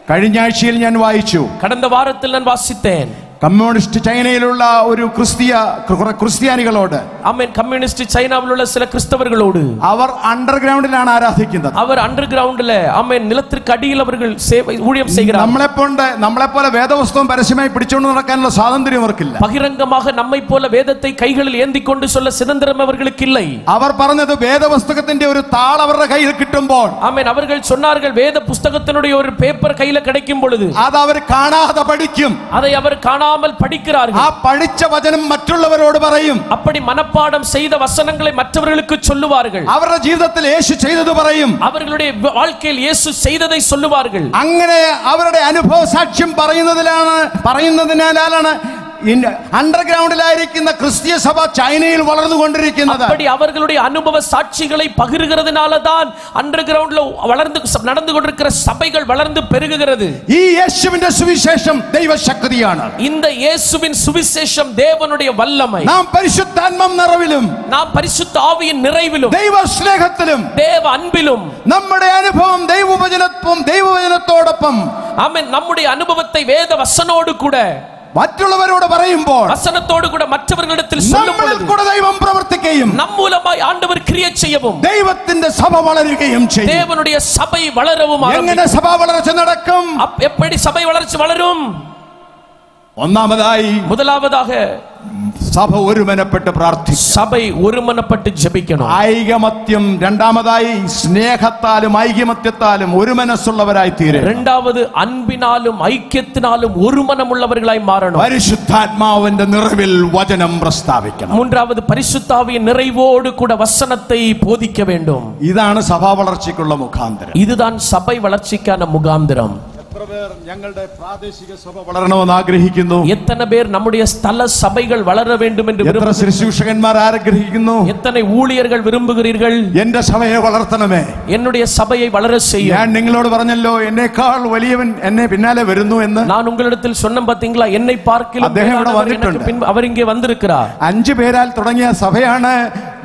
Speaker 1: കഴിഞ്ഞ ആഴ്ചയിൽ ഞാൻ വായിച്ചു,
Speaker 2: கடந்த வாரத்தில் நான் வாசித்தேன்,
Speaker 1: കമ്മ്യൂണിസ്റ്റ് ചൈനയിലുള്ള ഒരു ക്രിസ്ത്യാനികളോട്,
Speaker 2: ஆமென், கம்யூனிஸ்ட் சைனாவில் உள்ள சில கிறிஸ்தவர்களோடு,
Speaker 1: അവർ അണ്ടർഗ്രൗണ്ടിലാണ് ആരാധിക്കുന്നത്.
Speaker 2: அவர் അണ്ടർഗ്രൗണ്ടിൽ, ஆமென், നിലത്തിற்கு അടിയിൽ അവர்கள் ஊழியம் செய்கிறார்கள்.
Speaker 1: നമ്മളെപ്പോലെ വേദപുസ്തകം പരസ്യമായി പിടിച്ചുകൊണ്ട് നടക്കാനുള്ള സ്വാതന്ത്ര്യം അവർക്കില്ല.
Speaker 2: பகிரங்கமாக நம்மை போல வேதத்தை கைகளில் ஏந்தி கொண்டு சொல்ல சுதந்திரம் அவர்களுக்கு இல்லை.
Speaker 1: അവർ പറഞ്ഞത് വേദപുസ്തകത്തിന്റെ ഒരു താൾ അവരുടെ കയ്യിൽ കിട്ടുമ്പോൾ,
Speaker 2: ஆமென், அவர்கள் சொன்னார்கள் வேத புஸ்தகத்தினுடைய ஒரு பேப்பர் கையில கிடைக்கும் பொழுது
Speaker 1: അത് അവർ കാണാതെ പഠിക്കും.
Speaker 2: அதை அவர் காணாமல் காணாமல் படிக்கிறார்கள்.
Speaker 1: ആ പഠിച്ച വചനം മറ്റുള്ളവരോട് പറയും.
Speaker 2: அப்படி மனப்பாடம் செய்த வசனங்களை மற்றவர்களுக்கு சொல்லுவார்கள்.
Speaker 1: അവരുടെ ജീവിതത്തിൽ യേശു ചെയ്തത് പറയും.
Speaker 2: அவர்களுடைய வாழ்க்கையில் இயேசு செய்ததை சொல்லுவார்கள்.
Speaker 1: അങ്ങനെ അവരുടെ അനുഭവ സാക്ഷ്യം പറയുന്നതിനാലാണ് അണ്ടർഗ്രൗണ്ടിലായിരിക്കുന്ന ക്രിസ്തീയ സഭ ചൈനയിൽ വളർന്നുകൊണ്ടിരിക്കുന്നത്.
Speaker 2: அப்படி அவர்களுடைய அனுபவ சாட்சிகளை பகிர்கிறதுனால தான் அண்டர்கிரவுண்ட்ல வளர்ந்து நடந்து கொண்டிருக்கிற சபைகள் வளர்ந்து பெருகுகிறது.
Speaker 1: ഈ യേശുവിന്റെ സുവിശേഷം ദൈവശക്തിയാണ്.
Speaker 2: இந்த இயேசுவின் சுவிசேஷம் தேவனுடைய வல்லமை.
Speaker 1: നാം പരിശുദ്ധാത്മാവ് നിറവിലും
Speaker 2: நாம் பரிசுத்த ஆவியின் நிறைவிலும்
Speaker 1: ദൈവ സ്നേഹത്തിലും
Speaker 2: தேவ அன்பிலும்
Speaker 1: നമ്മുടെ അനുഭവം ദൈവവചനത്തോടൊപ്പം
Speaker 2: ஆமென் நம்முடைய அனுபவத்தை வேத வசனோடு கூட
Speaker 1: മറ്റുള്ളവരോട് പറയുമ്പോൾ
Speaker 2: വചനത്തോട് കൂടെ മറ്റവர்களிடத்தில் சொல்லுമ്പോൾ
Speaker 1: ദൈവം പ്രവർത്തിക്കുകയും
Speaker 2: நம்மൂലമായി ആണ്ടവർ ക്രിയ ചെയ്യவும்
Speaker 1: ദൈവത്തിന്റെ സഭ വളരുകയും ചെയ്യും.
Speaker 2: தேவனுடைய சபை வளரவும்
Speaker 1: എങ്ങനെ സഭ വളർച്ച നടക്കും?
Speaker 2: எப்படி சபை வளர்ச்சி வளரும்? முதலாவதாக
Speaker 1: സഭ ഒരുമനപ്പെട്ട് പ്രാർത്ഥിക്കും.
Speaker 2: சபை ஒருமனப்பட்டு ஜெபிக்கணும்.
Speaker 1: ഐകമത്യം. രണ്ടാമതായി സ്നേഹത്താലും ഐകമത്യത്താലും ഒരു മനസ്സുള്ളവരായി തീരും.
Speaker 2: இரண்டாவது அன்பினாலும் ஐக்கியத்தினாலும் ஒரு மனமுள்ளவர்களாய் மாறணும்.
Speaker 1: പരിശുദ്ധാത്മാവിന്റെ നിറവിൽ വചനം പ്രസ്താവിക്കണം.
Speaker 2: மூன்றாவது பரிசுத்தாவியின் நிறைவோடு கூட வசனத்தை போதிக்க வேண்டும்.
Speaker 1: ഇതാണ് സഭാ വളർച്ചയ്ക്കുള്ള മുഖാന്തരം.
Speaker 2: இதுதான் சபை வளர்ச்சிக்கான முகாந்திரம்.
Speaker 1: ഞങ്ങളുടെ പ്രാദേശിക സഭ വളരണമെന്ന് ആഗ്രഹിക്കുന്നു.
Speaker 2: എത്ര പേർ നമ്മുടെ സ്ഥല സഭകൾ വളര வேண்டும் എന്ന്
Speaker 1: എത്ര ശുശ്രൂഷകന്മാർ ആഗ്രഹിക്കുന്നു?
Speaker 2: എത്ര ஊழியர்கள் விரும்புகிறீர்கள்?
Speaker 1: എന്റെ സഭയെ വളർത്തണമേ,
Speaker 2: என்னுடைய சபையை வளர செய்ய.
Speaker 1: ഞാൻ നിങ്ങളോട് പറഞ്ഞല്ലോ എന്നേക്കാൾ വലിയവൻ എന്നെ പിന്നാലെ വരുന്നു എന്ന്.
Speaker 2: நான் உங்களிடத்தில் சொன்ன பாத்தீங்களா, என்னை பார்க்கிலும் அவர் இங்கே வந்திருக்கிறார்.
Speaker 1: 5 പേരാൽ തുടങ്ങിയ സഭയാണ്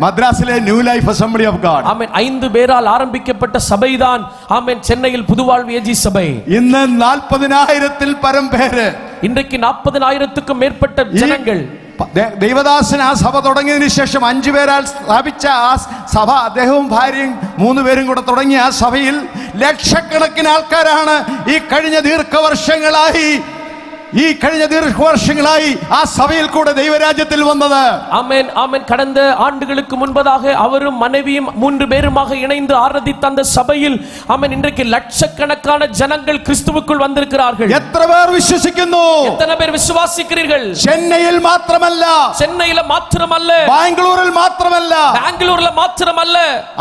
Speaker 1: മദ്രാസിലെ new life assembly of God.
Speaker 2: ஆமென். 5 பேரால் ஆரம்பிக்கப்பட்ட சபைதான் ஆமென் சென்னையில் புதுவாழ்வு ஏஜி சபை.
Speaker 1: ഇന്ന് 40,000-ൽ പരം പേര്,
Speaker 2: இன்றைக்கு 40,000க்கும் மேற்பட்ட ஜனங்கள்.
Speaker 1: ദൈവദാസൻ ആ സഭ തുടങ്ങിയതിനു ശേഷം 5 പേരാൽ സ്ഥാപിച്ച ആ സഭ, അദ്ദേഹവും ഭാര്യയും 3 പേരും കൂടെ തുടങ്ങിയ ആ സഭയിൽ ലക്ഷക്കണക്കിന് ആൾക്കാരാണ് ഈ കഴിഞ്ഞ ദീർഘവർഷങ്ങളായി ആ സഭയിൽ കൂടെ ദൈവരാജ്യത്തിൽ വന്നത്.
Speaker 2: ஆமென் ஆமென். கடந்த ஆண்டுகளுக்கு முன்பதாக அவரும் மனைவியும் 3 பேருமாக இணைந்து ஆராதித்த அந்த சபையில் ஆமென் இன்றைக்கு லட்சக்கணக்கான ஜனங்கள் கிறிஸ்துவுக்குள் வந்திருக்கிறார்கள்.
Speaker 1: എത്ര പേർ വിശ്വസിക്കുന്നു?
Speaker 2: எத்தனை பேர் விசுவாசிக்கிறீர்கள்?
Speaker 1: ചെന്നൈയിൽ മാത്രമല്ല,
Speaker 2: சென்னையில மாத்திரமல்ல,
Speaker 1: ബാംഗ്ലൂരിൽ മാത്രമല്ല,
Speaker 2: பெங்களூர்ல மாத்திரமல்ல,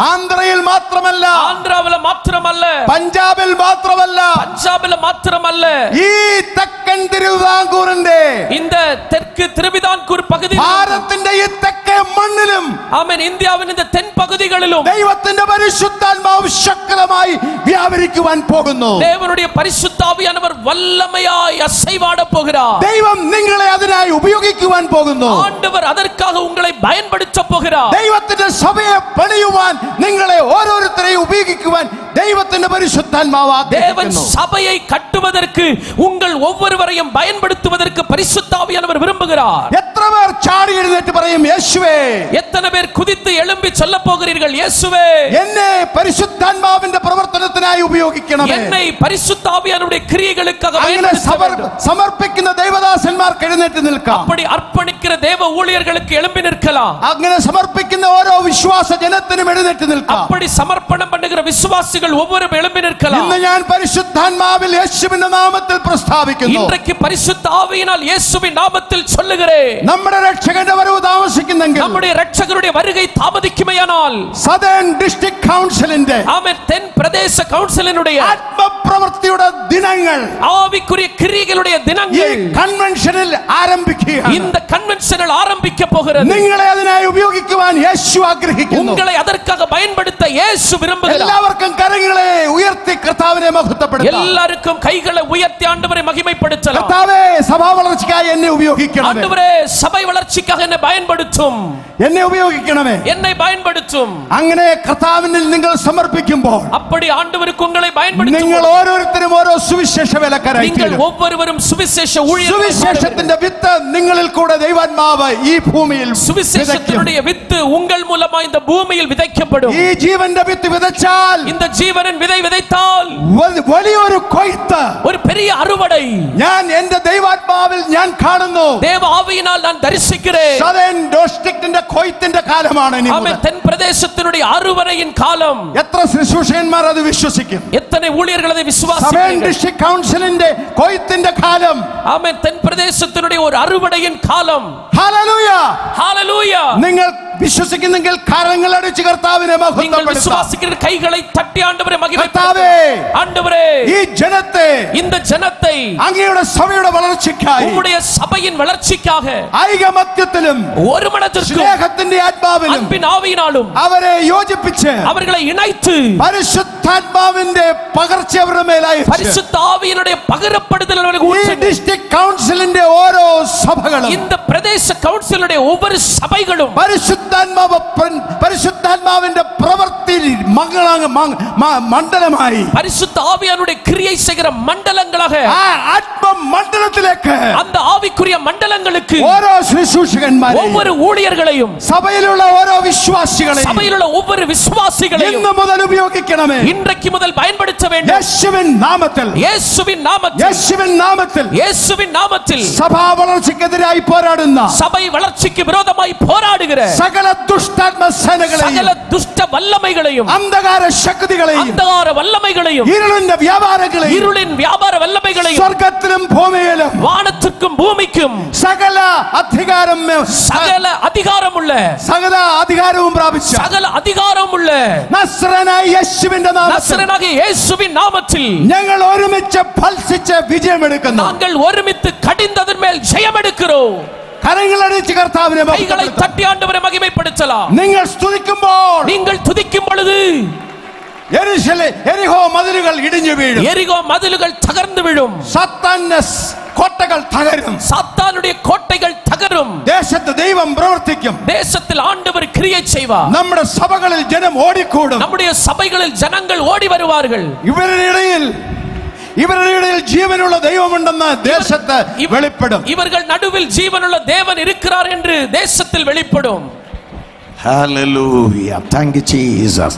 Speaker 1: ആന്ധ്രയിൽ മാത്രമല്ല,
Speaker 2: ஆந்திராவில மாத்திரமல்ல,
Speaker 1: പഞ്ചാബിൽ മാത്രമല്ല,
Speaker 2: பஞ்சாபில மாத்திரமல்ல,
Speaker 1: ഈ തെക്കൻ തിരുവിതാംകൂറിന്റെ,
Speaker 2: இந்த தெற்கு திருவிதாங்கூர் பகுதியில்,
Speaker 1: ഭാരതത്തിന്റെ ഈ തെക്കേ മണ്ണിലും
Speaker 2: ஆமென் இந்தியாவின் இந்த தென் பகுதிகளிலும்
Speaker 1: ദൈവത്തിന്റെ പരിശുദ്ധാത്മാവ് ശക്തമായി വ്യാപരിക്കുവാൻ പോകുന്നു.
Speaker 2: தேவனுடைய பரிசுத்த ஆவியானவர் வல்லமையாய் அசைவாட போகிறார்.
Speaker 1: ദൈവം നിങ്ങളെ അതിനായി ഉപയോഗിക്കുവാൻ പോകുന്നു.
Speaker 2: ஆண்டவர் அதற்காக உங்களை பயன்படுத்த போகிறார்.
Speaker 1: ദൈവത്തിന്റെ സഭയെ പണിയുവാൻ നിങ്ങളെ ഓരോരുത്തരെയും ഉപയോഗിക്കുവാൻ ദൈവത്തിന്റെ പരിശുദ്ധാത്മാവ്
Speaker 2: தேவன் சபையை கட்டுவதற்கு உங்கள் ஒவ்வொருவரையும் பயன்படுத்துவதற்கு பரிசுத்த ஆவியானவர் விரும்புகிறார்.
Speaker 1: എത്ര പേർ ചാടി എഴുന്നേറ്റ് പറയും യേശുവേ?
Speaker 2: எத்தனை பேர் குதித்து எழும்பி சொல்ல போகிறீர்கள், இயேசுவே
Speaker 1: എന്നെ പരിശുദ്ധാത്മാവിന്റെ പ്രവർത്തനത്തിനായി ഉപയോഗിക്കണമേ.
Speaker 2: என்னை பரிசுத்த ஆவியானவருடைய கிரியைகளுக்காக
Speaker 1: സമർപ്പിക്കുന്ന ദൈവദാസന്മാർക്ക് എഴുന്നേറ്റ് നിൽക്കാം.
Speaker 2: அப்படி அர்ப்பணிக்கிற தேவ ஊழியர்களுக்கு எழும்பி நிற்கலாம்.
Speaker 1: അങ്ങനെ സമർപ്പിക്കുന്ന ഓരോ വിശ്വാസ ജനത്തിനും എഴുന്നേറ്റ് നിൽക്കാം.
Speaker 2: அப்படி சமர்ப்பணம் பண்ணுகிற விசுவாசிகள் ஒவ்வொருவரும் எழும்பி நிற்கலாம்.
Speaker 1: ഇന്ന് ഞാൻ പരിശുദ്ധാത്മാവിൽ യേശുവിന്റെ നാമത്തിൽ പ്രസ്താവിക്കുന്നു.
Speaker 2: இன்றைக்கு பரிசுத்த ஆவியினால் இயேசுவின் நாமத்தில் சொல்லுகிறேன்.
Speaker 1: നമ്മുടെ രക്ഷകന്റെ വരവ് താമസിക്കുന്നെങ്കിൽ,
Speaker 2: நம்முடைய இரட்சகருடைய வருகை தாமதிக்குமேயானால்,
Speaker 1: സദേൺ ഡിസ്ട്രിക്ട് കൗൺസിലിന്റെ
Speaker 2: ஆமென் தென் பிரதேச கவுன்சிலினுடைய
Speaker 1: ആത്മപ്രവൃത്തിയുടെ ദിനങ്ങൾ,
Speaker 2: ஆவிக்குரிய கிரியைகளுடைய தினங்கள்
Speaker 1: ഈ കൺവെൻഷനിൽ ആരംഭിക്കുകയാണ്.
Speaker 2: இந்த கன்வென்ஷனில் ஆரம்பிக்க போகிறது.
Speaker 1: നിങ്ങളെ അതിനായി ഉപയോഗിക്കുവാൻ യേശു ആഗ്രഹിക്കുന്നു.
Speaker 2: உங்களை அதற்காக பயன்படுத்த இயேசு விரும்புகிறார்.
Speaker 1: എല്ലാവർക്കും കരങ്ങളെ ഉയർത്തി കർത്താവിനെ മഹത്വപ്പെടുത്താം.
Speaker 2: எல்லாருக்கும் கைகளை உயர்த்தி ஆண்டவரை மகிமைப்படுத்தலாம்.
Speaker 1: കർത്താവേ, സഭാ വളർച്ചയ്ക്കായി എന്നെ ഉപയോഗിക്കണമേ.
Speaker 2: ஆண்டவரே, சபை வளர்ச்சிக்காக என்னை பயன்படுத்தும்.
Speaker 1: എന്നെ ഉപയോഗിക്കണമേ.
Speaker 2: என்னை பயன்படுத்தும்.
Speaker 1: അങ്ങനെ കർത്താവിനിൽ നിങ്ങൾ സമർപ്പിക്കുമ്പോൾ,
Speaker 2: அப்படி ஆண்டவருக்கு உங்களை பயன்படுத்தும்.
Speaker 1: നിങ്ങൾ ഓരോരുത്തരും ഓരോ സുവിശേഷ വേലക്കാരായി
Speaker 2: நீங்கள்
Speaker 1: തീരും.
Speaker 2: ஒவ்வொருவரும் சுவிசேஷ ஊழியர்கள்.
Speaker 1: സുവിശേഷത്തിന്റെ വിത്ത് നിങ്ങളിൽ കൂടെ ദൈവാത്മാവ് ഈ ഭൂമിയിൽ
Speaker 2: சுவிசேஷத்தினுடைய வித்து உங்கள் மூலமா இந்த பூமியில் விதைக்கப்படும்.
Speaker 1: ഈ ജീവന്റെ വിത്ത് വിതച്ചാൽ
Speaker 2: இந்த ஜீவனின் விதை விதைத்தால்
Speaker 1: വലിയൊരു കൊയ്ത്ത്,
Speaker 2: ഒരു പെരിയ അറുവടை
Speaker 1: ഞാൻ എന്റെ ദൈവാത്മാവിൽ ഞാൻ കാണുന്നു.
Speaker 2: தேவ ஆவியினால் நான் தரிசிக்கிறேன்.
Speaker 1: സദേൺ ഡിസ്ട്രിക്റ്റിന്റെ കൊയ്ത്തിന്റെ കാലമാണ് ഇനി.
Speaker 2: ആമേൻ. தென் பிரதேசத்தினுடைய அறுவடையின் காலம்.
Speaker 1: എത്ര ശുശ്രൂഷകന്മാർ അത് വിശ്വസിക്കും?
Speaker 2: எத்தனை ஊழியர்கள் அதை
Speaker 1: സദേൺ
Speaker 2: விசுவாசிக்கிறார்கள்?
Speaker 1: ഡിസ്ട്രിക്ട് കൗൺസിലിന്റെ കൊയ്ത്തിന്റെ കാലം.
Speaker 2: ஆமென். தென் பிரதேசத்தினுடைய ஒரு அறுவடையின் காலம்.
Speaker 1: ഹല്ലേലൂയ.
Speaker 2: ஹalleluya.
Speaker 1: നിങ്ങൾ വിശ്വസിക്കുന്നെങ്കിൽ കരങ്ങൾ അടിച്ച് കർത്താവിനെ
Speaker 2: நீங்கள்
Speaker 1: മഹത്വപ്പെടുത്തുക.
Speaker 2: விசுவாசிக்கிற கைகளை தட்டி ஆண்டவரை
Speaker 1: കർത്താവേ,
Speaker 2: மகிமைப்படுத்துங்கள். ஆண்டவரே,
Speaker 1: ഈ ജനത്തെ
Speaker 2: இந்த ஜனத்தை
Speaker 1: അങ്ങയുടെ സഭയുടെ വളർച്ചയ്ക്കായി,
Speaker 2: உம்முடைய சபையின் வளர்ச்சிக்காக
Speaker 1: ഐകമത്യത്തിലും
Speaker 2: ஒரு மனதிற்கும்
Speaker 1: സ്നേഹത്തിന്റെ ആത്മാവിലും
Speaker 2: அன்பின் ஆவியினாலும்
Speaker 1: അവരെ യോജിപ്പിച്ച്
Speaker 2: அவர்களை ഇണൈத்து
Speaker 1: പരിശുദ്ധാത്മാവിന്റെ പകർച്ച അവരുടെ മേലായി
Speaker 2: பரிசுத்த ஆவியினுடைய பகிரப்படுதல் அவர்களுக்கு
Speaker 1: ഈ
Speaker 2: ஊற்றுங்கள்.
Speaker 1: ഡിസ്ട്രിക്ട് കൗൺസിലിന്റെ ഓരോ സഭകളും
Speaker 2: இந்த பிரதேச கவுன்சிலுடைய ஒவ்வொரு சபைகளும்
Speaker 1: പരിശുദ്ധാത്മാവിന്റെ പ്രവൃത്തി മണ്ഡലമായി,
Speaker 2: பரிசுத்த ஆவியானுடைய கிரியை செய்கிற மண்டலங்களாக,
Speaker 1: ആ ആത്മമണ്ഡലത്തിലേക്ക്
Speaker 2: அந்த ஆவிக்குரிய மண்டலங்களுக்கு
Speaker 1: ഓരോ ശുശ്രൂഷകന്മാരെയും,
Speaker 2: ஒவ்வொரு ஊழியர்களையும்,
Speaker 1: സഭയിലുള്ള ഓരോ വിശ്വാസികളെയും
Speaker 2: சபையிலுள்ள ஒவ்வொரு விசுவாசிகளையும்
Speaker 1: ഇന്ന് മുതൽ ഉപയോഗിക്കണമേ.
Speaker 2: இன்றைக்கு முதல் பயன்படுத்த வேண்டும்.
Speaker 1: യേശുവിൻ നാമത്തിൽ,
Speaker 2: இயேசுவின் நாமத்தில்,
Speaker 1: യേശുവിൻ നാമത്തിൽ
Speaker 2: இயேசுவின் நாமத்தில்
Speaker 1: സഭാ വളർച്ചയ്ക്കെതിരായി പോരാടുന്ന
Speaker 2: சபை வளர்ச்சிக்கு விரோதமாய் போராடுகிற
Speaker 1: സകല ദുഷ്ടാത്മ സേനകളെയും,
Speaker 2: சகல துஷ்ட வல்லமைகளையும்,
Speaker 1: അന്ധകാര ശക്തികളെയും,
Speaker 2: அந்தகார வல்லமைகளையும்,
Speaker 1: ഇരുളിന്റെ വ്യാപാരങ്ങളെയും,
Speaker 2: இருளின் வியாபார வல்லமைகளையும்,
Speaker 1: സ്വർഗത്തിലും ഭൂമിയിലും
Speaker 2: வானத்திற்கும் பூமிக்கும்
Speaker 1: സകല
Speaker 2: சகல அதிகாரமுள்ள,
Speaker 1: സകല അധികാരവും പ്രാപിച്ച
Speaker 2: சகல அதிகாரமுள்ள
Speaker 1: നസ്രനായ യേശുവിന്റെ നാമത്തിൽ
Speaker 2: நசரேயனாகிய இயேசுவின் நாமத்தில்
Speaker 1: ഞങ്ങൾ ഒരുമിച്ച് ഫൽസിച്ച് വിജയമെടുക്കുന്നു.
Speaker 2: நாங்கள் ஒருமித்து கடிந்ததன் மேல் ஜெயம் எடுக்கிறோம்.
Speaker 1: കരങ്ങളടിച്ച് കർത്താവിനെ
Speaker 2: கைகளை
Speaker 1: മഹത്വപ്പെടുത്തുക.
Speaker 2: தட்டி ஆண்டவரை மகிமைப்படுத்தலாம்.
Speaker 1: നിങ്ങൾ സ്തുതിക്കുമ്പോൾ
Speaker 2: நீங்கள் துதிக்கும் பொழுது
Speaker 1: എരിഹോ മതിലുകൾ ഇടിഞ്ഞു വീഴും,
Speaker 2: எரிகோ மதில்கள் தகர்ந்து விழும்,
Speaker 1: സാത്താന്റെ കോട്ടകൾ തകരും,
Speaker 2: சாத்தானுடைய கோட்டைகள் தகரும்,
Speaker 1: ദേശത്ത് ദൈവം പ്രവർത്തിക്കും,
Speaker 2: தேசத்தில் ஆண்டவர் கிரியை செய்வார்,
Speaker 1: നമ്മുടെ സഭകളിൽ ജനം ഓടിക്കൂടും,
Speaker 2: நம்முடைய சபைகளில் ஜனங்கள் ஓடி வருவார்கள்,
Speaker 1: ഇവരുടെ ഇടയിൽ ജീവനുള്ള ദൈവമുണ്ടെന്ന് ദേശത്ത് വെളിപ്പെടും.
Speaker 2: இவர்கள் நடுவில் ஜீவனுள்ள தேவன் இருக்கிறார் என்று தேசத்தில் வெளிப்படும்.
Speaker 1: Hallelujah. Thank you, Jesus.